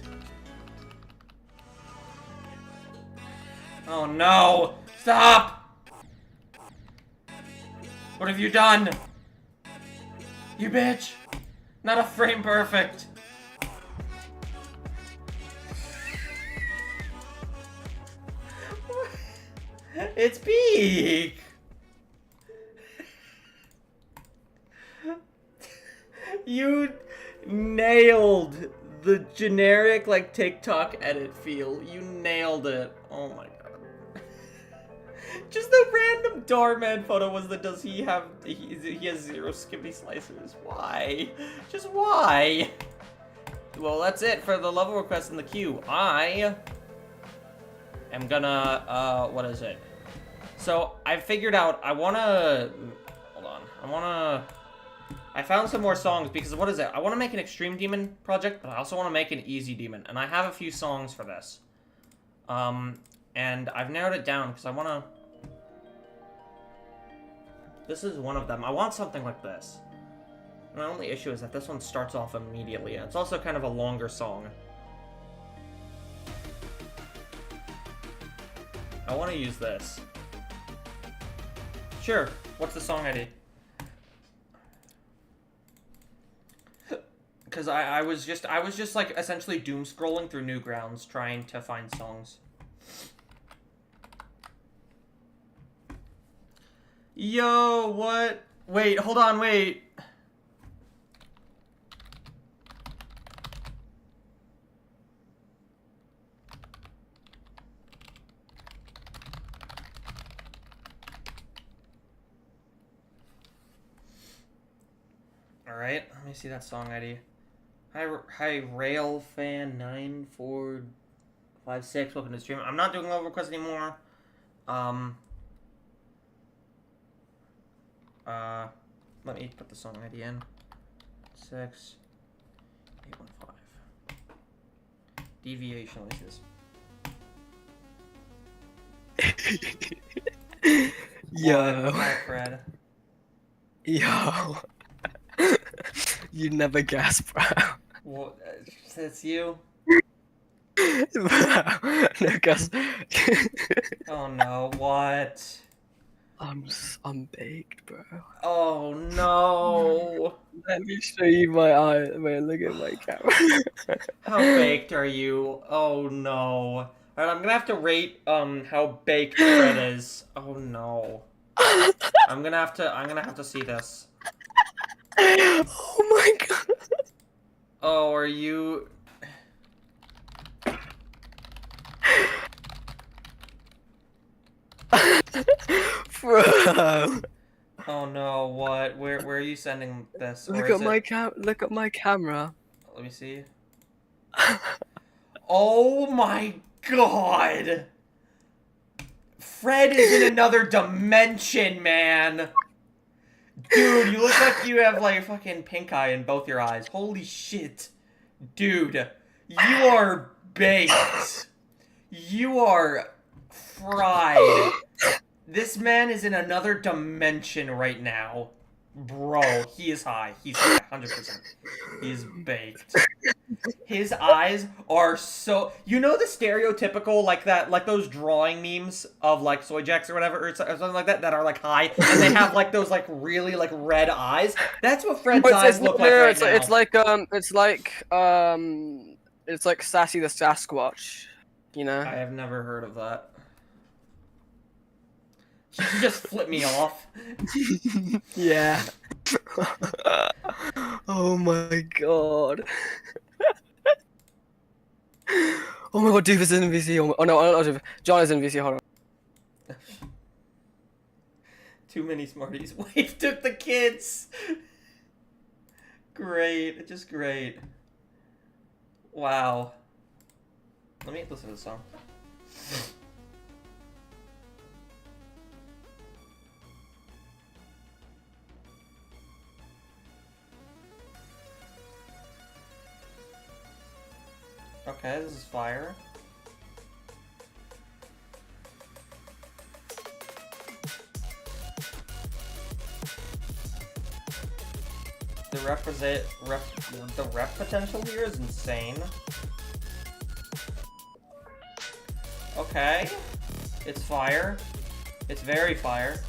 Oh no! Stop! What have you done? You bitch! Not a frame perfect. It's peak. You nailed the generic like TikTok edit feel. You nailed it. Oh my god. Just the random doorman photo was the does he have he has 0 skippy slices. Why? Just why? Well, that's it for the level request in the queue. I am gonna what is it? So I figured out I wanna hold on. I found some more songs because what is it? I want to make an extreme demon project, but I also want to make an easy demon, and I have a few songs for this. And I've narrowed it down because I want to. This is one of them. I want something like this. My only issue is that this one starts off immediately, and it's also kind of a longer song. I want to use this. Sure. What's the song ID? Because I was just like essentially doom scrolling through Newgrounds trying to find songs. Yo, what? Wait, hold on, wait. Alright, let me see that song ID. Hi Rail Fan 9456. Welcome to the stream. I'm not doing level requests anymore. Let me put the song ID in. 6815. Deviation. What is this? Yo. Hi, Fred. Yo. You never guess, bro. What? It's you? No guess. Oh no! What? I'm baked, bro. Oh no! Let me show you my eye. Wait, look at my camera. How baked are you? Oh no! Alright, I'm gonna have to rate how baked Fred is. Oh no! I'm gonna have to see this. Oh my god. Oh, are you? Bro. Oh no! What? Where are you sending this? Look at my camera. Let me see. Oh my god! Fred is in another dimension, man. Dude, you look like you have like fucking pink eye in both your eyes. Holy shit. Dude, you are baked. You are fried. This man is in another dimension right now. Bro, he is high. He's high, 100%. He's baked. His eyes are so... You know the stereotypical, like that, like those drawing memes of like soy jacks or whatever, or something like that are like high, and they have like those like really like red eyes? That's what Fred's eyes look like right now. It's like Sassy the Sasquatch, you know? I have never heard of that. You just flip me off. Yeah. Oh my god. Oh my god, Doof is in VC. Oh no, not Doof. John is in VC, hold on. Too many Smarties. Wave took the kids! Great, just great. Wow. Let me listen to the song. Okay, this is fire. The rep potential here is insane. Okay. It's fire. It's very fire.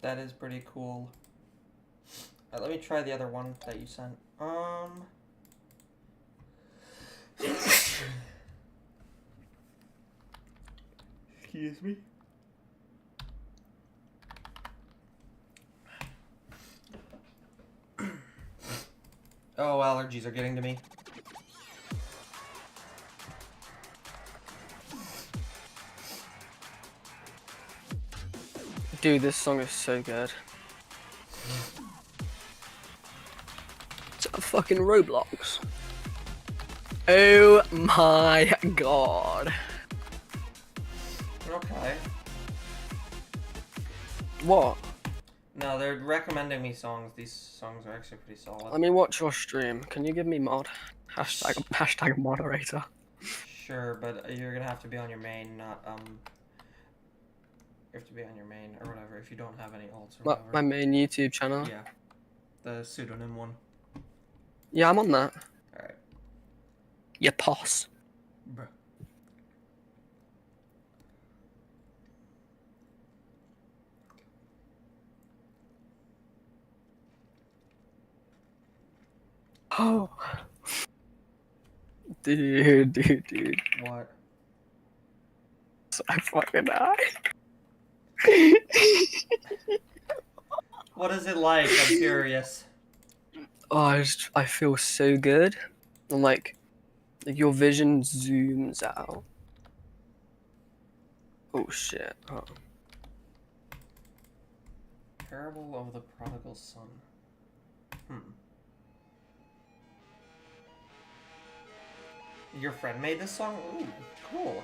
That is pretty cool. Alright, let me try the other one that you sent. Excuse me. Oh, allergies are getting to me. Dude, this song is so good. It's a fucking Roblox. Oh my god. Okay. What? No, they're recommending me songs. These songs are actually pretty solid. Let me watch your stream. Can you give me mod? Hashtag moderator. Sure, but you're gonna have to be on your main, not you have to be on your main or whatever if you don't have any alts or whatever. My main YouTube channel? Yeah. The pseudonym one. Yeah, I'm on that. Alright. You poss. Bruh. Oh. Dude. What? So I fucking die. What is it like? I'm curious. Oh, I feel so good. And like your vision zooms out. Oh shit. Oh. Parable of the Prodigal Son. Your friend made this song? Ooh, cool.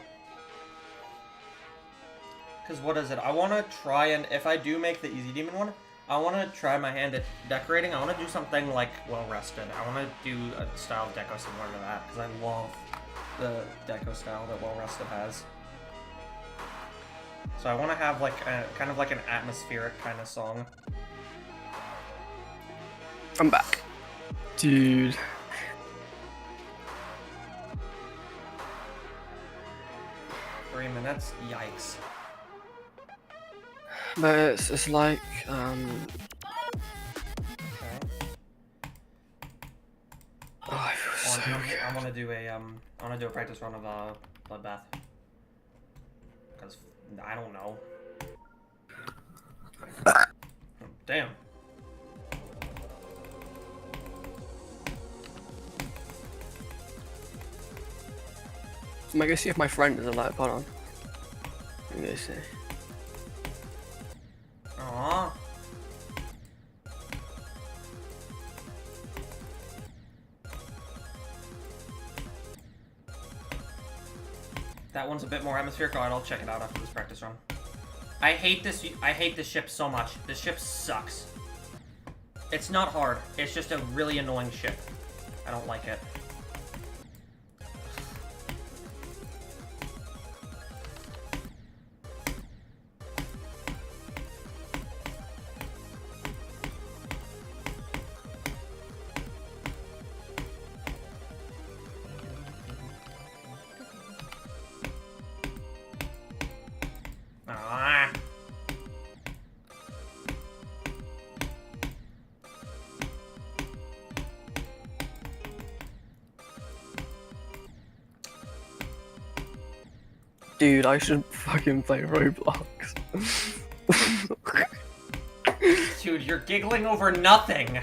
Because what is it? I want to try and, if I do make the Easy Demon one, I want to try my hand at decorating. I want to do something like Well Rested. I want to do a style of deco similar to that, because I love the deco style that Well Rested has. So I want to have like a, kind of like an atmospheric kind of song. I'm back. Dude. Three minutes? Yikes. But it's like, Okay. Oh, I feel so good. I want to do a practice run of Bloodbath. Because I don't know. Damn. I'm gonna go see if my friend is alive. Hold on. Let me go see. Aww. That one's a bit more atmospheric. Alright, I'll check it out after this practice run. I hate this ship so much. This ship sucks. It's not hard. It's just a really annoying ship. I don't like it. Ah. Dude, I should fucking play Roblox. Dude, you're giggling over nothing.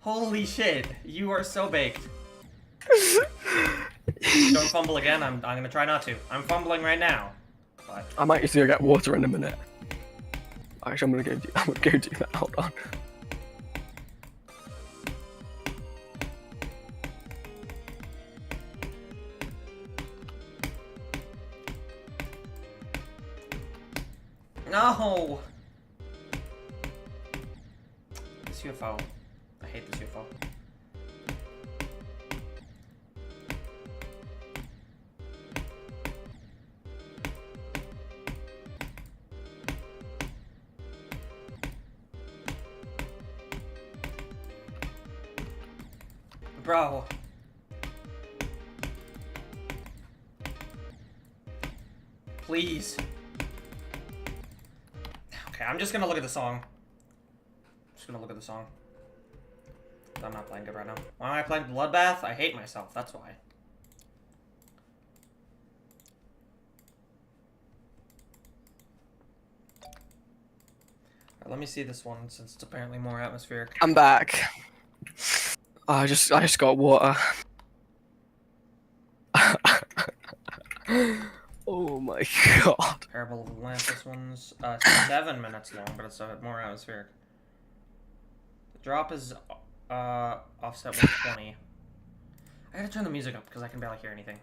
Holy shit, you are so baked. Don't fumble again. I'm gonna try not to. I'm fumbling right now. But I might just go get water in a minute. Actually, I'm gonna go do that. Hold on. no. This UFO. I hate this UFO. Bro. Please. Okay, I'm just gonna look at the song. Just gonna look at the song. I'm not playing good right now. Why am I playing Bloodbath? I hate myself, that's why. Alright, let me see this one since it's apparently more atmospheric. I'm back. I just got water. Oh my god. Parable of Atlantis, this one's 7 minutes long, but it's more atmospheric. The drop is offset 120. I gotta turn the music up because I can barely hear anything.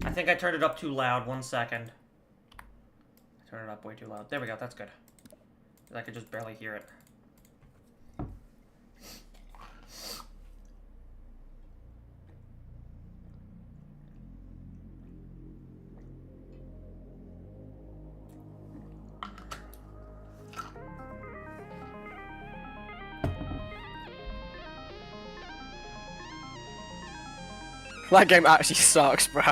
I think I turned it up too loud. 1 second. I turned it up way too loud. There we go. That's good. I could just barely hear it. That game actually sucks, bro.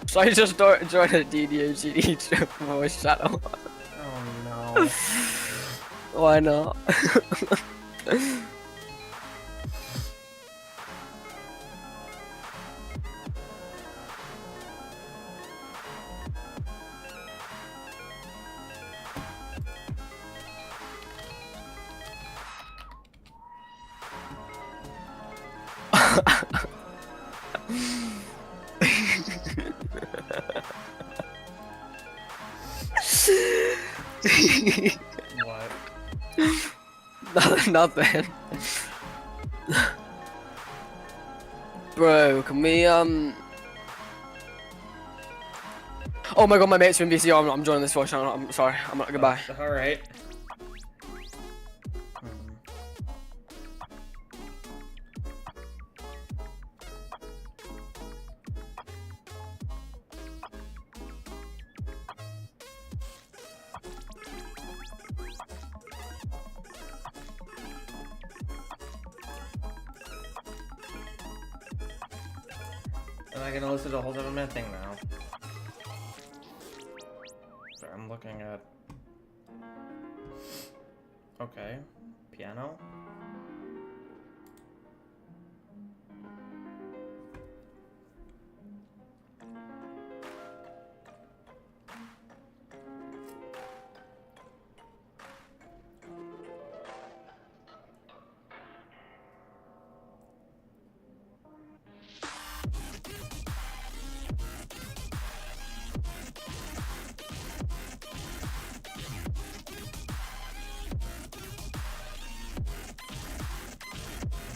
So I just joined a DDOGD voice channel. Oh no. Why not? What? Nothing. Bro, can we Oh my god, my mate's from VCR. I'm joining this voice channel. I'm sorry. I'm not. Goodbye. All right. Am I gonna listen to a whole different thing now? Sorry, I'm looking at. Okay, piano.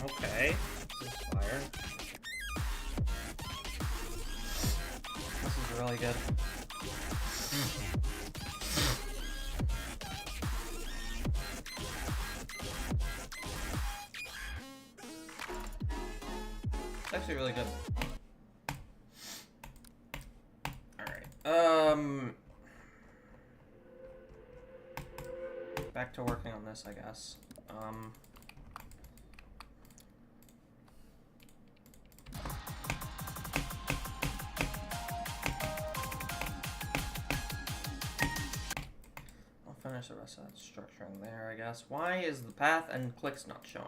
Okay, this is fire. This is really good. It's actually really good. Alright, back to working on this, I guess. I'll finish there's the rest of that structuring there, I guess. Why is the path and clicks not showing?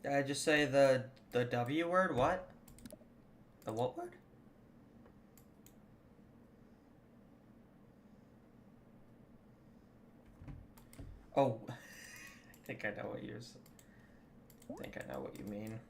Did I just say the W word? What? The what word? Oh, I think I know what you're. I think I know what you mean.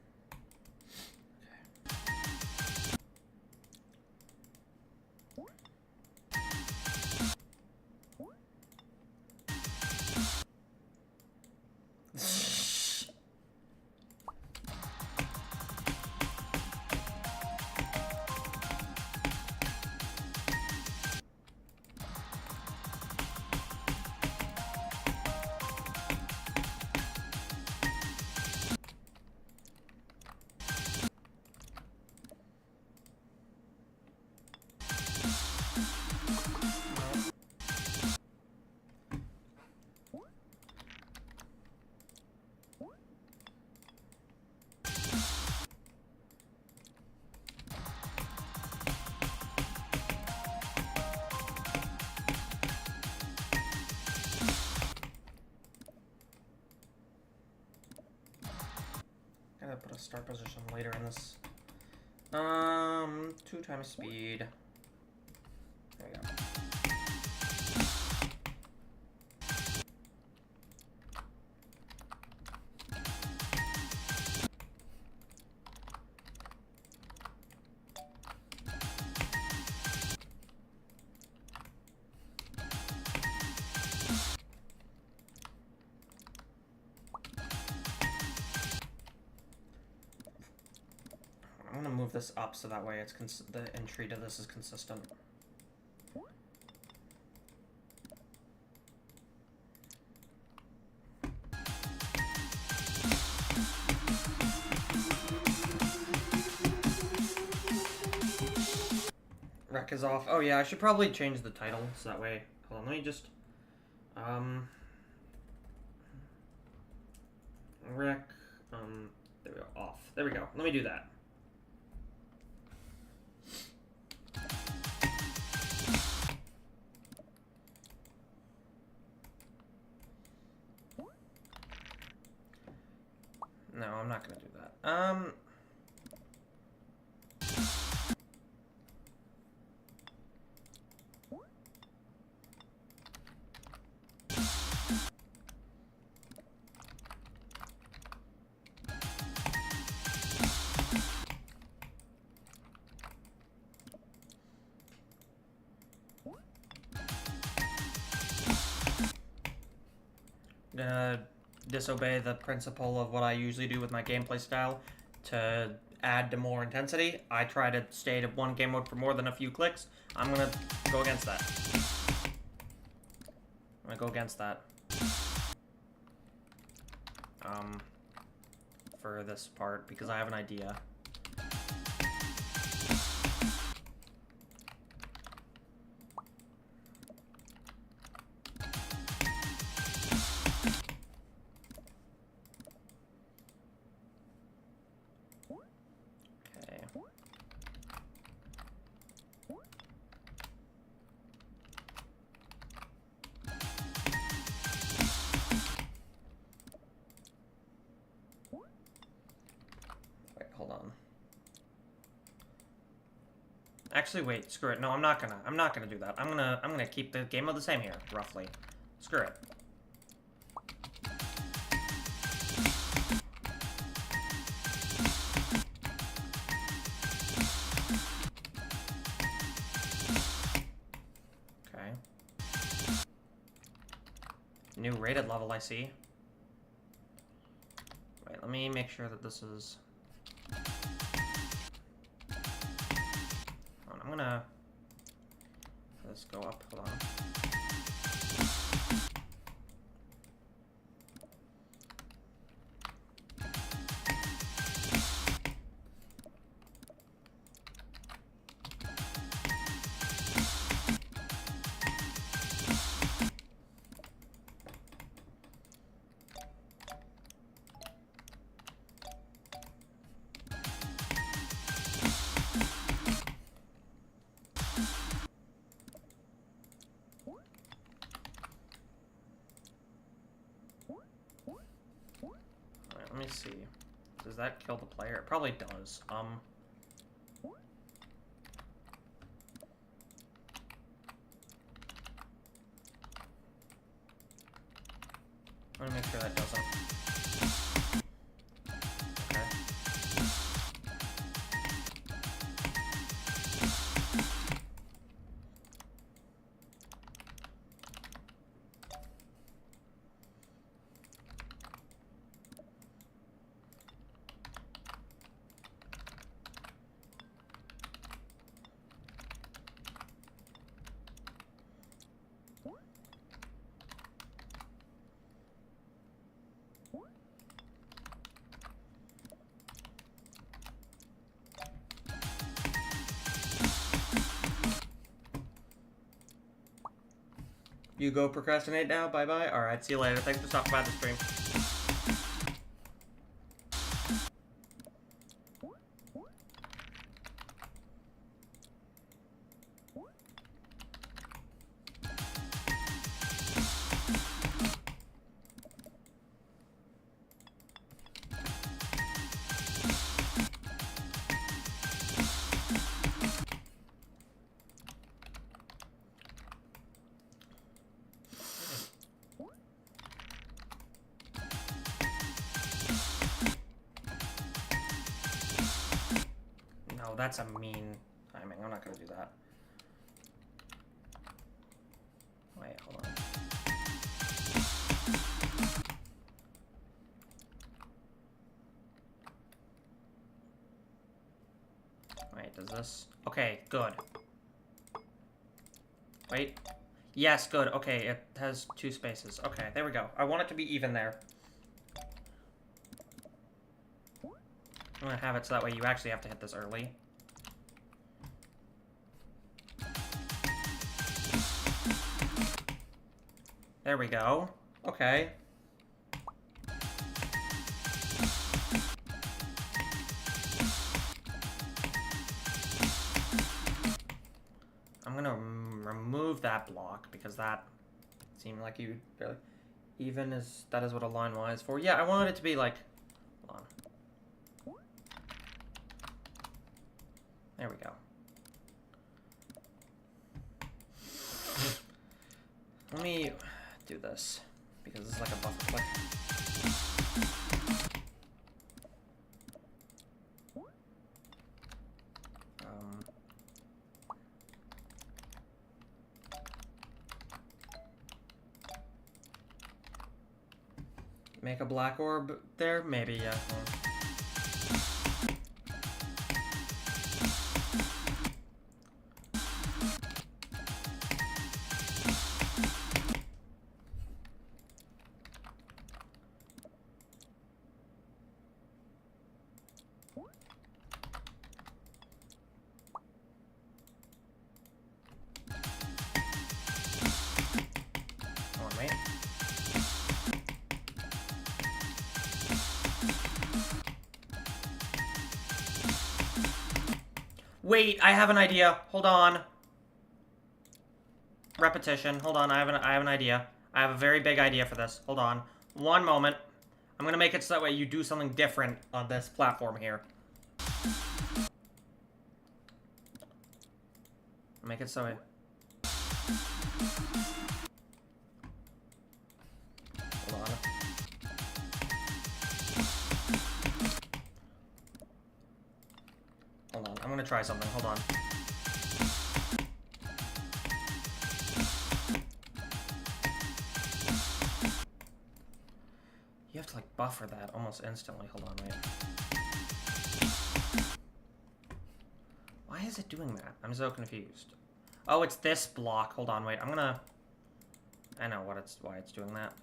Gotta put a start position later in this. 2 times speed. There we go. I'm gonna move this up so that way it's the entry to this is consistent. REQ is off. Oh yeah, I should probably change the title so that way. Hold on, let me just REQ there we go, off. There we go. Let me do that. No, I'm not gonna do that. Gonna disobey the principle of what I usually do with my gameplay style to add to more intensity. I try to stay to one game mode for more than a few clicks. I'm gonna go against that. I'm gonna go against that. For this part, because I have an idea. Actually, wait, screw it. No, I'm not gonna do that. I'm gonna keep the game mode the same here, roughly. Screw it. Okay. New rated level, I see. Wait, let me make sure that this is... gonna let this go up. Hold on. Let me see. Does that kill the player? It probably does. I want to make sure that doesn't. Okay. You go procrastinate now? Bye-bye? Alright, see you later. Thanks for stopping by the stream. That's a mean timing. I'm not gonna do that. Wait, hold on. Wait, does this? Okay, good. Wait. Yes, good. Okay, it has 2 spaces. Okay, there we go. I want it to be even there. I'm gonna have it so that way you actually have to hit this early. There we go. Okay. I'm gonna remove that block because that seemed like you barely... Even is... That is what a line Y is for. Yeah, I wanted it to be like... Hold on. There we go. Let me do this, because this is like a buffer click. Make a black orb there? Maybe, yeah. Wait, I have an idea. Hold on. Repetition. Hold on, I have an idea. I have a very big idea for this. Hold on. One moment. I'm gonna make it so that way you do something different on this platform here. Make it so it... Hold on. Hold on, I'm gonna try something. Hold on. You have to, like, buffer that almost instantly. Hold on, wait. Why is it doing that? I'm so confused. Oh, it's this block. Hold on, wait. I know why it's doing that.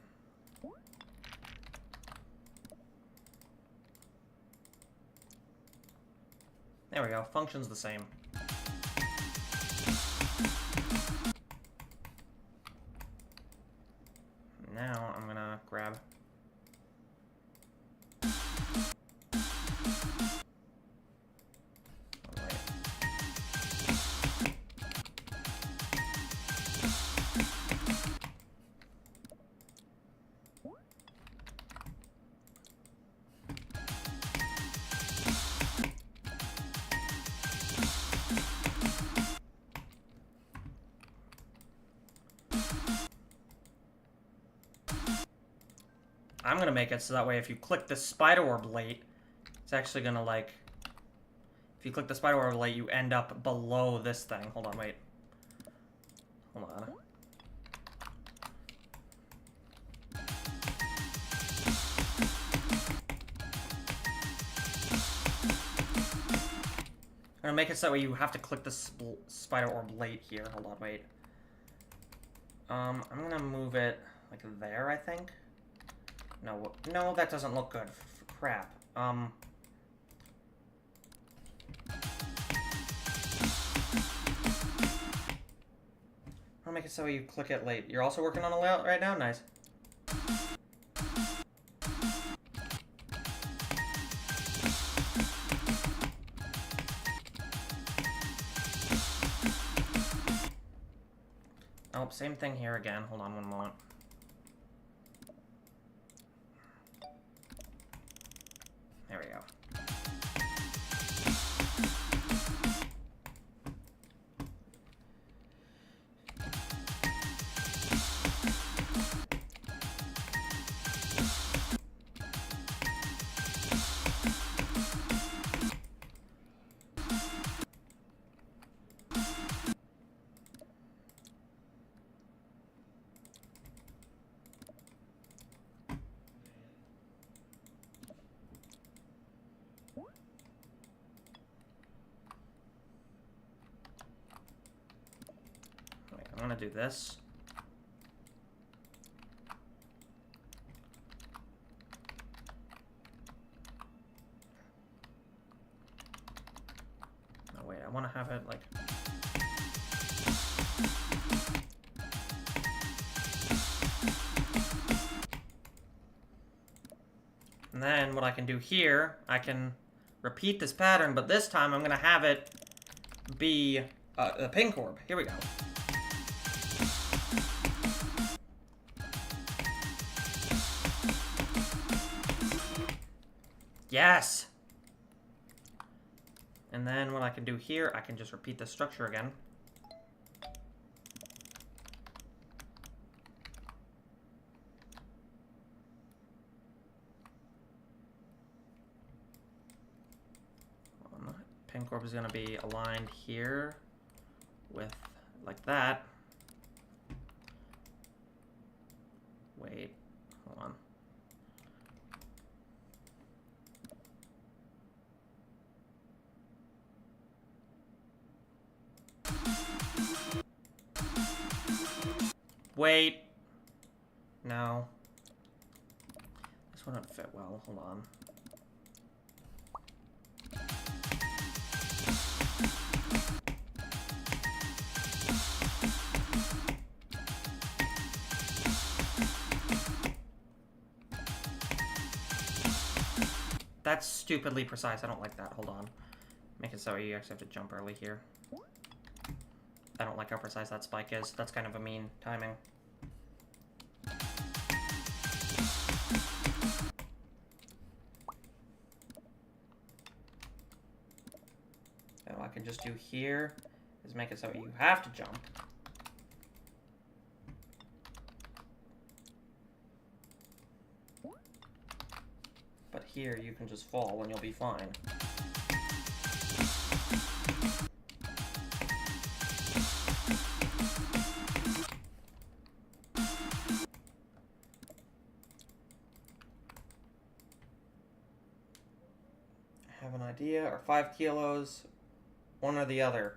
There we go. Function's the same. Now I'm gonna grab... I'm gonna make it so that way if you click the spider orb late, it's actually gonna like... If you click the spider orb late, you end up below this thing. Hold on, wait. Hold on. I'm gonna make it so that way you have to click the spider orb late here. Hold on, wait. I'm gonna move it like there, I think. No, that doesn't look good. Crap. I'll make it so you click it late. You're also working on a layout right now? Nice. Oh, same thing here again. Hold on one moment. There we go. I'm gonna do this. Oh wait, I want to have it like... And then what I can do here, I can repeat this pattern, but this time I'm gonna have it be a pink orb. Here we go. Yes! And then what I can do here, I can just repeat the structure again. Pink orb is going to be aligned here with, like that. Wait, hold on. Wait. No. This one wouldn't fit well. Hold on. That's stupidly precise. I don't like that. Hold on. Make it so you actually have to jump early here. I don't like how precise that spike is. That's kind of a mean timing. So what I can just do here is make it so you have to jump. But here you can just fall and you'll be fine. I have an idea, or 5 kilos. One or the other.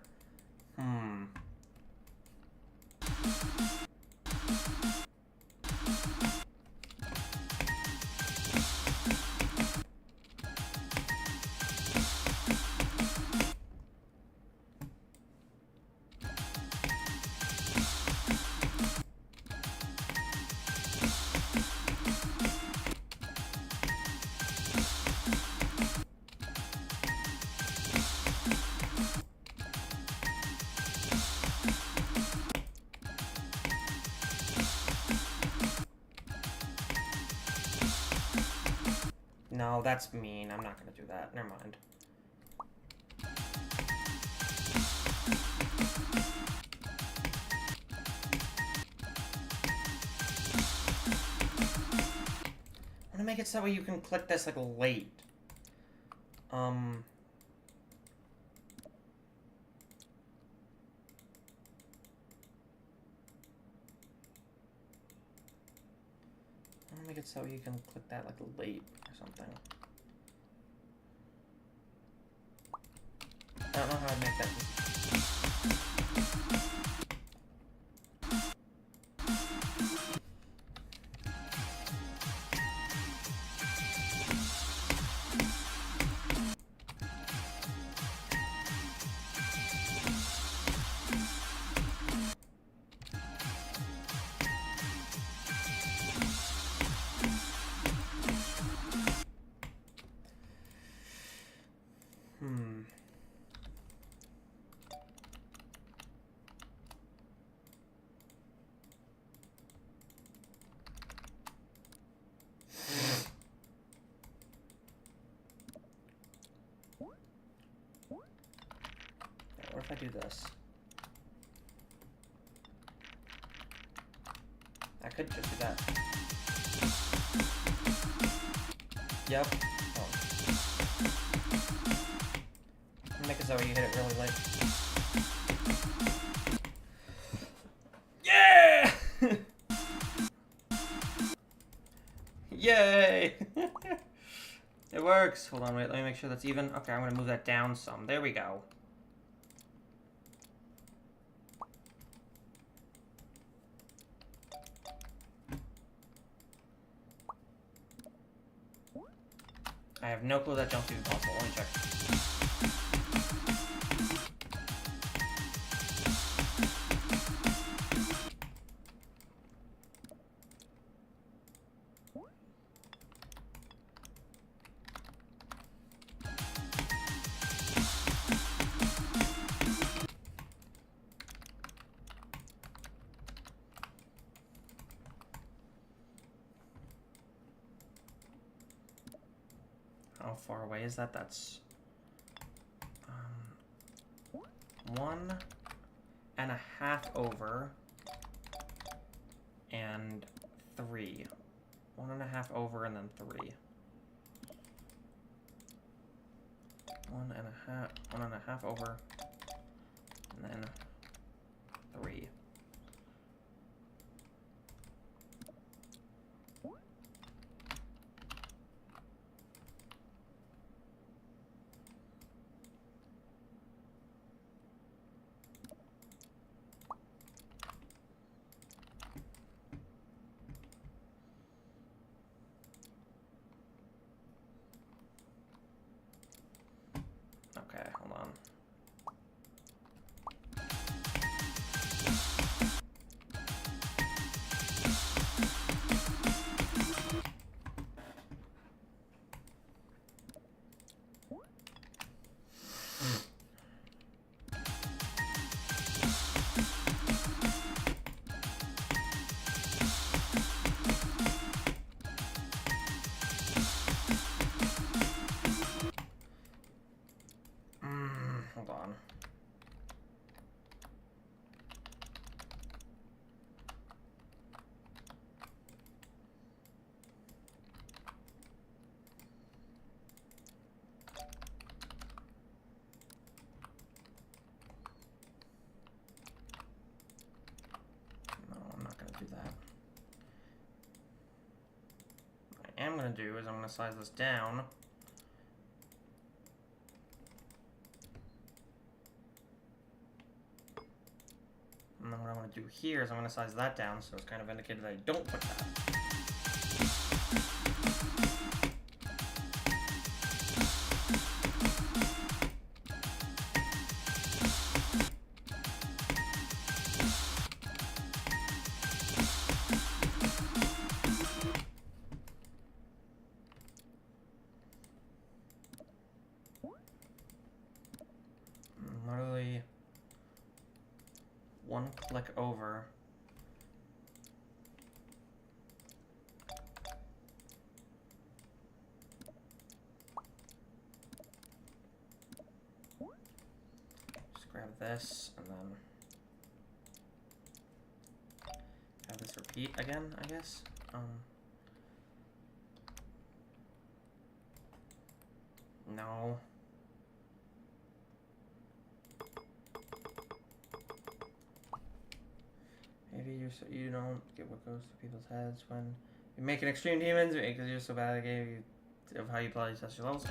No, that's mean. I'm not gonna do that. Never mind. I'm gonna make it so that way you can click this like late. I'm gonna make it so you can click that like late or something. I don't know how I'd make that. What if I do this? I could just do that. Yep. Oh. Make it so you hit it really late. Yeah! Yay! It works. Hold on, wait, let me make sure that's even. Okay, I'm gonna move that down some. There we go. I have no clue that jump's even possible. Let me check. How far away is that? That's 1.5 over and 3. 1.5 over and then 3. 1.5 over and then 3. Okay, hold on. Hold on. No, I'm not going to do that. What I am going to do is I'm going to size this down. And then what I want to do here is I'm going to size that down, so it's kind of indicated that I don't put that. Literally one click over. Just grab this and then have this repeat again, I guess. No. Maybe you don't get what goes to people's heads when you make an extreme demons because you're so bad at the game of how you play test your levels.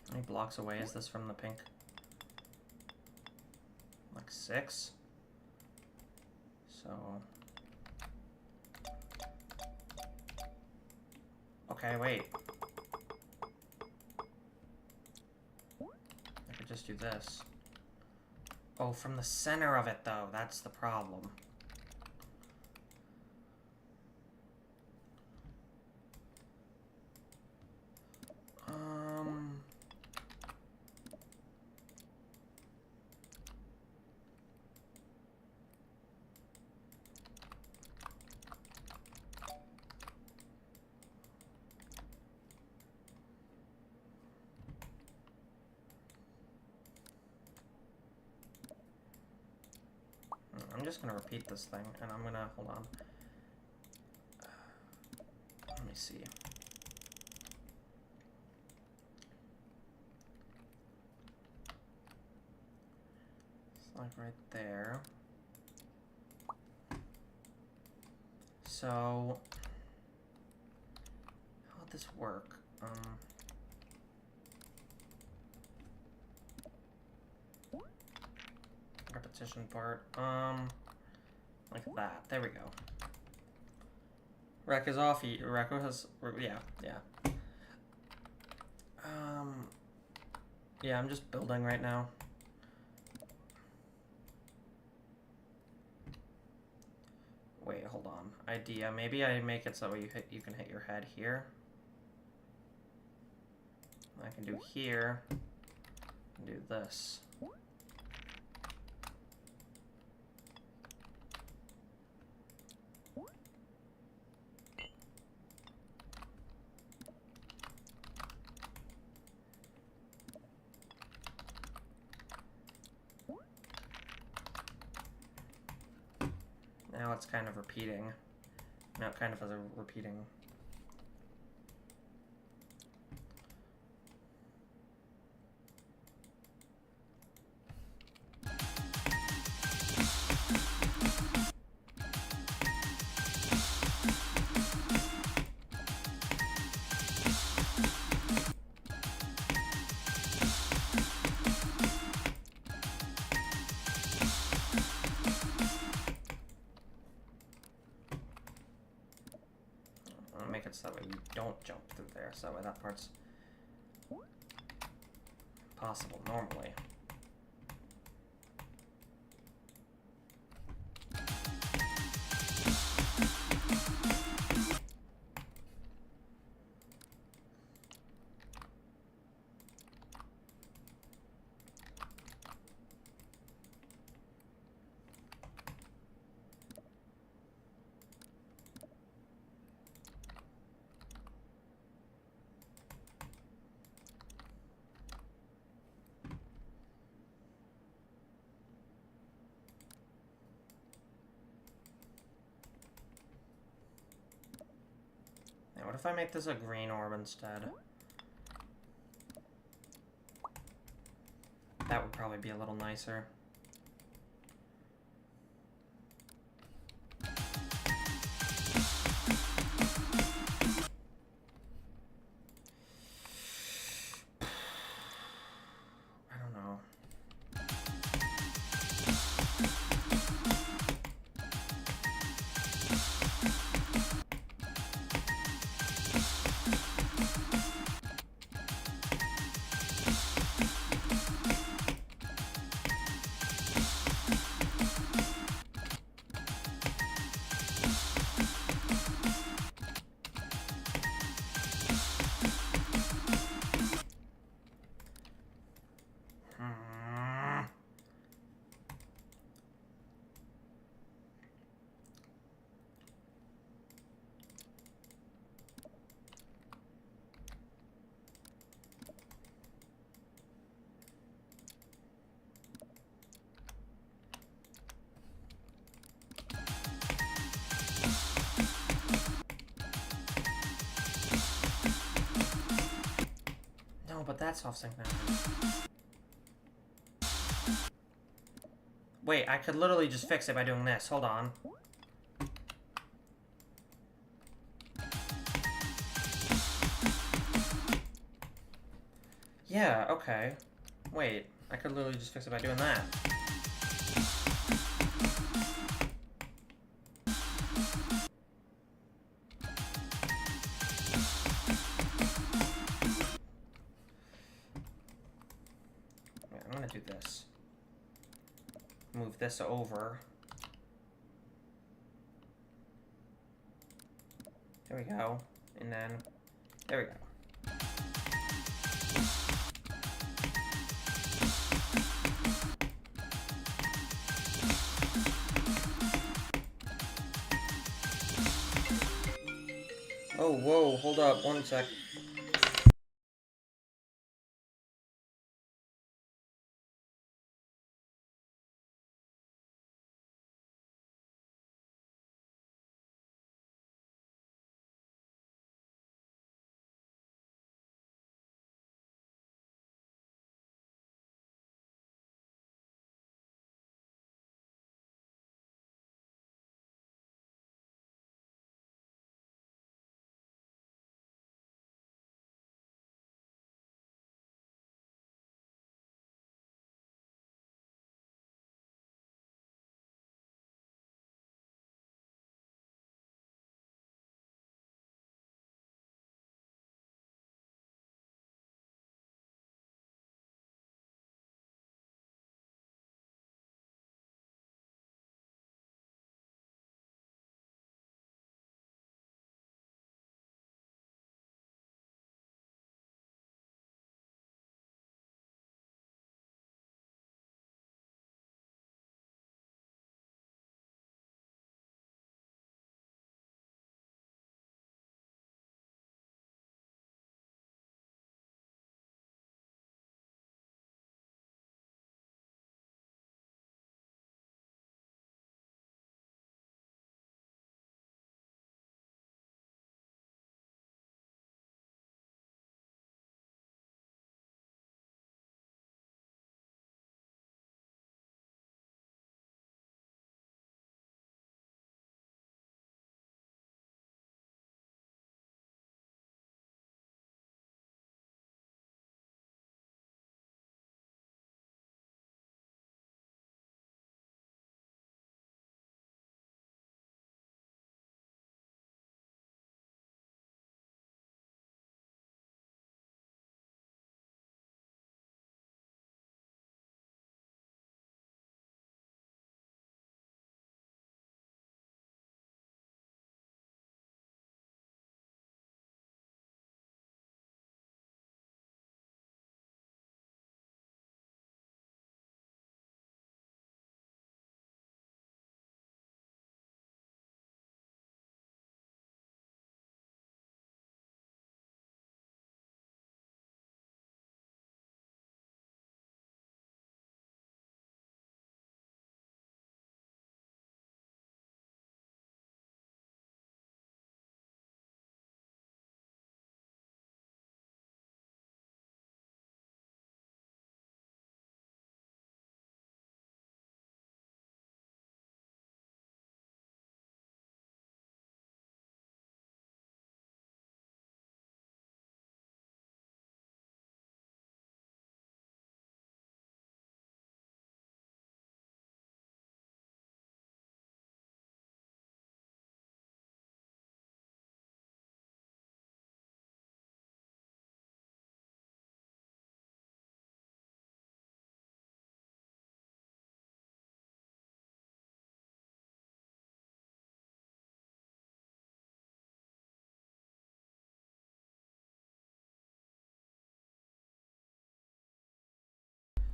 How many blocks away is this from the pink? Like 6? So... Okay, wait. I could just do this. Oh, from the center of it, though. That's the problem. I'm just gonna repeat this thing, and I'm gonna, hold on. Let me see. It's like right there. So, how would this work? Repetition part. Like that. There we go. REQ is off. REQ has. Yeah. Yeah, I'm just building right now. Wait, hold on. Idea. Maybe I make it so you can hit your head here. I can do here. And do this. Now it's kind of repeating. Now it kind of has a repeating. Make it so that way you don't jump through there, so that way that part's possible normally. what if I make this a green orb instead? That would probably be a little nicer. I don't know. No, but that's off sync now. Wait, I could literally just fix it by doing this. Hold on. Yeah, okay. Wait, I could literally just fix it by doing that. Yeah, I'm gonna do this. Move this over. There we go. And then, there we go. Oh, whoa, hold up, one sec.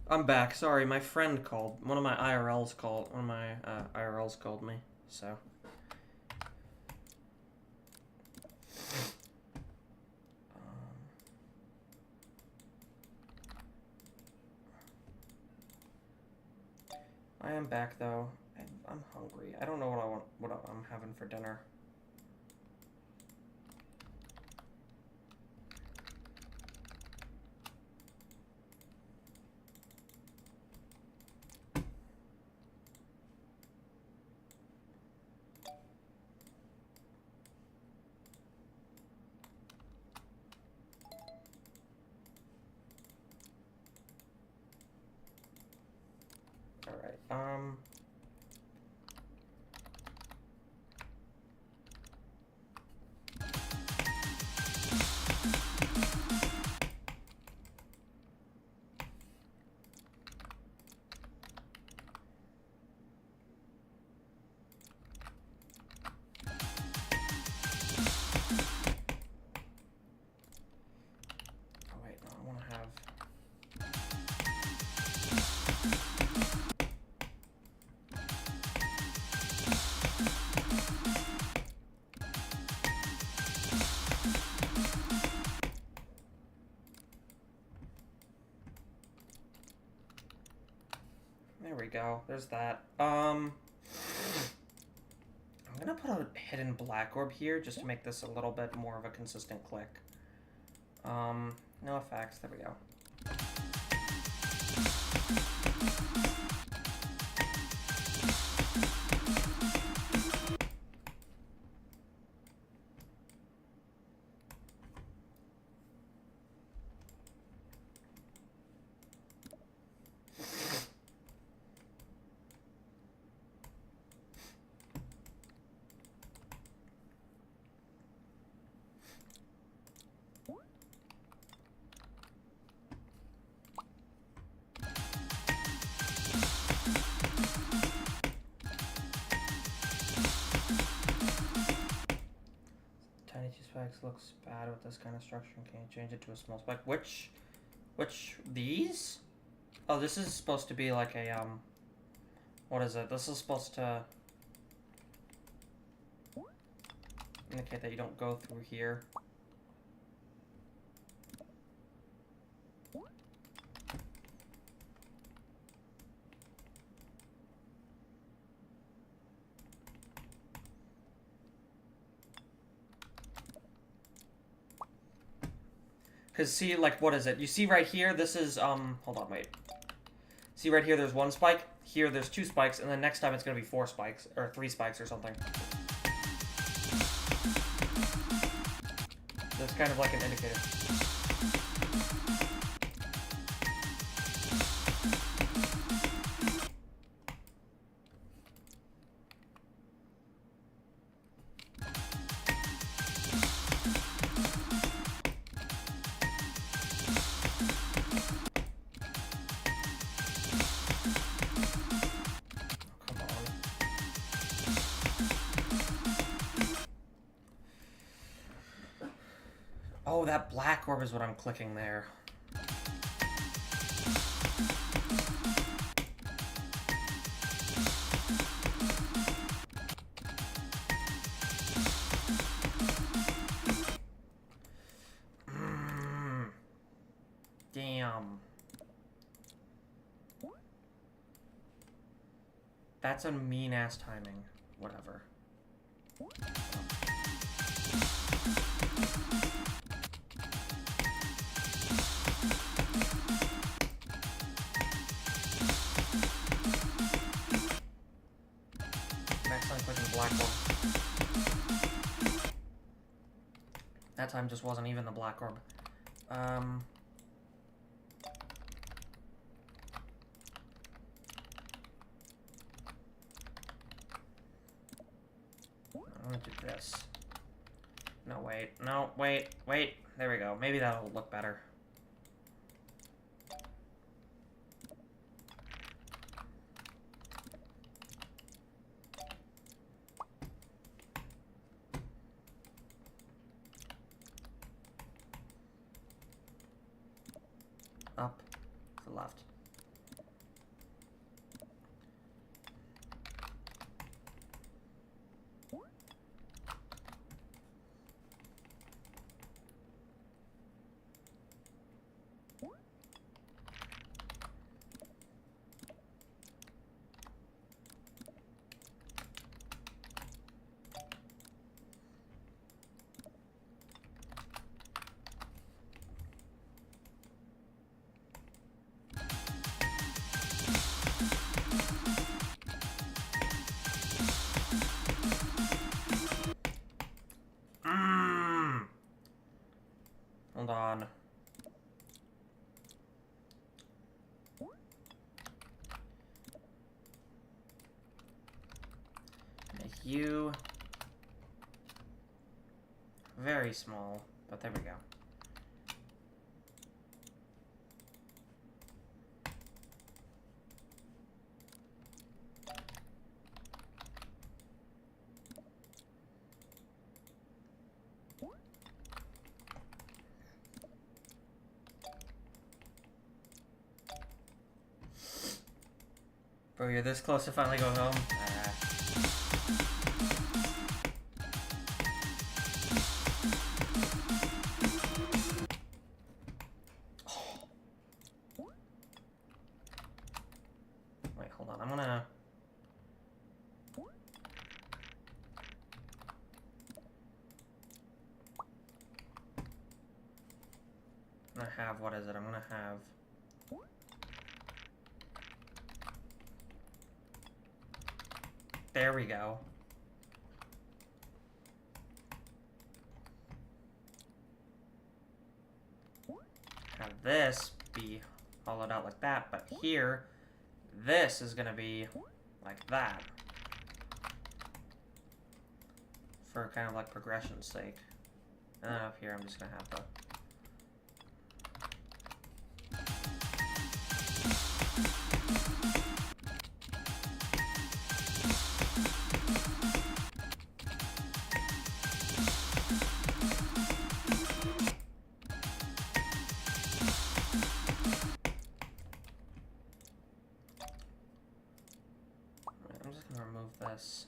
I'm back. Sorry, my friend called. One of my IRLs called. One of my IRLs called me. So. I am back though. I'm hungry. I don't know what I want. What I'm having for dinner. Alright, oh wait, no, I want to have... There we go. There's that. I'm gonna put a hidden black orb here just to make this a little bit more of a consistent click. No effects. There we go. Tiny two spikes looks bad with this kind of structure. Can you change it to a small spike? Which, these? Oh, this is supposed to be like a, what is it? This is supposed to indicate that you don't go through here. Because see, like, what is it? You see right here, this is, hold on, wait. See right here, there's one spike. Here, there's two spikes. And then next time, it's going to be 4 spikes. Or 3 spikes or something. That's kind of like an indicator. Oh, that black orb is what I'm clicking there. Damn. That's a mean-ass timing. Whatever. Next time, clicking black orb. That time just wasn't even the black orb. I'm gonna do this. No, wait. No, wait. There we go. Maybe that'll look better. Up to the left. Hold on. Make you very small, but there we go. Bro, you're this close to finally going home. Wait, hold on. I'm gonna have, what is it? I'm gonna have there we go. Have this be hollowed out like that, but here, this is gonna be like that. For kind of like progression's sake. And then up here, I'm just gonna have the this.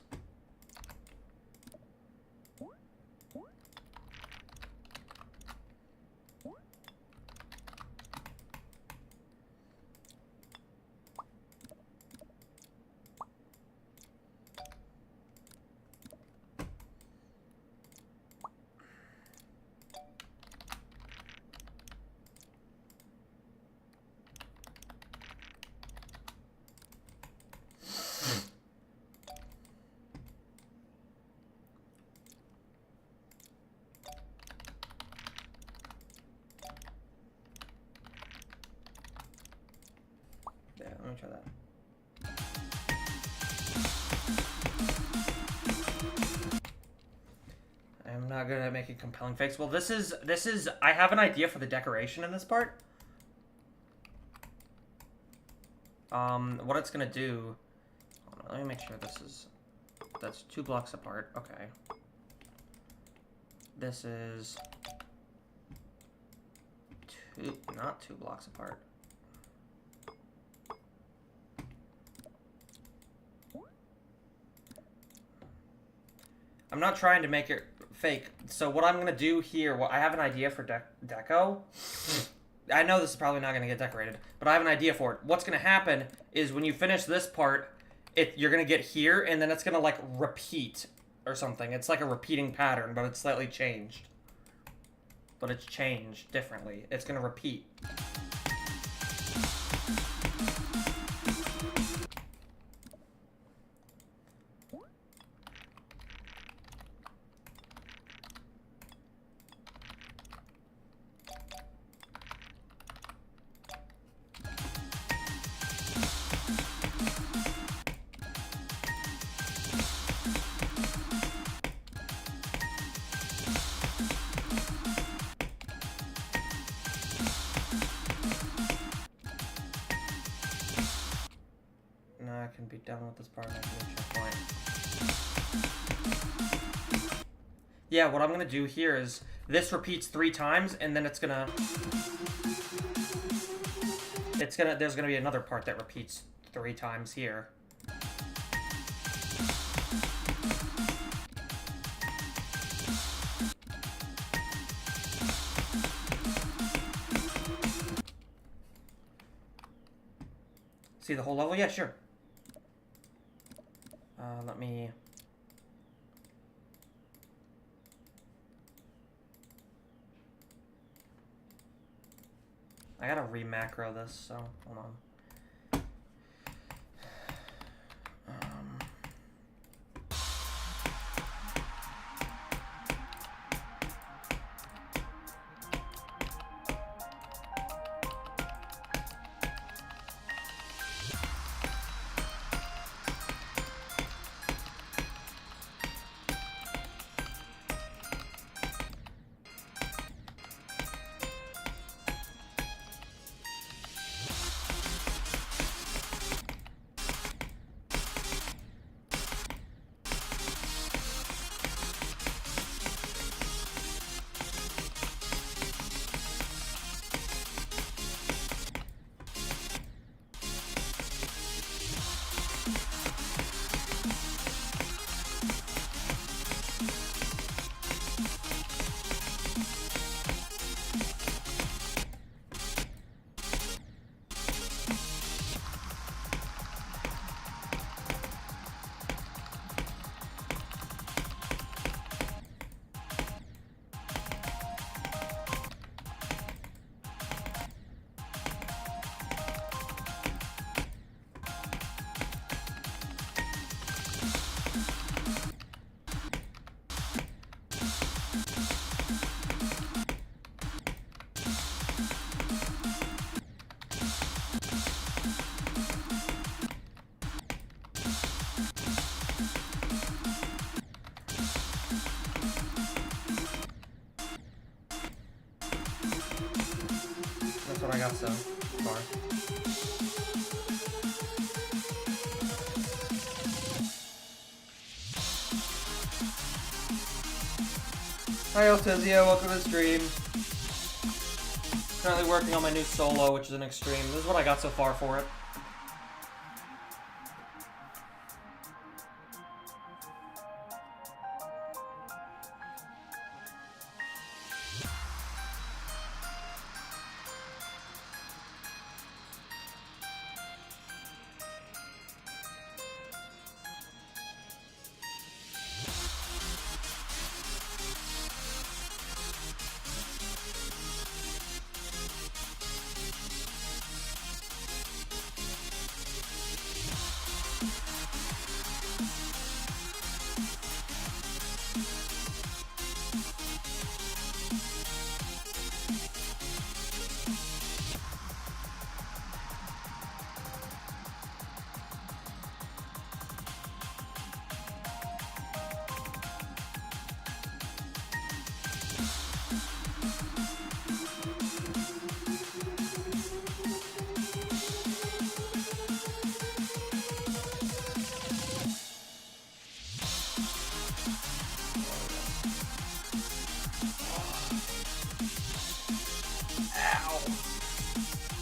Yeah, let me try that. I'm not good at making compelling fakes. Well, this is, I have an idea for the decoration in this part. What it's gonna do, hold on, let me make sure that's 2 blocks apart, okay. This is not 2 blocks apart. I'm not trying to make it fake. So what I'm going to do here, I have an idea for deco. I know this is probably not going to get decorated, but I have an idea for it. What's going to happen is when you finish this part, you're going to get here, and then it's going to, like, repeat or something. It's like a repeating pattern, but it's slightly changed. But it's changed differently. It's going to repeat. I can be done with this part and I can reach a point. Yeah, what I'm gonna do here is this repeats 3 times, and then there's gonna be another part that repeats 3 times here. See the whole level? Yeah, sure. Let me... I gotta re-macro this, so hold on. got so far. Hi Altizia, welcome to the stream. Currently working on my new solo, which is an extreme. This is what I got so far for it.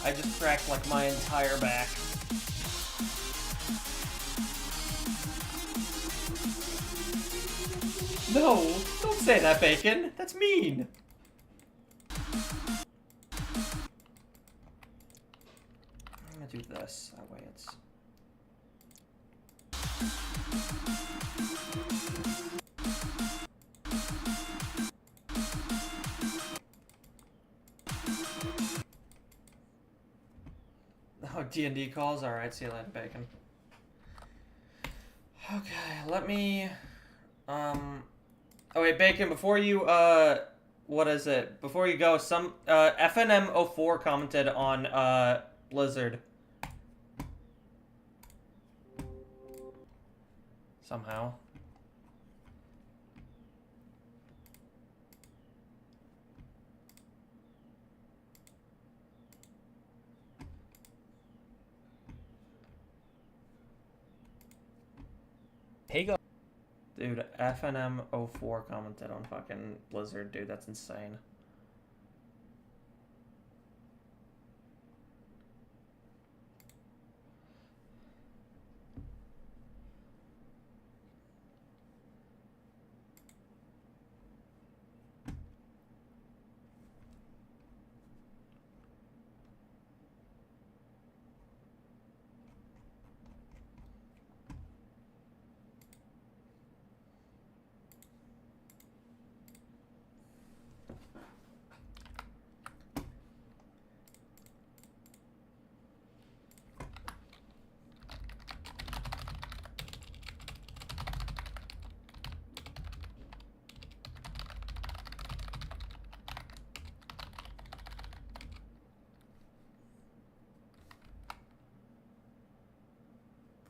I just cracked like my entire back. No, don't say that, Bacon. That's mean. I'm gonna do this. That way it's... Oh, D&D calls? Alright, see you later, Bacon. Okay, let me... Oh wait, Bacon, before you, what is it? Before you go, some, FNM04 commented on, Blizzard. Somehow. Hey guys. Dude, FNM04 commented on fucking Blizzard, dude, that's insane.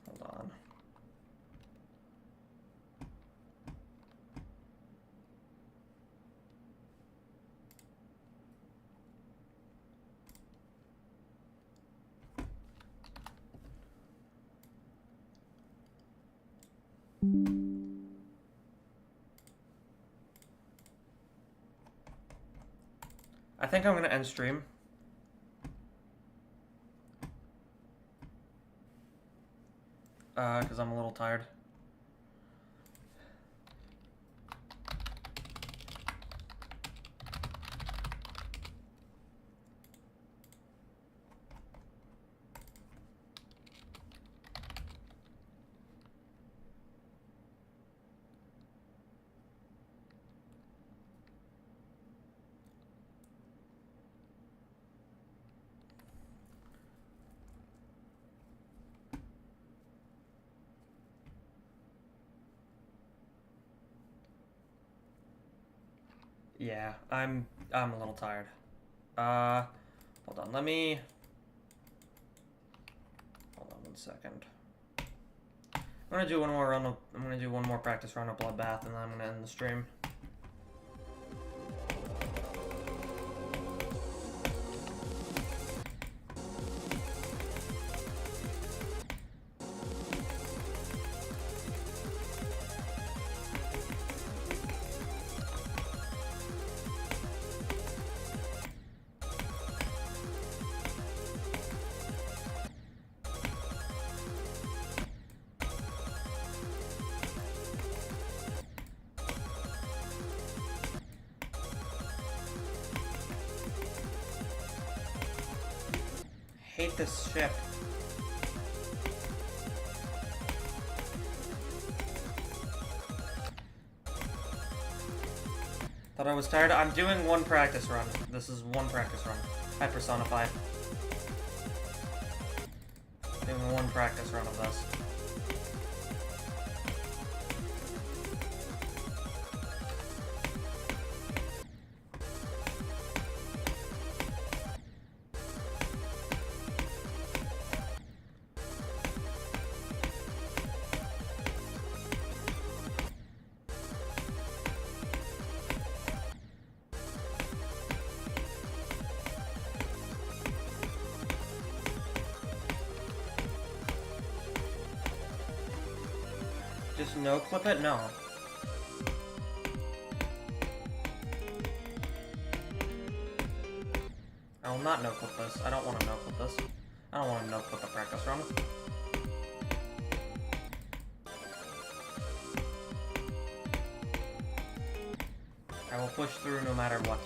Hold on. I think I'm gonna end stream. Because I'm a little tired. Yeah, I'm a little tired. Hold on, let me... Hold on 1 second. I'm gonna do one more round of... I'm gonna do one more practice round of Bloodbath, and then I'm gonna end the stream. hate this ship. Thought I was tired. I'm doing one practice run. This is one practice run. I personified. Doing one practice run of this. Just no clip it? No. I will not no clip this. I don't want to no clip this. I don't want to no clip the practice run. I will push through no matter what.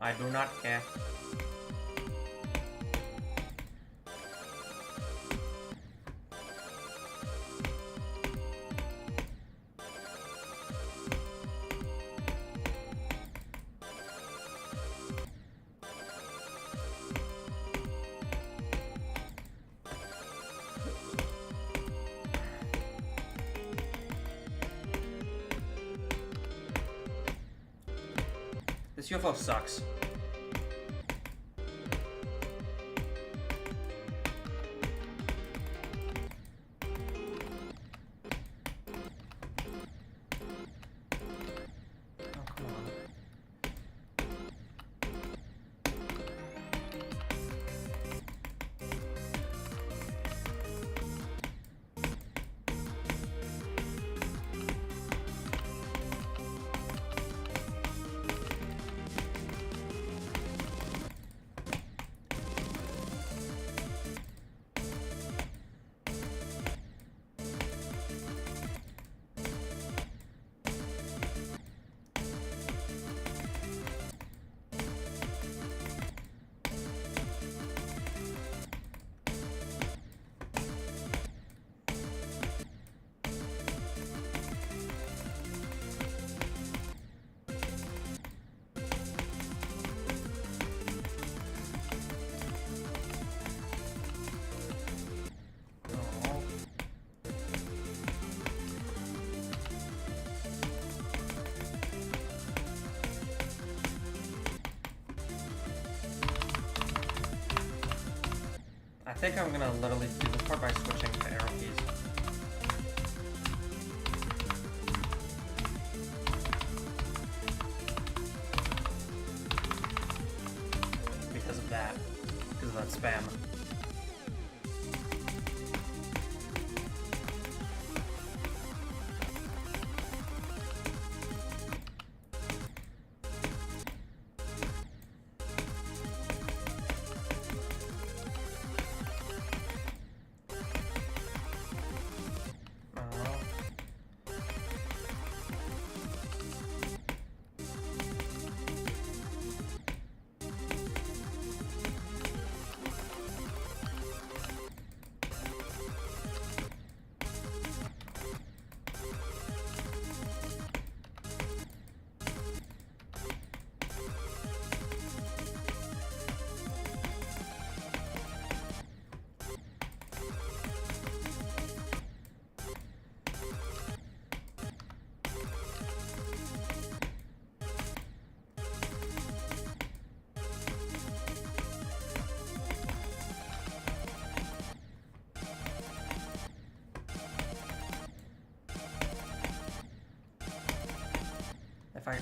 I do not care. This UFO sucks. Oh, come on. I think I'm gonna literally do this part by switching to arrow keys. Because of that. Because of that spam.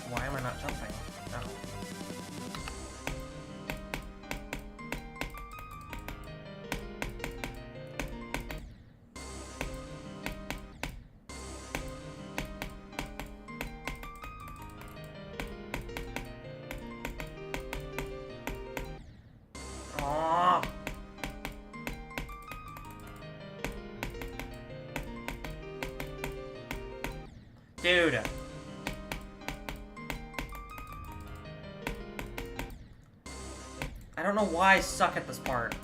Why am I not jumping? No. Aww. Dude. I don't know why I suck at this part.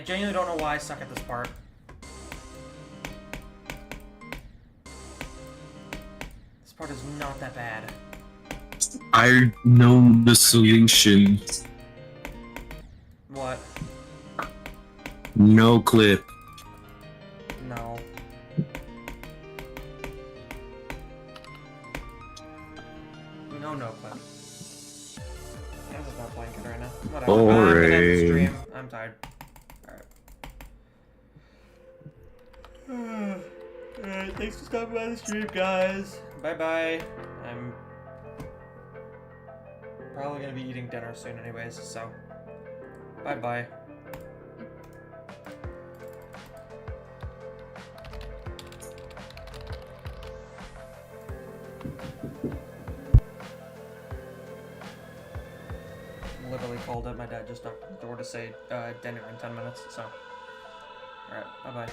genuinely don't know why I suck at this part. This part is not that bad. I know the solution. What? No clip. No. No clip. I'm just not playing it right now. Whatever. I'm gonna end the Boring. stream. I'm tired. Alright, thanks for stopping by the stream, guys. Bye-bye. I'm probably gonna be eating dinner soon anyways, so bye-bye. Literally called it. My dad just knocked on the door to say dinner in 10 minutes, so alright, bye-bye.